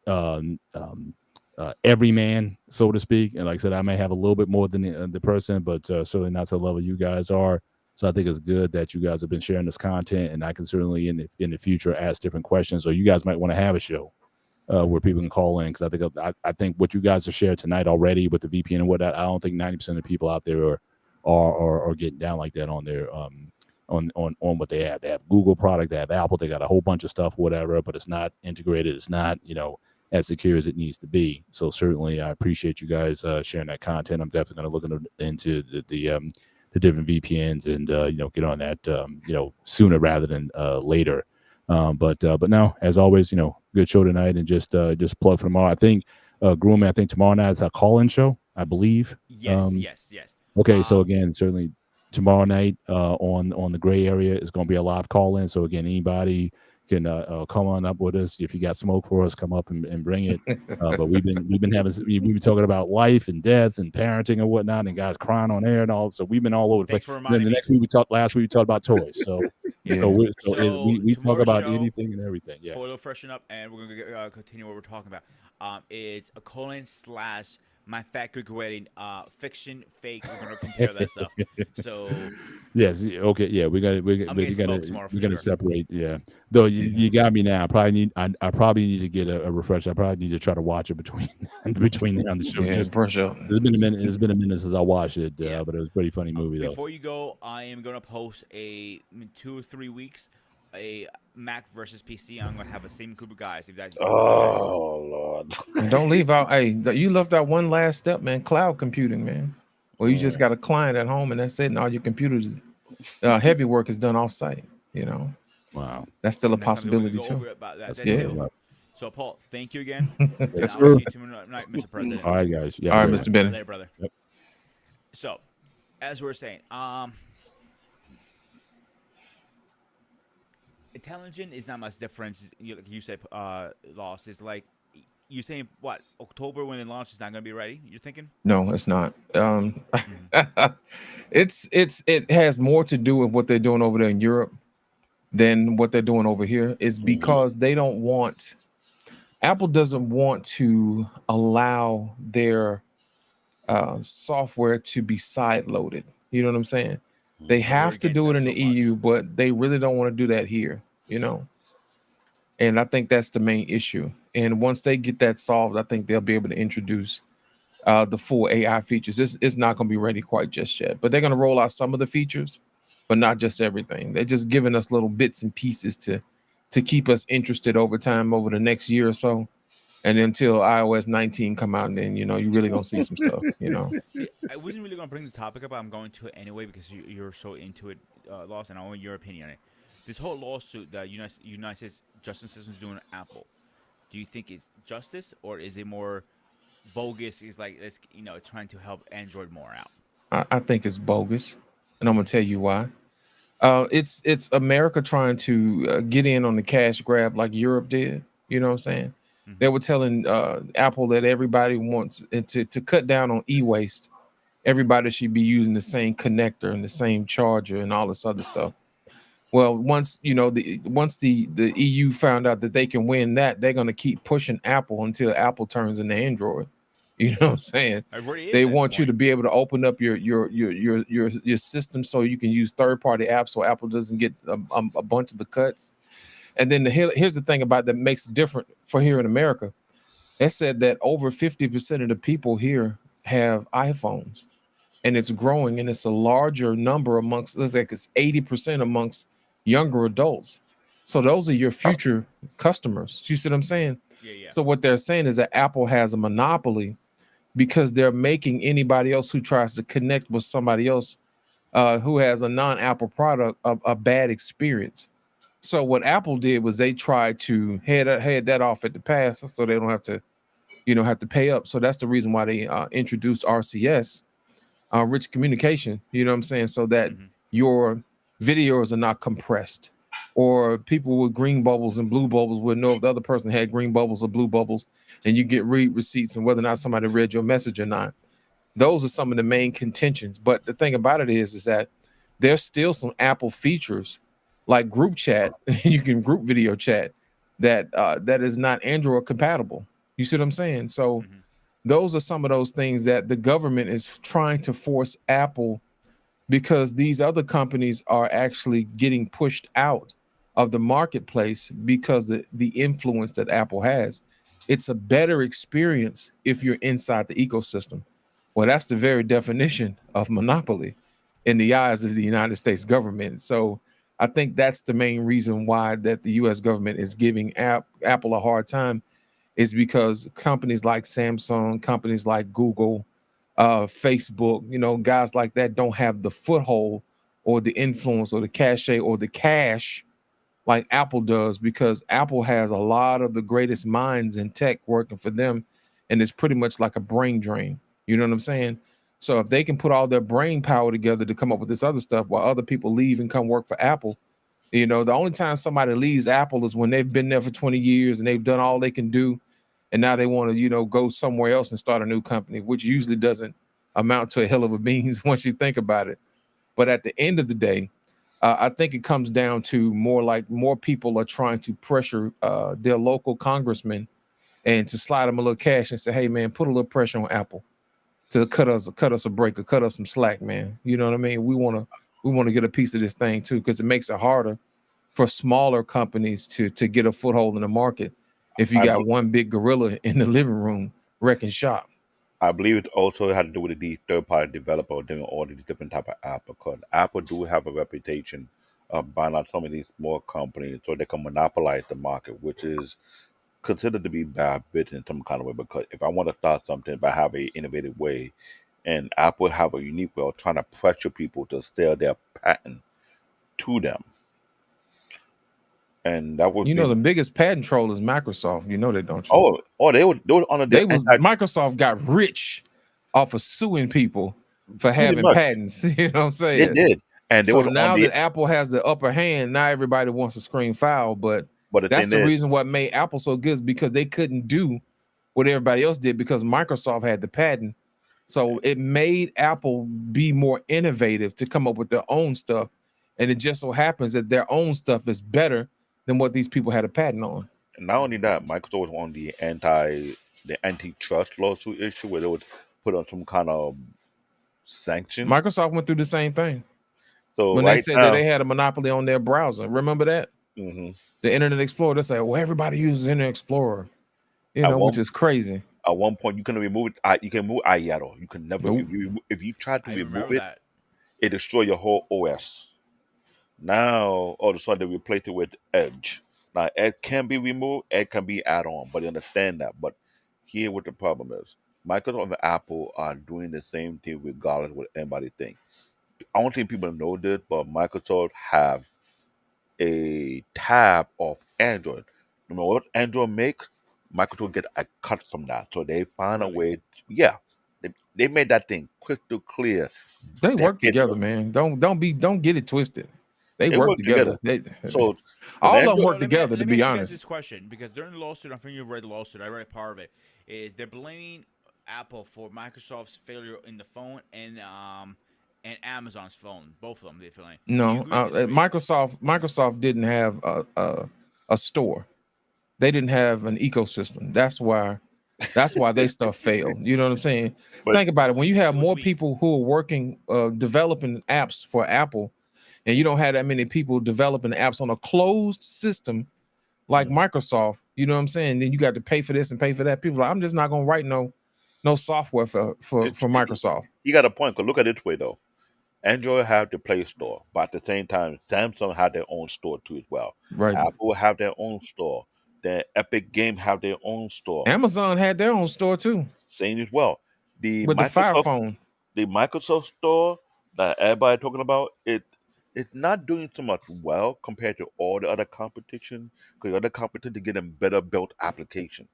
everyman, so to speak. And like I said, I may have a little bit more than the person, but certainly not to the level you guys are. So I think it's good that you guys have been sharing this content, and I can certainly in the future ask different questions. Or you guys might want to have a show where people can call in, because I think what you guys have shared tonight already with the VPN and whatnot, I don't think 90% of the people out there are getting down like that on their on what they have. They have Google product, they have Apple, they got a whole bunch of stuff, whatever, but it's not integrated. It's not, as secure as it needs to be. So certainly, I appreciate you guys sharing that content. I'm definitely going to look into the different VPNs and get on that sooner rather than later. But no, as always, good show tonight, and just plug for tomorrow. I think Grooming, I think tomorrow night is a call-in show, I believe. Yes. Okay, so again, certainly tomorrow night on the gray area is going to be a live call-in. So again, anybody can come on up with us. If you got smoke for us, come up and bring it. But we've been talking about life and death and parenting and whatnot, and guys crying on air and all. So we've been all over the place. Thanks for And then reminding the me. next week last week we talked about toys. So Yeah. we talk tomorrow's about show, anything and everything. Yeah. For a little freshen up, and we're gonna continue what we're talking about. It's a colon slash my factory grading fiction fake. We're gonna compare that stuff. So Yes. Okay. Yeah. I'm getting smoked tomorrow for we're gonna sure. separate. Yeah. Though you got me now. I probably need to get a refresh. I probably need to try to watch it between now and the show. Yeah, Just brush up. it's been a minute. It's been a minute since I watched it. Yeah. But it was a pretty funny movie though. Before you go, I am gonna post in 2 or 3 weeks a Mac versus PC. I'm gonna have a same group of guys. If that's cool with you guys. Oh Lord. And don't leave out. Hey, you left out one last step, man. Cloud computing, man. Well, you just got a client at home, and that's it. And all your computers, heavy work is done off site. Wow. That's still a And that's something we possibility can go over too. about that. That's That Yeah. too. right. So, Paul, thank you again. Yes, And sir. I'll see you tomorrow night, Mr. President. All right, guys. Yeah. All right, great Mr. night. Bennett. Later, brother. Yep. So, as we we're saying, intelligent is not much difference. Like you said, lost is like you saying what October when it launches is not gonna be ready. You're thinking? No, it's not. Mhm. It has more to do with what they're doing over there in Europe than what they're doing over here. Is because they don't want Apple doesn't want to allow their software to be side loaded. You know what I'm saying? They I heard have to do it against in that the so much. EU, but they really don't want to do that here. And I think that's the main issue. And once they get that solved, I think they'll be able to introduce the full AI features. It's not going to be ready quite just yet, but they're going to roll out some of the features, but not just everything. They're just giving us little bits and pieces to keep us interested over time over the next year or so. And until iOS 19 come out, and then you really gonna see some stuff. See, I wasn't really gonna bring this topic up, but I'm going to it anyway because you're so into it, Lost, and I want your opinion on it. This whole lawsuit that United States justice system is doing to Apple, do you think it's justice or is it more bogus? Is like it's trying to help Android more out. I think it's bogus, and I'm gonna tell you why. It's America trying to get in on the cash grab like Europe did. You know what I'm saying? Mhm. They were telling Apple that everybody wants to cut down on e-waste. Everybody should be using the same connector and the same charger and all this other stuff. Well, once the EU found out that they can win that, they're gonna keep pushing Apple until Apple turns into Android. You know what I'm saying? It already is They at this want you to point. be able to open up your system so you can use third-party apps, so Apple doesn't get a bunch of the cuts. And then here's the thing about that makes it different for here in America. It said that over 50% of the people here have iPhones, and it's growing, and it's a larger number amongst, let's say it's 80% amongst younger adults. So those are your future customers. You see what I'm saying? Yeah. So what they're saying is that Apple has a monopoly because they're making anybody else who tries to connect with somebody else who has a non-Apple product a bad experience. So what Apple did was they tried to head that off at the pass, so they don't have to pay up. So that's the reason why they introduced RCS, rich communication. You know what I'm saying? So that Mhm. your videos are not compressed, or people with green bubbles and blue bubbles would know if the other person had green bubbles or blue bubbles, and you get read receipts and whether or not somebody read your message or not. Those are some of the main contentions. But the thing about it is that there's still some Apple features like group chat. You can group video chat that is not Android compatible. You see what I'm saying? So Mhm. those are some of those things that the government is trying to force Apple, because these other companies are actually getting pushed out of the marketplace because of the influence that Apple has. it's a better experience if you're inside the ecosystem. Well, that's the very definition of monopoly in the eyes of the United States government. So I think that's the main reason why that the US government is giving Apple a hard time, is because companies like Samsung, companies like Google, Facebook, guys like that don't have the foothold or the influence or the cachet or the cash like Apple does, because Apple has a lot of the greatest minds in tech working for them, and it's pretty much like a brain drain. You know what I'm saying? So if they can put all their brain power together to come up with this other stuff while other people leave and come work for Apple, the only time somebody leaves Apple is when they've been there for 20 years and they've done all they can do, and now they want to, go somewhere else and start a new company, which usually doesn't amount to a hell of a beans once you think about it. But at the end of the day, I think it comes down to more like more people are trying to pressure their local congressman and to slide them a little cash and say, "Hey, man, put a little pressure on Apple to cut us a break or cut us some slack, man." You know what I mean? We want to get a piece of this thing too, because it makes it harder for smaller companies to get a foothold in the market if you I got be- one big gorilla in the living room wrecking shop. I believe it also had to do with the third party developer doing all these different type of app because Apple do have a reputation of buying out some of these small companies so they can monopolize the market, which is considered to be bad business in some kind of way. Because if I want to start something, if I have a innovative way, and Apple have a unique way of trying to pressure people to sell their patent to them, and that would be The biggest patent troll is Microsoft. You know that, don't you? they were under the anti Microsoft got rich off of suing people for pretty having much patents. You know what I'm they saying? did, and they So was on now the that Apple has the upper hand, now everybody wants to scream foul. But but the that's thing the is, reason what made Apple so good, is because they couldn't do what everybody else did because Microsoft had the patent. So it made Apple be more innovative to come up with their own stuff. And it just so happens that their own stuff is better than what these people had a patent on. not only that, Microsoft was on the antitrust lawsuit issue where they would put on some kind of sanction. Microsoft went through the same thing So when they right said that now, they had a monopoly on their browser. Remember that? hmm The Internet Explorer. They say, well, everybody uses Internet Explorer, at which one is crazy. at one point you can remove it. You can remove IATO. You can never Nope. if you try to I remove remember it, that. it destroy your whole OS. Now all of a sudden they replaced it with Edge. Now Edge can be removed, Edge can be add on, but you understand that. But here what the problem is. Microsoft and Apple are doing the same thing regardless of what anybody thinks. I don't think people know this, but Microsoft have a tab of Android. No matter what Android makes, Microsoft get a cut from that. So they find a Really? way. Yeah, they made that thing crystal clear They work decades together, ago. man. Don't get it twisted. They They work work together. together. They So when all of them Android, work So together, to let me be ask you guys honest. this question, because during the lawsuit, I think you read the lawsuit. I read part of it. Is they're blaming Apple for Microsoft's failure in the phone and Amazon's phone. Both of them they're failing. Do you No, agree or disagree? Microsoft didn't have a store. They didn't have an ecosystem. That's why they stuff failed. You know what I'm saying? but Think about it. When you have It was more weak. people who are working, developing apps for Apple, and you don't have that many people developing apps on a closed system like mhm. Microsoft, you know what I'm saying? Then you got to pay for this and pay for that. People are like, I'm just not gonna write no software for for it, for it, Microsoft. you got a point. Cause look at it this way though. Android have the Play Store, but at the same time, Samsung have their own store too as well. Right. Apple have their own store. The Epic Game have their own store. Amazon had their own store too Same as well. The with the Fire Microsoft Phone. the Microsoft store that everybody talking about, it's not doing so much well compared to all the other competition because other competition to get them better built applications.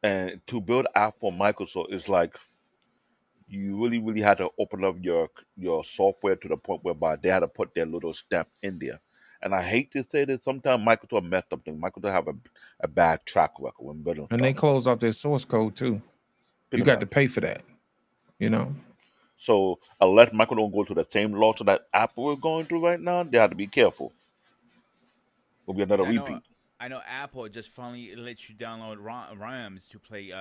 And to build app for Microsoft is like you really, really had to open up your software to the point whereby they had to put their little stamp in there. And I hate to say this, sometimes Microsoft messed up things. Microsoft have a bad track record when building And they stuff, closed off their source code too. You pretty got to much. pay for that, you know. So unless Microsoft don't go to the same lawsuit that Apple is going through right now, they have to be careful. Will be another Because repeat. I know Apple just finally lets you download RAMs to play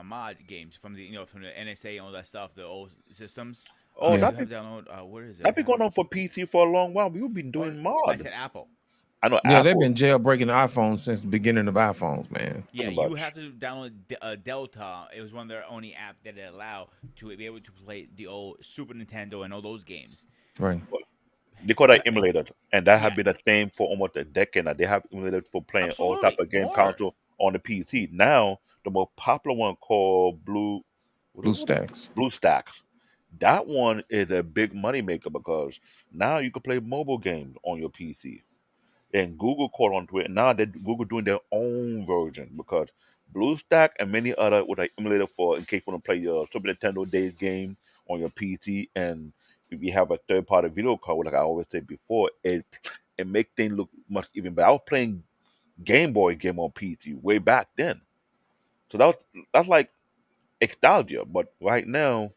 mod games from the from the NSA and all that stuff, the old systems. Oh, Yeah. You that have been to download. What is it? that been going on for PC for a long while. We've been Oh, doing I mod. said Apple. I know Yeah, they've Apple been jailbreaking iPhones since the beginning of iPhones, man. Yeah, pretty you have much. to download Delta. It was one of their only app that it allowed to be able to play the old Super Nintendo and all those games. Right. They call that But emulator, and that yeah, have been the same for almost a decade now. They have emulators for playing all type absolutely of game more. console on the PC. Now, the more popular one called Blue stacks. Blue Stacks. That one is a big money maker because now you can play mobile games on your PC. And Google caught onto it. Now that Google doing their own version because BlueStack and many other with an emulator for in case you want to play your Super Nintendo Days game on your PC, and if you have a third party video card, like I always said before, it make things look much even better. I was playing Game Boy game on PC way back then, so that's like nostalgia. But right now,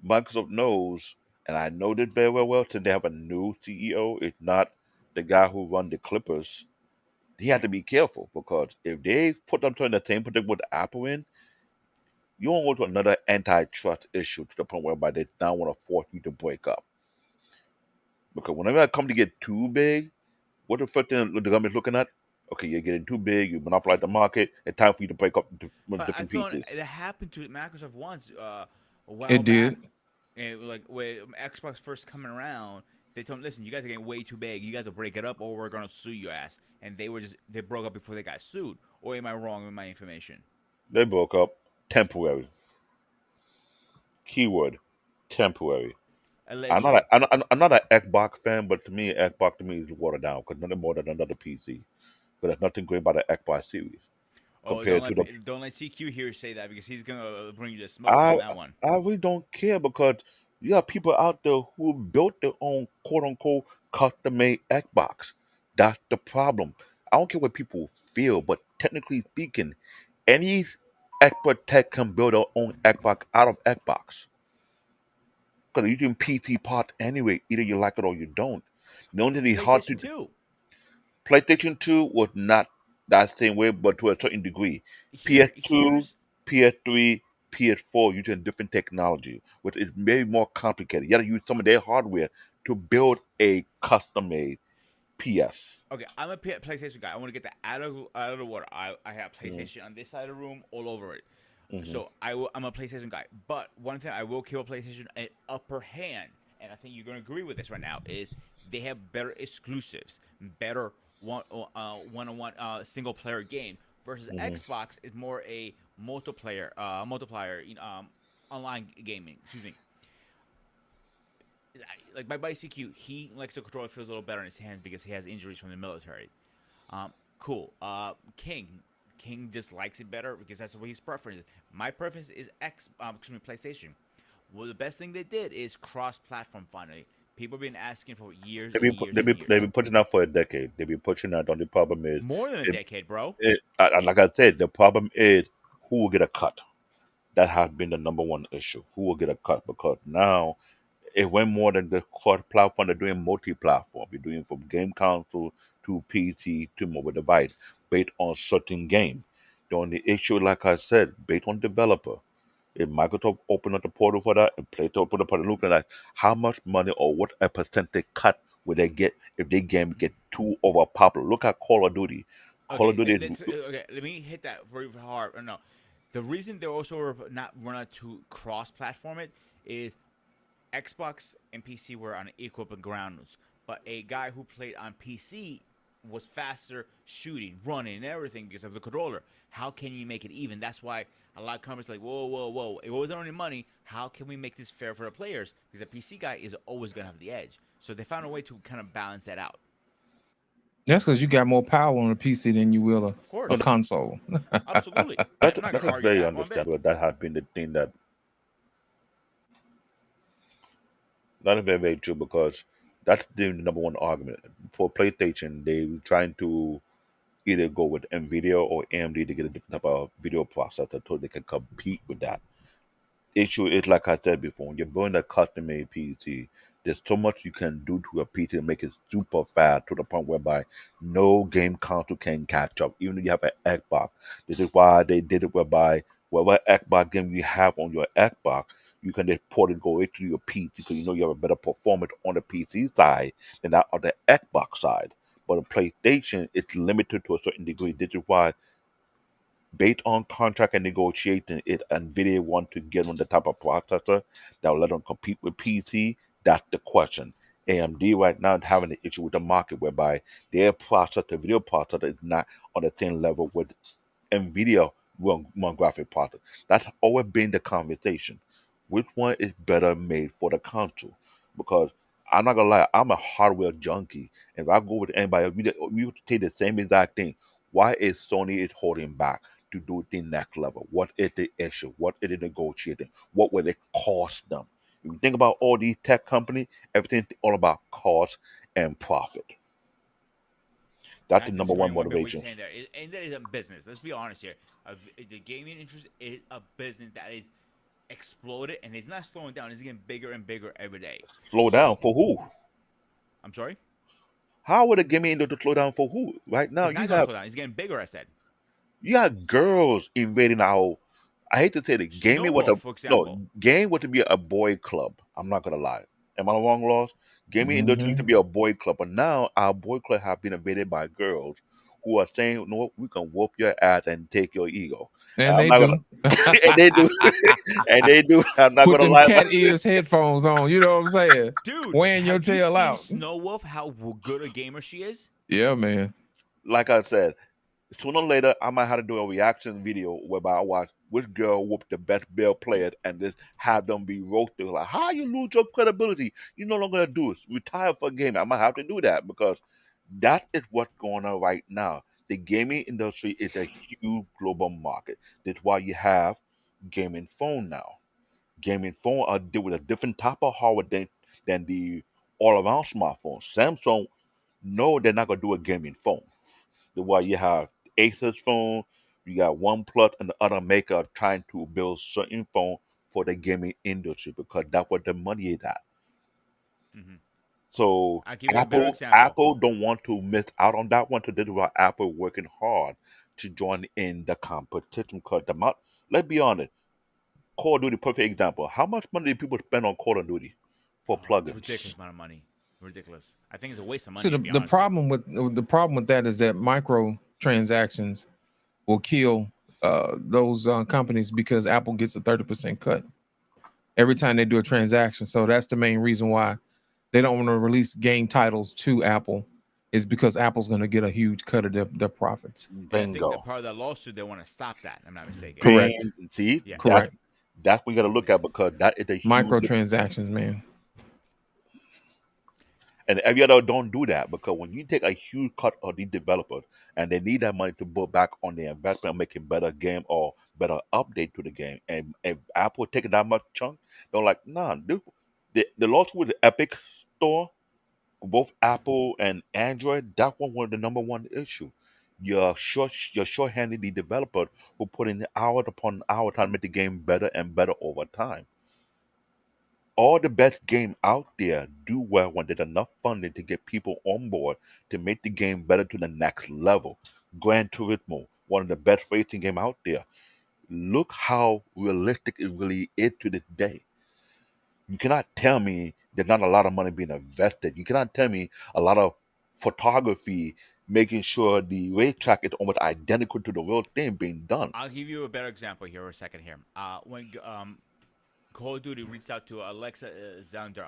Microsoft knows, and I know this very well. Since they have a new CEO, it's not the guy who run the Clippers. He had to be careful because if they put them to the same predicament with Apple in, you won't go to another antitrust issue to the point whereby they now want to force you to break up. Because whenever a company get too big, what the first thing the government's looking at? Okay, you're getting too big, you monopolize the market, it's time for you to break up into But I different thought pieces. it happened to Microsoft once, a while It back. did. And like when Xbox first coming around, they told them, "Listen, you guys are getting way too big. You guys will break it up, or we're gonna sue your ass." And they broke up before they got sued. Or am I wrong with my information? They broke up temporary. Keyword temporary. Allegedly. I'm not an Xbox fan, but to me, Xbox to me is watered down because nothing more than another PC. But there's nothing great about the Xbox series Oh, compared to the don't let CQ here say that because he's gonna bring you the smoke on I that one. I really don't care because you have people out there who built their own quote unquote custom made Xbox. That's the problem. I don't care what people feel, but technically speaking, any expert tech can build their own Xbox out of Xbox. Because you're using PT part anyway, either you like it or you don't. The only thing hard PlayStation to Two. PlayStation 2 was not that same way, but to a certain degree. PS2, Here's PS3, PS4 using different technology, which is maybe more complicated. You got to use some of their hardware to build a custom made PS. okay. I'm a PlayStation guy. I want to get that out of the water. I have Mm, PlayStation on this side of the room, all over it. mhm, So I'm a PlayStation guy. But one thing I will give a PlayStation an upper hand, and I think you're gonna agree with this right now, is they have better exclusives, better one-on-one single player game versus mhm. Xbox is more a multiplayer online gaming. Excuse me. Like my buddy CQ, he likes the controller feels a little better in his hands because he has injuries from the military. Cool. King just likes it better because that's what his preference is. My preference is PlayStation. Well, the best thing they did is cross-platform. Finally, people have been asking for years and years and They've years, been pushing out for a decade. They've been pushing out. The only problem is, more than a it, decade, bro. like I said, the problem is who will get a cut. That has been the number one issue. Who will get a cut? Because now it went more than the core platform. They're doing multi-platform. You're doing from game console to PC to mobile device based on certain game. The only issue, like I said, based on developer. If Microsoft open up the portal for that and Play to open up the portal, looking at how much money or what a percentage cut will they get if their game get too over popular. Look at Call of Duty. Call of Okay, Duty is okay. Let me hit that very hard. No, the reason they're also not running to cross-platform it is Xbox and PC were on equal grounds, but a guy who played on PC was faster shooting, running, and everything because of the controller. How can you make it even? That's why a lot of companies are like, whoa, whoa, whoa. It wasn't only money. How can we make this fair for the players? Because the PC guy is always going to have the edge. So they found a way to kind of balance that out. That's because you got more power on a PC than you will Of a course, console. absolutely. I'm not that going to is argue very that one bit. understandable. That has been the thing that is very true because that's the number one argument for PlayStation. They trying to either go with Nvidia or AMD to get a different type of video processor so they can compete with that. Issue is like I said before, when you're building a custom made PC, there's so much you can do to a PC to make it super fast to the point whereby no game console can catch up, even if you have an Xbox. This is why they did it whereby whatever Xbox game you have on your Xbox, you can just port it go into your PC because you know you have a better performance on the PC side than that on the Xbox side. But a PlayStation, it's limited to a certain degree. This is why, based on contract and negotiation, it Nvidia want to get on the type of processor that will let them compete with PC. That's the question. AMD right now is having an issue with the market whereby their processor, video processor, is not on the same level with NVIDIA one graphic processor. That's always been the conversation. Which one is better made for the console? Because I'm not gonna lie, I'm a hardware junkie. And if I go with anybody, we would say the same exact thing. Why is Sony is holding back to do the next level? What is the issue? What is it negotiating? What will it cost them? If you think about all these tech companies, everything's all about cost and profit. That's Not the number one disagreeing one bit what you're motivation. saying there. And that is a business. Let's be honest here. The gaming industry is a business that is exploded and it's not slowing down. It's getting bigger and bigger every day. Slow down So for who? I'm sorry. How would a gaming industry slow down for who? Right now, It's not going to slow down. It's getting bigger. I said. you got girls invading our. I hate to say it, Snow gaming was a Wolf, for no example. game was to be a boy club. I'm not gonna lie. Am I wrong, Lost? Gaming industry used to Hmm. be a boy club, but now our boy club have been invaded by girls who are saying, "You know what? We can whoop your ass and take your ego." And And I'm they not gonna, do. and they do, and they do. I'm not Put gonna them lie about cat ears headphones on. You know what I'm saying? Dude, Wearing your have you tail seen out. Snow Wolf? How good a gamer she is? Yeah, man. like I said, sooner or later, I might have to do a reaction video whereby I watch which girl whooped the best Bill player and just have them be roasted. Like, how you lose your credibility? You no longer gonna do it. Retire for gaming. I might have to do that because that is what's going on right now. The gaming industry is a huge global market. That's why you have gaming phone now. Gaming phone are deal with a different type of hardware than the all around smartphone. Samsung, no, they're not gonna do a gaming phone. The why you have Asus phone, you got OnePlus and the other maker are trying to build certain phone for the gaming industry because that's what the money is at. Hmm. So I'll give you a better Apple example. Apple don't want to miss out on that one. So this is why Apple working hard to join in the competition because the amount, let's be honest, Call of Duty perfect example. How much money do people spend on Call of Duty for plugins? Ridiculous amount of money. Ridiculous. I think it's a waste of See, money, to be the honest with you. problem with that is that micro transactions will kill those companies because Apple gets a 30% cut every time they do a transaction. So that's the main reason why they don't want to release game titles to Apple, is because Apple's going to get a huge cut of their profits. And I think that Bingo. part of that lawsuit, they want to stop that. I'm not mistaken. Correct. See, Yeah. that Correct. that's what we gotta look at because that is a huge. Microtransactions, man. And every other don't do that because when you take a huge cut of these developers and they need that money to put back on their investment, making better game or better update to the game, and if Apple taking that much chunk, they're like, nah, dude, the lawsuit with the Epic Store, both Apple and Android, that one was the number one issue. You're short-handed the developer who put in hour upon hour trying to make the game better and better over time. All the best game out there do well when there's enough funding to get people on board to make the game better to the next level. Gran Turismo, one of the best racing game out there. Look how realistic it really is to this day. You cannot tell me there's not a lot of money being invested. You cannot tell me a lot of photography, making sure the racetrack is almost identical to the real thing being done. I'll give you a better example here for a second here. When Call of Duty reached out to Alexa Zandra.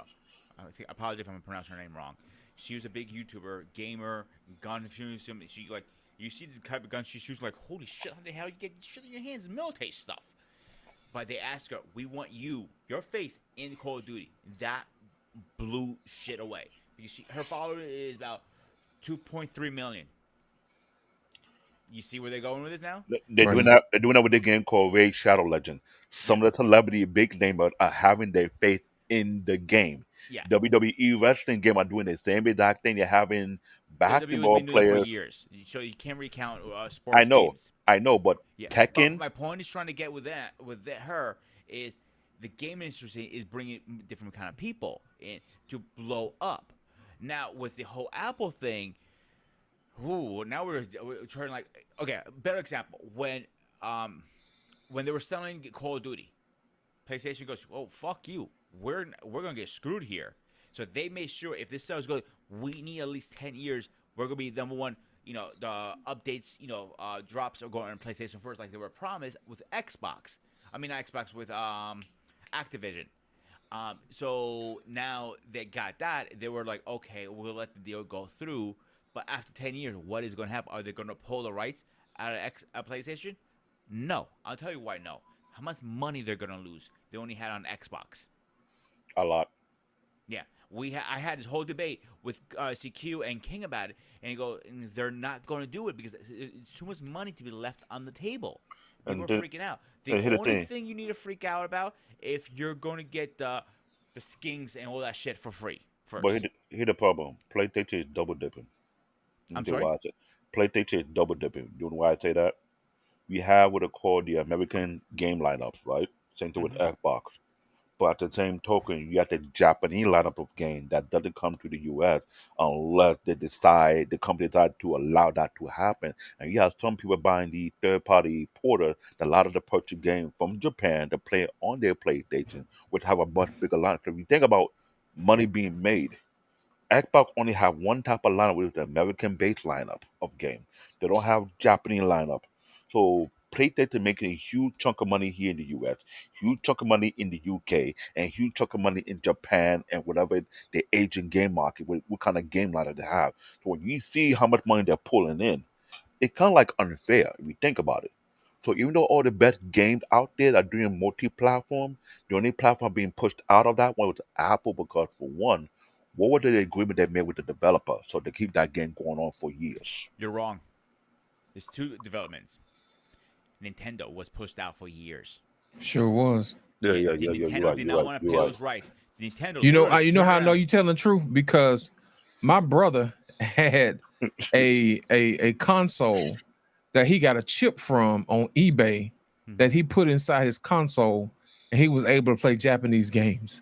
I apologize if I'm pronouncing her name wrong. She was a big YouTuber, gamer, gun enthusiast. She like you see the type of gun she shoots, like holy shit, how the hell you get shit in your hands? Military stuff. But they asked her, "We want your face in Call of Duty." That blew shit away because her follower is about 2.3 million. You see where they're going with this now? They're doing Right. that. They're doing that with the game called Raid Shadow Legend. Yeah, Some of the celebrity big namers are having their faith in the game. yeah. WWE wrestling game are doing the same exact thing. They're having WWE has basketball been doing it for players. years, so you can't recount I sports know, games. I know, but Yeah, but Tekken. my point is trying to get with her is the game industry is bringing different kind of people in to blow up. Now with the whole Apple thing, ooh, now we're trying like okay, better example when they were selling Call of Duty, PlayStation goes, oh fuck you, we're gonna get screwed here. So they made sure if this sells good, we need at least 10 years We're gonna be number one. The updates, drops are going on PlayStation first, like they were promised with Xbox. I mean, not Xbox with Activision. So now they got that. They were like, okay, we'll let the deal go through. But after 10 years, what is going to happen? Are they going to pull the rights out of PlayStation? No. I'll tell you why no. How much money they're going to lose? They only had on Xbox. A lot. Yeah, I had this whole debate with CQ and King about it, and they're not going to do it because it's too much money to be left on the table. People And are then, freaking out. The and here's the only thing. thing you need to freak out about if you're going to get the skins and all that shit for free But first. here the problem. PlayStation is double dipping. Let me I'm tell you sorry. why I say PlayStation is double dipping. You know why I say that? We have what are called the American game lineups, right? Same thing with Mm-hmm. Xbox. But at the same token, you have the Japanese lineup of game that doesn't come to the US unless the company decide to allow that to happen. And you have some people buying the third party porter that allow them to purchase game from Japan to play on their PlayStation, which have a much bigger lineup. If you think about money being made, Xbox only have one type of lineup, which is the American based lineup of game. They don't have Japanese lineup. So PlayStation making a huge chunk of money here in the US, huge chunk of money in the UK, and huge chunk of money in Japan and whatever the Asian game market, what kind of game lineup they have. So when you see how much money they're pulling in, it's kind of like unfair if you think about it. So even though all the best games out there are doing multi-platform, the only platform being pushed out of that one was Apple because for one, what was the agreement they made with the developer so they keep that game going on for years? You're wrong. There's two developments. Nintendo was pushed out for years. Sure was. Yeah, Yeah, yeah, yeah, yeah. You're Nintendo right. did You're not right. want to You're pay right. those rights. Nintendo You know, literally you know turned how I know around. you telling the truth because my brother had a console that he got a chip from on eBay Mhm. that he put inside his console, and he was able to play Japanese games.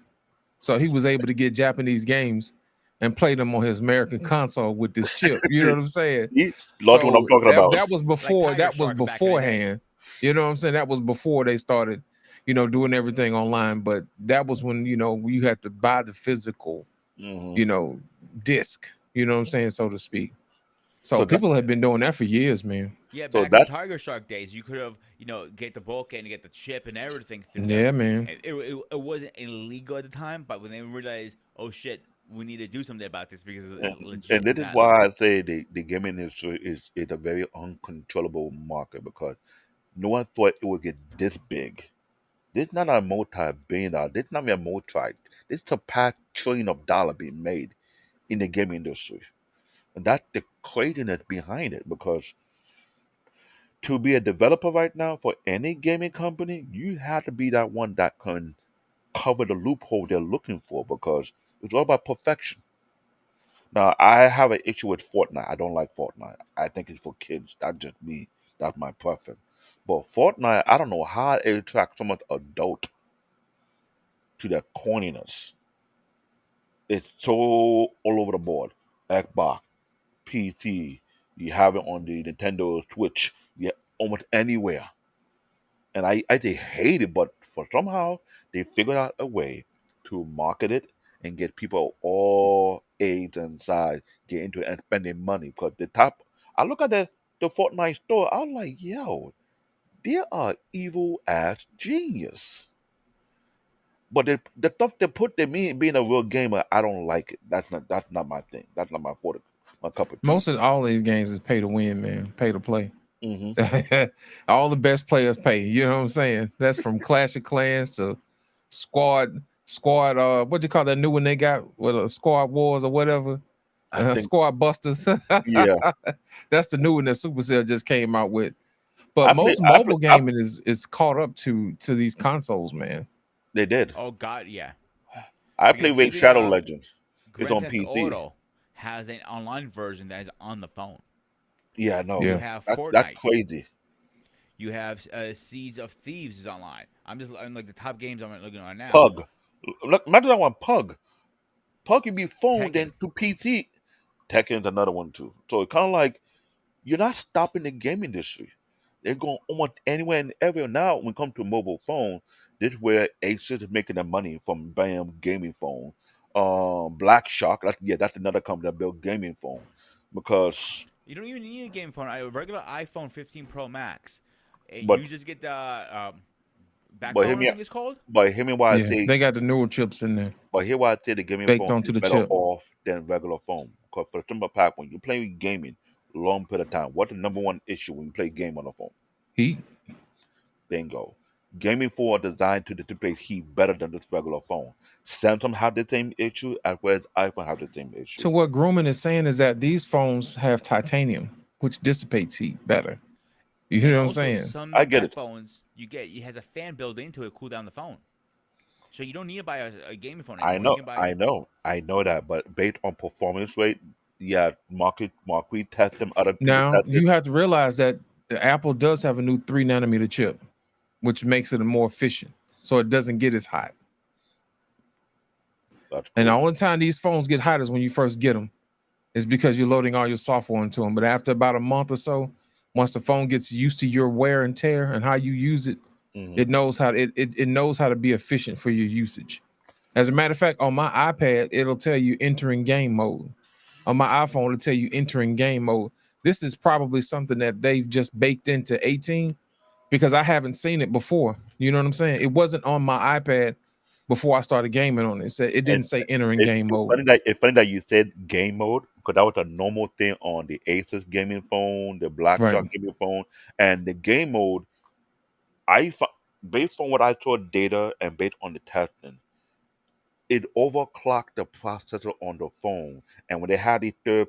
So he was able to get Japanese games and play them on his American console with this chip. You know what I'm saying? See, Lord, what I'm So talking that about. that was Like before Tiger that was Shark back in the day. beforehand. You know what I'm saying? That was before they started, doing everything online. But that was when you had to buy the physical, Hmm. you know, disc. You know what I'm saying, so to speak. So So that, people have been doing that for years, man. Yeah, so back in the that's Tiger Shark days, you could have, get the bulk and get the chip and everything through them. Yeah, man. And it wasn't illegal at the time, but when they realized, oh shit, we need to do something about this because it's and legit this is not why I legal. say the gaming industry is a very uncontrollable market because no one thought it would get this big. This is not a multi-billion dollar. This is not a multi. This is a past trillion of dollar being made in the gaming industry, and that's the craziness behind it. Because to be a developer right now for any gaming company, you have to be that one that can cover the loophole they're looking for because it's all about perfection. Now, I have an issue with Fortnite. I don't like Fortnite. I think it's for kids. That's just me. That's my preference. But Fortnite, I don't know how it attracts so much adult to their corniness. It's so all over the board. Xbox, PC, you have it on the Nintendo Switch, yeah, almost anywhere. And I just hate it, but for somehow they figured out a way to market it and get people all age and size get into it and spending money. Because I look at the Fortnite store, I'm like, yo, they are evil ass genius. But the stuff they put they mean being a real gamer, I don't like it. That's not my thing. That's not my cup of tea. Most of all these games is pay to win, man. Pay to play. Hmm. All the best players pay. You know what I'm saying? That's from Clash of Clans to squad. What you call that new one they got? With Squad Wars or whatever. I think Squad Busters. yeah. That's the new one that Supercell just came out with. But I play most I play mobile gaming is caught up to these consoles, man. they did. Oh god, yeah. I play Because with even Shadow Legends. It's Grand on Theft PC. Auto has an online version that is on the phone. Yeah, I know. You Yeah. have That's Fortnite. crazy. You have Seeds of Thieves is online. I'm like the top games I'm looking at now. Pug. Look, imagine that one Pug. Pug can be phoned Tekken. into PC. Tekken's another one too. So it's kind of like you're not stopping the game industry. They're going almost anywhere and everywhere. Now, when it comes to mobile phone, this is where Asus is making their money from BAM gaming phone. Black Shark, that's another company that built gaming phone. because You don't even need a game phone. A regular iPhone 15 Pro Max, but you just get the but hear backbone. I me think it's called. but hear me why I Yeah, say they got the neural chips in there but here why I say the gaming baked phone onto is the better chip. off than regular phone. Because for the simple fact, when you're playing gaming long period of time, what's the number one issue when you play game on a phone? Heat. Bingo. Gaming phone are designed to dissipate heat better than this regular phone. Samsung have the same issue as well as iPhone have the same issue. So what Grumman is saying is that these phones have titanium, which dissipates heat better. You And know what I'm also, saying? I some get it. backbones you get it has a fan built into it, cool down the phone. So you don't need to buy a gaming phone I anymore. You know, can buy. I know that, but based on performance rate, yeah, market test them, other people Now test it. you have to realize that Apple does have a new 3 nanometer chip, which makes it more efficient, so it doesn't get as hot. That's And the cool. only time these phones get hot is when you first get them. It's because you're loading all your software into them. But after about a month or so, once the phone gets used to your wear and tear and how you use it, Hmm. it knows how it knows how to be efficient for your usage. As a matter of fact, on my iPad, it'll tell you entering game mode. On my iPhone, it'll tell you entering game mode. This is probably something that they've just baked into 18 because I haven't seen it before. You know what I'm saying? It wasn't on my iPad before I started gaming on it. It And didn't say entering it's, game it's mode. funny that you said game mode because that was a normal thing on the Asus gaming phone, the Right. Blackjack gaming phone, and the game mode. I fo- Based on what I saw data and based on the testing, it overclocked the processor on the phone. And when they had the third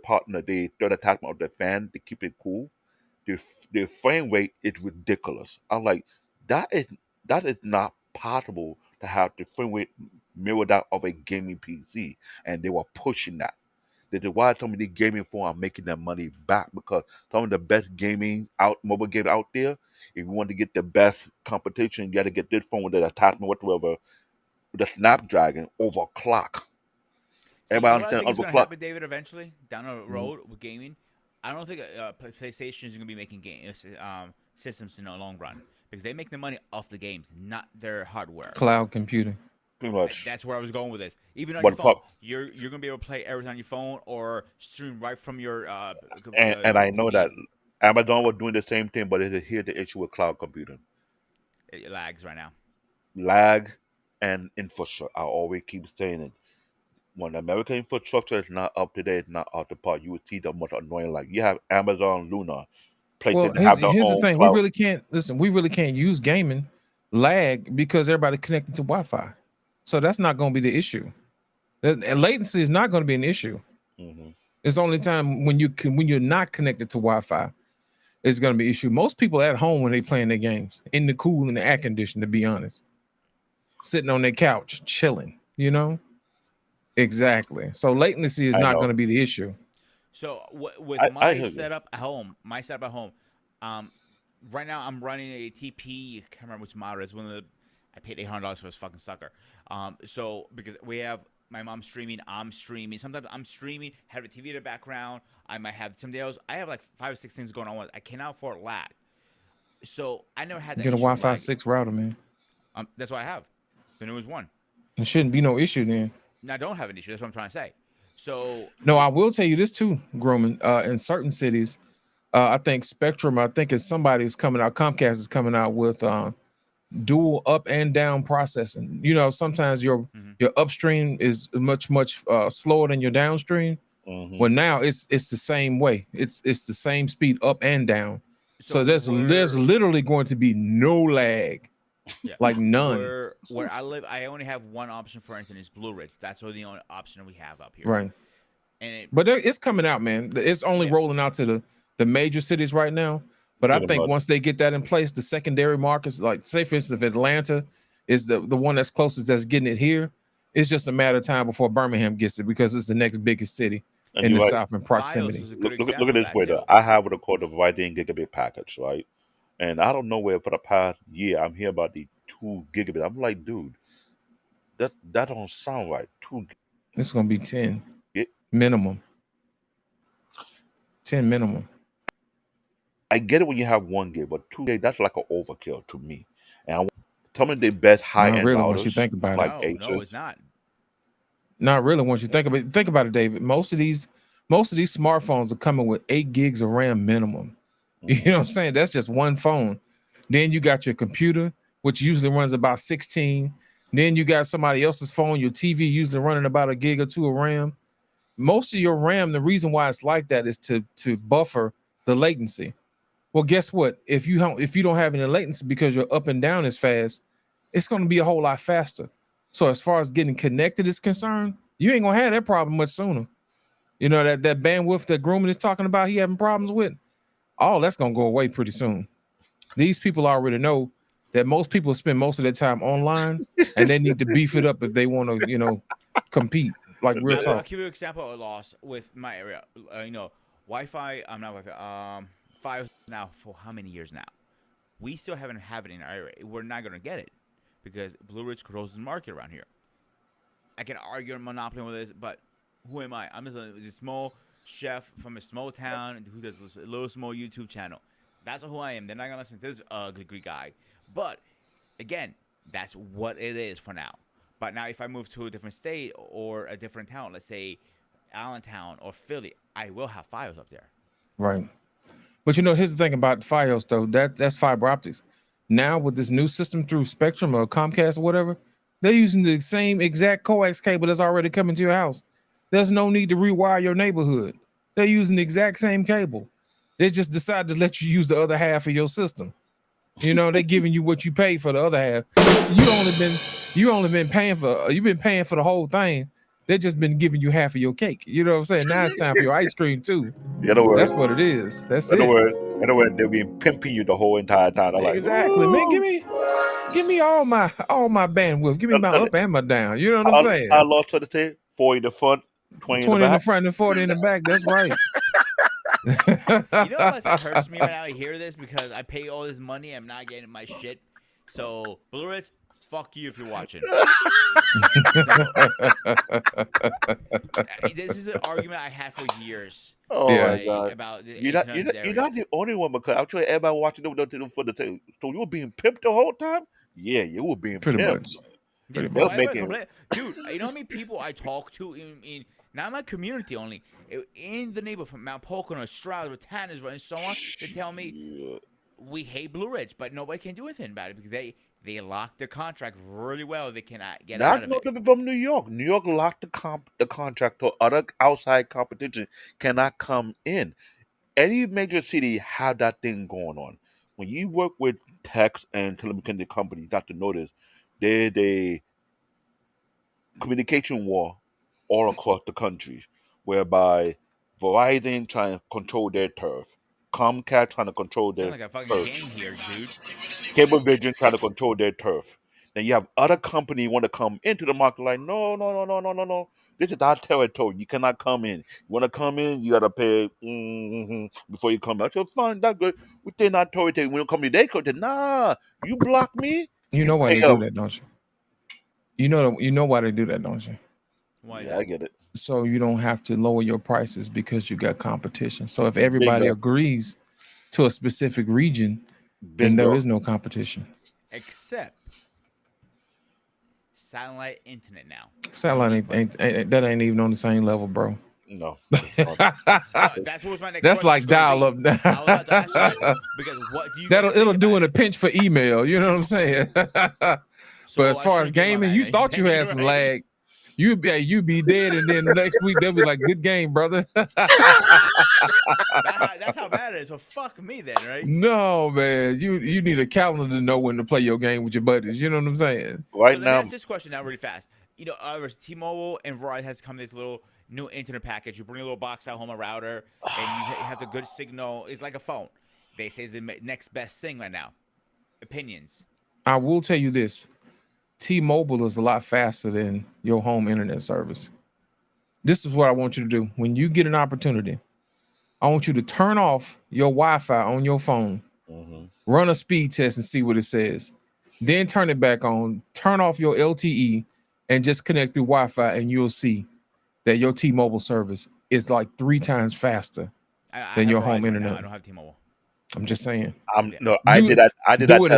attachment of the fan to keep it cool, the frame rate is ridiculous. I'm like, that is that is not possible to have the frame rate mirror that of a gaming PC, and they were pushing that. That is why some of these gaming phones are making their money back because some of the best mobile game out there. If you want to get the best competition, you got to get this phone with the attachment whatsoever, the Snapdragon overclock. See, you Everybody know what I understand think is going to overclock? happen, David, eventually down the Mhm. road with gaming. I don't think PlayStation is going to be making systems in the long run because they make the money off the games, not their hardware. Cloud computing. Pretty much. That's where I was going with this. Even on But your the phone, prob- you're gonna be able to play everything on your phone or stream right from your and I know that TV. Amazon was doing the same thing, but here's the issue with cloud computing: It lags right now. lag and infrastructure. I always keep saying it. When American infrastructure is not up to date, not up to par, you will see the most annoying. Like you have Amazon Luna, Well, PlayStation have their here's the own thing. We cloud. really can't listen. We really can't use gaming lag because everybody connected to Wi-Fi. So that's not going to be the issue. And latency is not going to be an issue. Hmm. It's only time when you're not connected to Wi-Fi is going to be an issue. Most people at home when they playing their games in the cool and the air conditioning, to be honest, sitting on their couch chilling. You know exactly. So latency is I not know. going to be the issue. So with I my hear you. setup at home, um, right now I'm running a TP. I can't remember which model. It's one of the. I paid $800 for this fucking sucker. So because we have my mom streaming, I'm streaming. Sometimes I'm streaming, have a TV in the background. I might have somebody else. I have like 5 or 6 things going on. I cannot afford lag. So I never had that Get a issue of Wi-Fi lagging. 6 router, man. That's what I have. The newest one. It shouldn't be no issue then. And I don't have an issue. That's what I'm trying to say. So No, I will tell you this too, Groman. In certain cities, I think Spectrum, I think it's somebody who's coming out, Comcast is coming out with dual up and down processing. You know, sometimes mhm. your upstream is much slower than your downstream. Hmm. Well, now it's the same way. It's the same speed up and down. So So there's where literally going to be no lag, Yeah. like none. Where I live, I only have one option for internet is Blue Ridge. That's the only option we have up here. Right. And it But it's coming out, man. It's only yeah. rolling out to the major cities right now. But I Pretty think much. once they get that in place, the secondary markets, like say for instance, if Atlanta is the one that's closest that's getting it here, it's just a matter of time before Birmingham gets it because it's the next biggest city And in you're the right. South in Fios proximity. was a good Look at example of this that way though. too. I have what I call the Verizon gigabit package, right? And I don't know where for the past year I'm hearing about the 2 gigabit. I'm like, dude, that don't sound right. Two It's gonna be 10 gig. minimum. 10 minimum. I get it when you have 1 gig, but 2 gig that's like an overkill to me. And I want some of the best high Not end really once you routers think about it. like No, no, it's Asus. not. Not really once you think about it. Think about it, David. Most of these smartphones are coming with 8 gigs of RAM minimum. You know what I'm saying? That's just one phone. Then you got your computer, which usually runs about 16. Then you got somebody else's phone. Your TV usually running about a gig or two of RAM. Most of your RAM, the reason why it's like that is to buffer the latency. Well, guess what? If you don't have any latency because you're up and down as fast, it's going to be a whole lot faster. So as far as getting connected is concerned, you ain't gonna have that problem much sooner. You know that bandwidth that Grumman is talking about, he having problems with. All that's gonna go away pretty soon. These people already know that most people spend most of their time online, and they need to beef it up if they want to, compete. Like real I'll talk. give you an example of loss with my area. Wi-Fi. I'm not Wi-Fi. Fios now for how many years now? We still haven't have it in our area. We're not gonna get it because Blue Ridge controls the market around here. I can argue a monopoly with this, but who am I? I'm just a small chef from a small town who does a little small YouTube channel. That's who I am. They're not gonna listen to this ugly Greek guy. But again, that's what it is for now. But now, if I move to a different state or a different town, let's say Allentown or Philly, I will have Fios up there. Right. But here's the thing about Fios though. That's fiber optics. Now with this new system through Spectrum or Comcast or whatever, they're using the same exact coax cable that's already coming to your house. There's no need to rewire your neighborhood. They're using the exact same cable. They just decided to let you use the other half of your system. They're giving you what you pay for the other half. You've been paying for the whole thing. They just been giving you half of your cake. You know what I'm saying? Now it's time for your ice cream too. That's what it is. That's it. In other words, they've been pimping you the whole entire time. I'm like, exactly, man. Give me all my bandwidth. Give me my up and my down. You know what I'm saying? I lost to the tape. 40 in the front, 20 in the front, and 40 in the back. That's right. What hurts me right now? I hear this because I pay all this money. I'm not getting my shit. So, Blue Ridge, fuck you if you're watching. This is an argument I had for years. Oh my God! About you're not the only one, because I'm sure everybody watching them for the tape. So you were being pimped the whole time. Yeah, you were being pretty pimped. much. Dude, you know how many people I talk to in not my community only, in the neighborhood from Mount Pocono, Stroud, Botanics, and so on. They tell me we hate Blue Ridge, but nobody can do anything about it because they lock their contract really well. They cannot get out of it. That's not from New York. New York locked the contract, so other outside competition cannot come in. Any major city have that thing going on. When you work with tech and telecommunication companies, you have to notice there's a communication war all across the country, whereby Verizon trying to control their turf, Comcast trying to control their like a fucking turf, game here, dude. Cablevision trying to control their turf. Then you have other companies want to come into the market like, no. This is our territory. You cannot come in. You want to come in, you got to pay before you come out. So fine, that's good. Within our territory, we don't come in. They go to, nah, you block me. You know why they do that, don't you? You know why they do that, don't you? Why? Yeah, I get it. So you don't have to lower your prices because you got competition. So if everybody agrees to a specific region, then there is no competition. Except satellite internet now. Satellite ain't even on the same level, bro. No. That's what was my next That's question. like dial up now. Because what do you it'll do in a pinch for email. You know what I'm saying? But as far as gaming, you thought you had some lag. You be dead, and then the next week they'll be like, "Good game, brother." That's how bad it is. So fuck me then, right? No, man. You need a calendar to know when to play your game with your buddies. You know what I'm saying? Right so now, let me ask this question now really fast. T-Mobile and Verizon has come this little new internet package. You bring a little box out home, a router, and you have the good signal. It's like a phone. They say it's the next best thing right now. Opinions. I will tell you this. T-Mobile is a lot faster than your home internet service. This is what I want you to do. When you get an opportunity, I want you to turn off your Wi-Fi on your phone, run a speed test and see what it says. Then turn it back on, turn off your LTE and just connect through Wi-Fi, and you'll see that your T-Mobile service is like 3 times faster than your home internet. I don't have T-Mobile. I'm just saying. I did that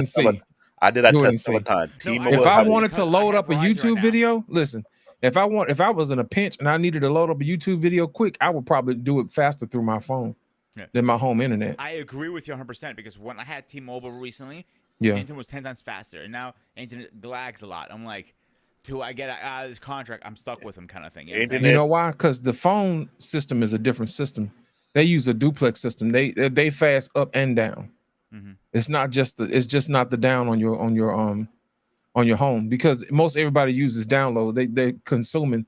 test. I did that test several times. If I wanted to load up a YouTube video, listen, If I was in a pinch and I needed to load up a YouTube video quick, I would probably do it faster through my phone than my home internet. I agree with you 100% because when I had T-Mobile recently, Yeah. internet was 10 times faster, and now internet lags a lot. I'm like, till I get out of this contract, I'm stuck with them, kind of thing. You know what I'm saying? You know why? Because the phone system is a different system. They use a duplex system. They fast up and down. Mhm. It's not just it's just not the down on your home, because most everybody uses download. They're consuming.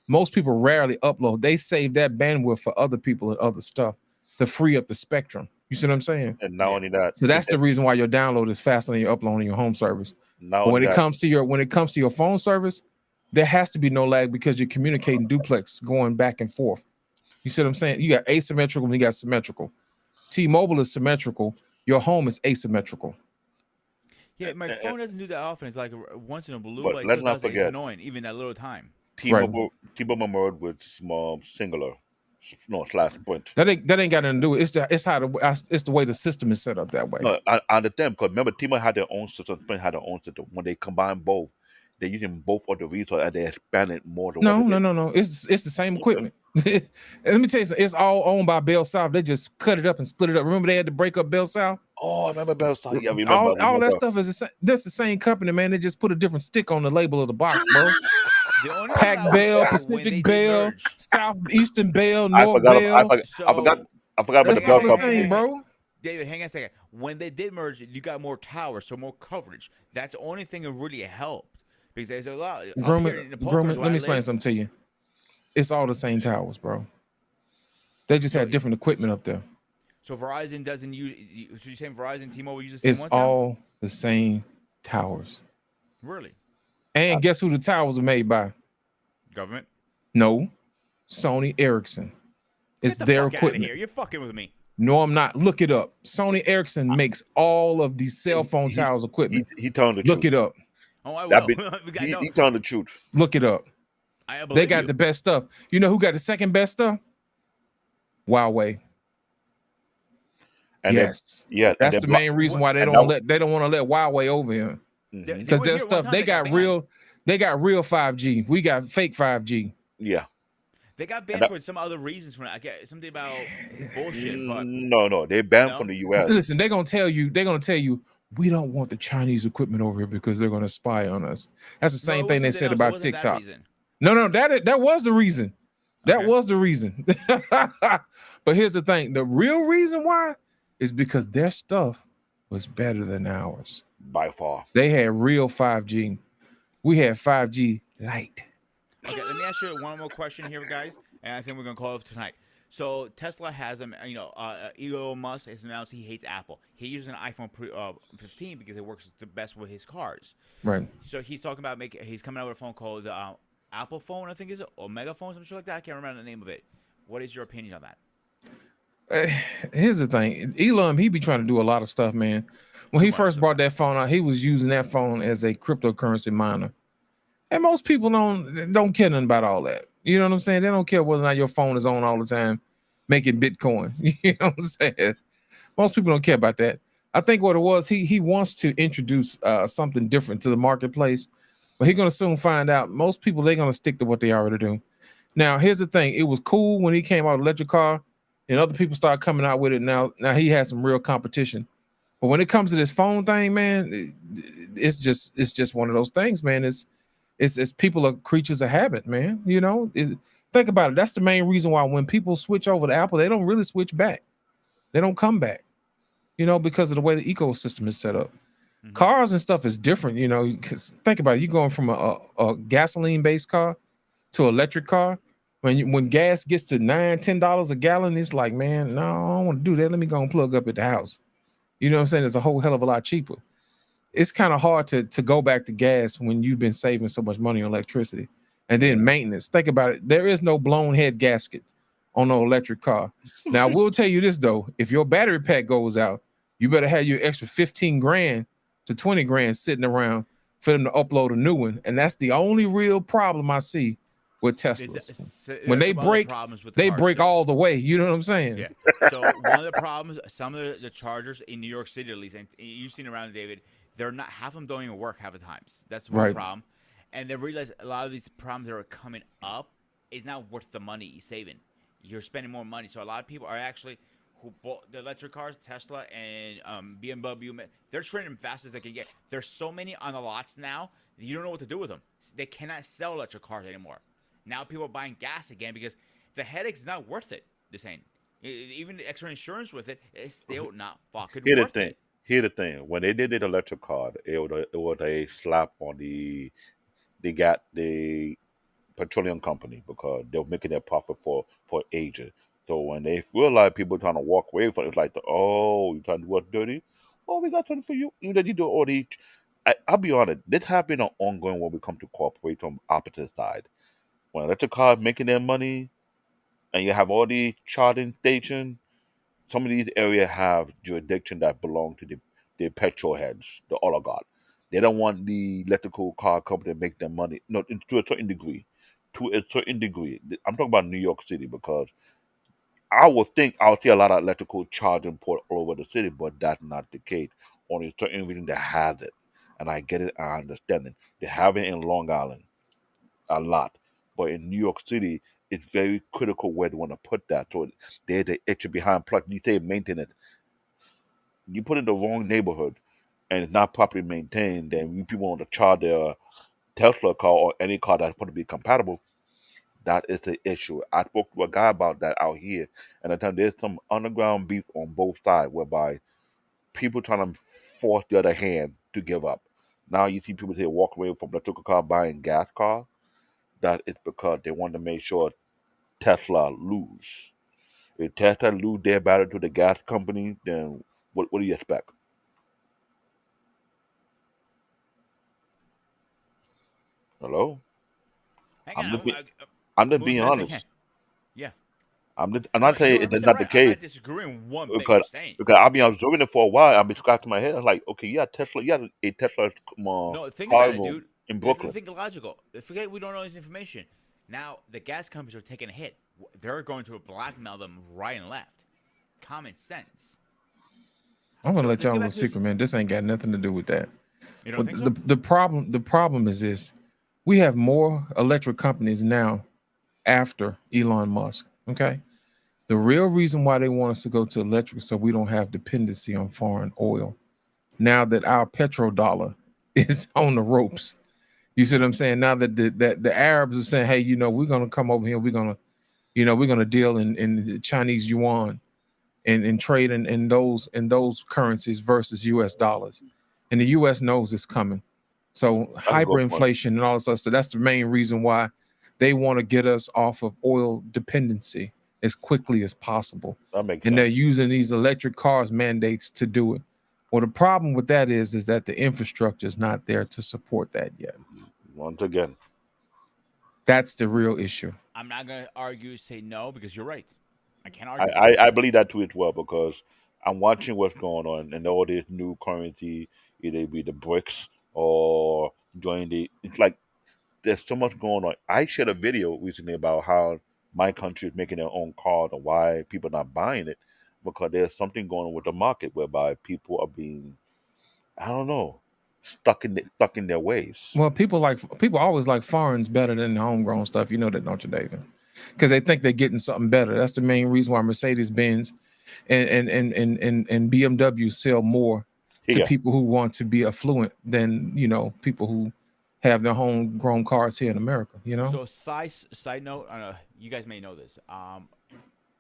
Most people rarely upload. They save that bandwidth for other people and other stuff to free up the spectrum. You see what I'm saying? And not only that, So that's the reason why your download is faster than your upload on your home service. not But when only it that, comes to your phone service, there has to be no lag because you're communicating duplex going back and forth. You see what I'm saying? You got asymmetrical and you got symmetrical. T-Mobile is symmetrical. Your home is asymmetrical. Yeah, my phone doesn't do that often. It's like once in a blue, but but it let's still not does it. It's forget- annoying, even that little time. T-Mobile merged with small singular, slash Sprint. That ain't got nothing to do with it. It's the way the system is set up that way. No, I understand, because remember, T-Mobile had their own system, Sprint had their own system. When they combined both, they're using both of the resources and they expanded more. No. It's the same equipment. And let me tell you something. It's all owned by Bell South. They just cut it up and split it up. Remember they had to break up Bell South? Oh, I remember Bell South. Yeah, remember. All that stuff is that's the same company, man. They just put a different stick on the label of the box, bro. The only Pac thing I would Bell, say when they Pacific did Bell, merge- Southeastern Bell, I North forgot. Bell. I forgot about That's the all Bell the company. same, bro. David, hang on a second. When they did merge, you got more towers, so more coverage. That's the only thing that really helped. Because there's a lot. Grumman, let me explain something to you. It's all the same towers, bro. They just had different equipment up there. So Verizon doesn't use. So you're saying Verizon, T-Mobile use the same It's ones now? all the same towers. Really? And guess who the towers are made by? Government? No, Sony Ericsson. It's Get the their fuck outta equipment. here. You're fucking with me. No, I'm not. Look it up. Sony Ericsson makes all of these cell phone towers equipment. He telling the Look truth. it up. Oh, I That will. be- he telling the truth. Look it up. I They believe got you. the best stuff. You know who got the second best stuff? Huawei. And then- Yes. yeah, and That's then the Blo- main reason why they and don't that- they don't want to let Huawei over here. They Because were their here one stuff, time, they got got banned. real 5G. We got fake 5G. Yeah. They got banned that- for some other reasons. From I get something about bullshit, but No, they banned No? from the U.S. Listen, they're gonna tell you we don't want the Chinese equipment over here because they're gonna spy on us. That's the No, same it thing they was something said else. It about wasn't that TikTok. reason. No, that was the reason. That Okay. was the reason. But here's the thing: the real reason why is because their stuff was better than ours. by far. They had real 5G. We had 5G light. Okay, let me ask you one more question here, guys, and I think we're gonna call it tonight. So Tesla has Elon Musk has announced he hates Apple. He uses an iPhone 15 because it works the best with his cars. Right. So he's talking about he's coming out with a phone called the Apple phone, I think is it, or Megaphone, something like that. I can't remember the name of it. What is your opinion on that? Here's the thing. Elon, he be trying to do a lot of stuff, man. When he first brought that phone out, he was using that phone as a cryptocurrency miner. And most people don't care nothing about all that. You know what I'm saying? They don't care whether or not your phone is on all the time making Bitcoin. You know what I'm saying? Most people don't care about that. I think what it was, he wants to introduce something different to the marketplace, but he's gonna soon find out. Most people, they're gonna stick to what they already do. Now, here's the thing. It was cool when he came out with electric car, and other people started coming out with it. Now he has some real competition. But when it comes to this phone thing, man, it's just one of those things, man. It's people are creatures of habit, man. You know, think about it. That's the main reason why when people switch over to Apple, they don't really switch back. They don't come back, you know, because of the way the ecosystem is set up. Mhm. Cars and stuff is different, you know. Because think about it, you're going from a gasoline-based car to an electric car. When gas gets to $9-10 a gallon, it's like, man, no, I don't want to do that. Let me go and plug up at the house. You know what I'm saying? It's a whole hell of a lot cheaper. It's kind of hard to go back to gas when you've been saving so much money on electricity. And then maintenance. Think about it. There is no blown head gasket on an electric car. Now, we'll tell you this, though. If your battery pack goes out, you better have your extra 15 grand to 20 grand sitting around for them to upload a new one. And that's the only real problem I see with Teslas. When they break, they break all the way. You know what I'm saying? Yeah. So one of the problems, some of the chargers in New York City, at least, and you've seen around, David, they're not, half of them don't even work half the times. That's one Right. problem. and they realize a lot of these problems that are coming up is not worth the money you're saving. You're spending more money, so a lot of people are actually who bought the electric cars, Tesla and BMW. They're trading fast as they can get. There's so many on the lots now, you don't know what to do with them. They cannot sell electric cars anymore. Now people are buying gas again because the headache is not worth it. This ain't even the extra insurance with it. It's still not fucking Here the worth thing. it. Here the thing. When they did the electric car, it was a slap on the petroleum company because they were making their profit for ages. So when they realized people trying to walk away from it, it's like, oh, you trying to do what dirty? Oh, we got something for you. You know, you do all these. I'll be honest. This has been an ongoing when we come to cooperate from opposite side. When electric cars making their money, and you have all these charging stations, some of these areas have jurisdiction that belong to the petrol heads, the oligarch. They don't want the electrical car company to make their money. No, to a certain degree. To a certain degree. I'm talking about New York City because I would think I'll see a lot of electrical charging port all over the city, but that's not the case. Only certain region that has it. And I get it, I understand it. They have it in Long Island a lot. But in New York City, it's very critical where they want to put that. So there's the extra behind plug. You say maintenance. You put it in the wrong neighborhood and it's not properly maintained, then when people want to charge their Tesla car or any car that's supposed to be compatible, that is the issue. I spoke to a guy about that out here, and I tell him there's some underground beef on both sides whereby people trying to force the other hand to give up. Now you see people say walk away from the electrical car buying gas car. That is because they want to make sure Tesla lose. If Tesla lose their battle to the gas company, then what do you expect? Hello? Hang I'm on, just, be, I'm just go as being fast as I can. honest. Yeah. I'm No, not saying you're it's 100% not the right. I'm case not disagreeing one bit because you're saying. I've been observing it for a while. I've been scratching my head. I'm like, okay, yeah, Tesla, yeah, a Tesla No, think car about it, room dude. in This Brooklyn. think logical. Forget we don't know this information. Now the gas companies are taking a hit. They're going to blackmail them right and left. Common sense. I'm gonna So let let's y'all get know a back to secret, man. This ain't got nothing to do with that. you don't Well, think so? the problem is this: we have more electric companies now after Elon Musk. Okay, the real reason why they want us to go to electric so we don't have dependency on foreign oil. Now that our petrodollar is on the ropes, you see what I'm saying? Now that the Arabs are saying, hey, we're gonna come over here, we're gonna deal in the Chinese yuan and trade in those currencies versus US dollars. And the US knows it's coming. So That's a good point. hyperinflation and all this other stuff, that's the main reason why they want to get us off of oil dependency as quickly as possible. That makes And they're sense. using these electric cars mandates to do it. Well, the problem with that is that the infrastructure is not there to support that yet. Once again, That's the real issue. I'm not gonna argue say no because you're right. I can't I, argue with that. I, I believe that too as well because I'm watching what's going on and all this new currency, either be the BRICS or join the. It's like there's so much going on. I shared a video recently about how my country is making their own card and why people are not buying it because there's something going on with the market whereby people are being, I don't know, stuck in their ways. Well, people always like foreigns better than the homegrown stuff. You know that, don't you, David? Because they think they're getting something better. That's the main reason why Mercedes Benz and BMW sell more to Here, people who want to be affluent than people who have their homegrown cars here in America. So side note, you guys may know this.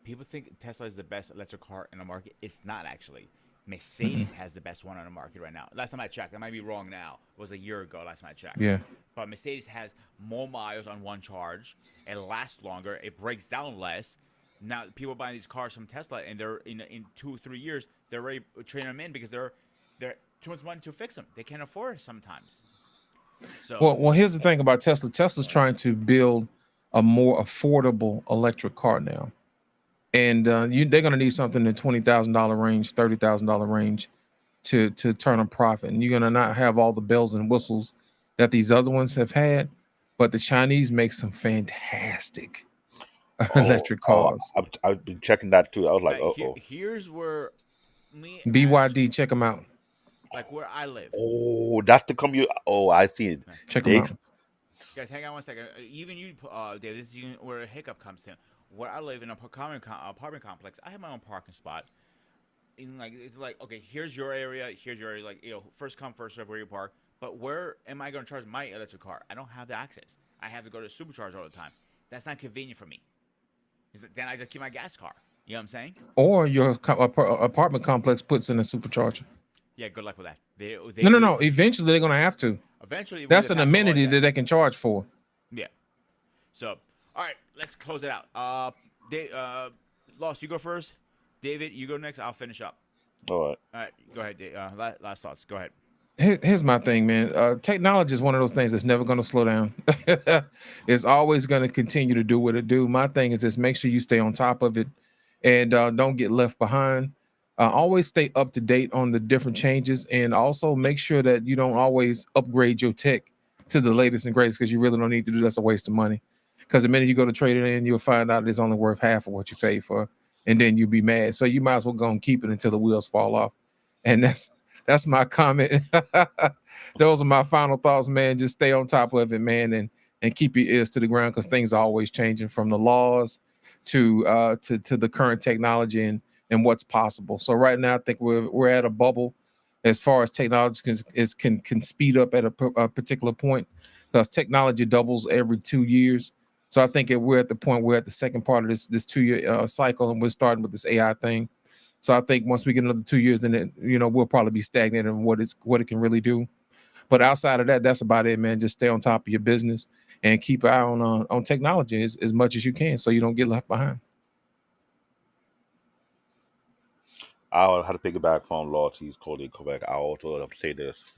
People think Tesla is the best electric car in the market. It's not actually. Mm-mm. Mercedes has the best one on the market right now. Last time I checked, I might be wrong now. It was a year ago. Last time I checked. Yeah. But Mercedes has more miles on one charge. It lasts longer. It breaks down less. Now people buying these cars from Tesla, and they're in 2 3 years they're already trading them in because they're too much money to fix them. They can't afford it sometimes. So Well, here's the thing about Tesla. Tesla's trying to build a more affordable electric car now, and they're going to need something in the $20,000 range, $30,000 range to turn a profit. And you're going to not have all the bells and whistles that these other ones have had, but the Chinese make some fantastic oh, electric oh, cars. I've been checking that too. I was like, oh. here's where me as BYD, check them out. like where I live. Oh, that's the company. Oh, I see it. Check them They out. Guys, hang on one second. Even you, Dave, this is where a hiccup comes in. Where I live in a apartment complex, I have my own parking spot. And like it's like okay, here's your area, here's your area. Like first come first serve where you park. But where am I going to charge my electric car? I don't have the access. I have to go to supercharge all the time. That's not convenient for me. Then I just keep my gas car. You know what I'm saying? Or your apartment complex puts in a supercharger. Yeah, good luck with that. They No, no, will no. Eventually, they're gonna have to. eventually will That's they an pass a law? amenity that Yes. they can charge for. Yeah. So, all right, let's close it out. Lost, you go first. David, you go next. I'll finish up. All right. All right, go ahead. Last thoughts. Go ahead. Here's my thing, man. Technology is one of those things that's never going to slow down. It's always going to continue to do what it do. My thing is just make sure you stay on top of it and don't get left behind. Always stay up to date on the different changes, and also make sure that you don't always upgrade your tech to the latest and greatest because you really don't need to do. That's a waste of money. Because the minute you go to trade it in, you'll find out it's only worth half of what you paid for, and then you'll be mad. So you might as well go and keep it until the wheels fall off. And that's my comment. Those are my final thoughts, man. Just stay on top of it, man, and keep your ears to the ground because things are always changing from the laws to the current technology and what's possible. So right now, I think we're at a bubble as far as technology can speed up at a particular point because technology doubles every 2 years. So I think we're at the point we're at the second part of this 2 year cycle, and we're starting with this AI thing. So I think once we get another 2 years, then we'll probably be stagnant in what it can really do. But outside of that, that's about it, man. Just stay on top of your business and keep an eye on technology as much as you can, so you don't get left behind. I had to piggyback from Loyalty's totally correct. I also have to say this.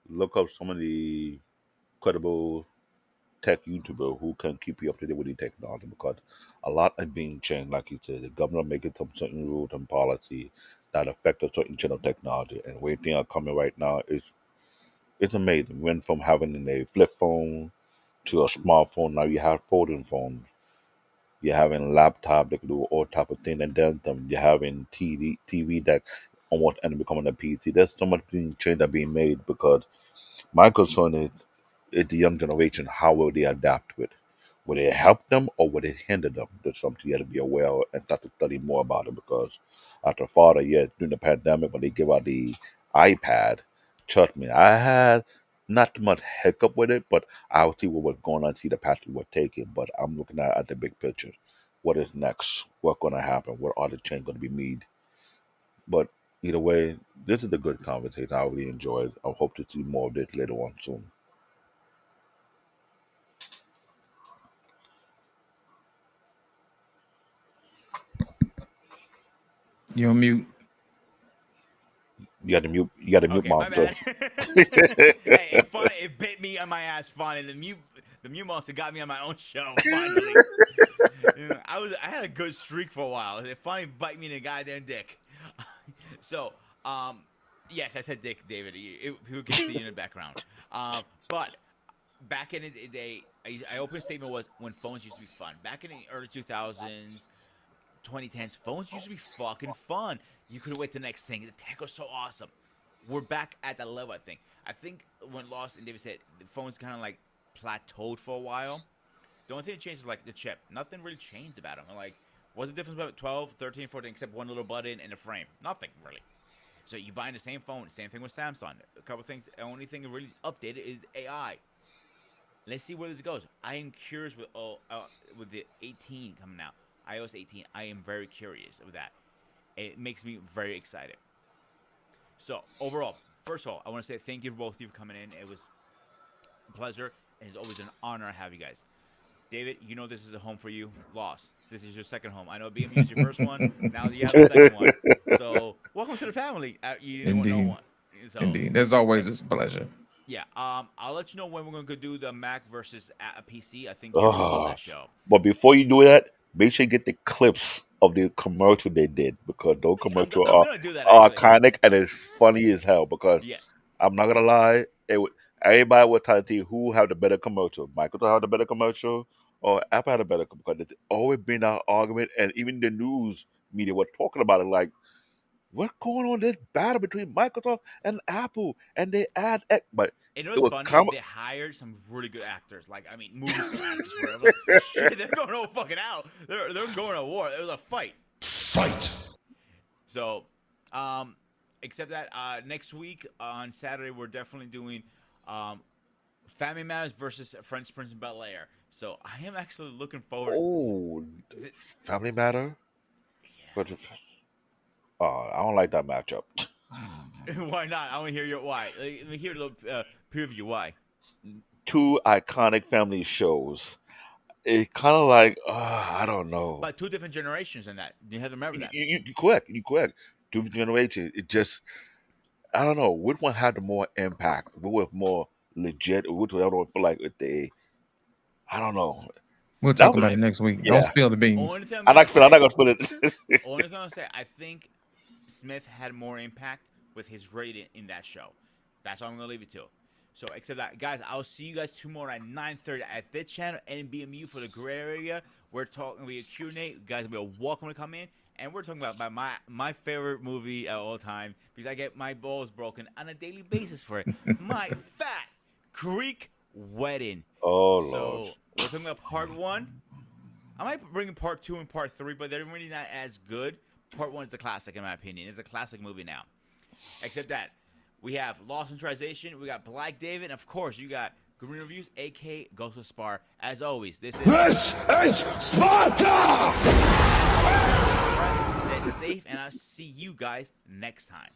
Look up some of the credible tech YouTuber who can keep you up to date with the technology because a lot is being changed. Like you said, the government making some certain rules and policy that affect a certain channel of technology. And what thing are coming right now is it's amazing. Went from having a flip phone to a smartphone. Now you have folding phones. You're having laptop that can do all type of things and then some. You're having TV that almost end up becoming a PC. There's so much being change that being made because my concern is the young generation. How will they adapt with? Will it help them or will it hinder them? That's something you have to be aware of and start to study more about it because as a father, yeah, during the pandemic when they give out the iPad, trust me, I had not much hiccup with it, but I'll see what was going on, see the path we were taking. But I'm looking at the big picture. What is next? What's gonna happen? What are the changes gonna be made? But either way, this is a good conversation. I really enjoyed. I hope to see more of this later on soon. You're on mute. You got to mute Okay, my monster. bad. Hey, it bit me on my ass funny. The mute monster got me on my own show finally. I had a good streak for a while. It finally bite me in the goddamn dick. So, yes, I said dick, David. People can see you in the background. But back in the day, I opened statement was when phones used to be fun. Back in the early 2000s, 2010s, phones used to be fucking fun. You couldn't wait the next thing. The tech was so awesome. We're back at that level, I think. I think when Lost and David said the phones kind of like plateaued for a while. The only thing that changed is like the chip. Nothing really changed about them. Like, what's the difference about 12, 13, 14, except one little button and a frame? Nothing really. So you buying the same phone. Same thing with Samsung. A couple things. The only thing that really updated is AI. Let's see where this goes. I am curious with the 18 coming out, iOS 18. I am very curious of that. It makes me very excited. So overall, first of all, I want to say thank you for both of you for coming in. It was a pleasure, and it's always an honor to have you guys. David, you know this is a home for you. Lost. This is your second home. I know BMU is your first one. Now you have the second one. So welcome to the family. You didn't know Indeed. one. So Indeed. As always, it's a pleasure. yeah. I'll let you know when we're going to do the Mac versus a PC. I think you're going to love Ah, that show. but before you do that, make sure you get the clips of the commercial they did because those commercials I'm going to do that are actually. iconic and it's funny as hell. Because Yeah. I'm not gonna lie, everybody was trying to see who had the better commercial. Microsoft had the better commercial, or Apple had a better because it's always been our argument, and even the news media was talking about it. Like, what's going on this battle between Microsoft and Apple, and they add but And it it was was funny. com- They hired some really good actors. Like, I mean, movie star actors. Where I was like, shit, they're going all fucking out. They're going to war. It was a fight. Fight. So, except that next week on Saturday we're definitely doing Family Matters versus Fresh Prince of Bel Air. So I am actually looking forward. oh, Th- Family Matter. Yeah. But I don't like that matchup. Why not? I want to hear your why. Let me hear a little preview. Why? Two iconic family shows. It kind of like I don't know. But two different generations in that. You have to remember that. You correct. You correct. Two generations. It just I don't know which one had the more impact. Which was more legit. Or which one I don't feel like if they. I don't know. We'll That talk was- about it next week. yeah. Don't spill the beans. Only thing I'm not gonna put it. Only thing I'm gonna say, I think Smith had more impact with his rating in that show. That's what I'm gonna leave it to. So, except that, guys, I'll see you guys tomorrow at 9:30 at this channel, NBMU for the gray area. We're talking, we Q&A. You guys will be welcome to come in, and we're talking about my favorite movie of all time because I get my balls broken on a daily basis for it. My Fat Greek Wedding. Oh So Lord. we're talking about part 1. I might bring in part 2 and part 3, but they're really not as good. Part 1 is the classic, in my opinion. It's a classic movie now. Except that we have Lost in Translation, we got Black David, and of course you got Green Reviews, aka Ghost of Spar. As always, this is Sparta! Stay safe, and I'll see you guys next time.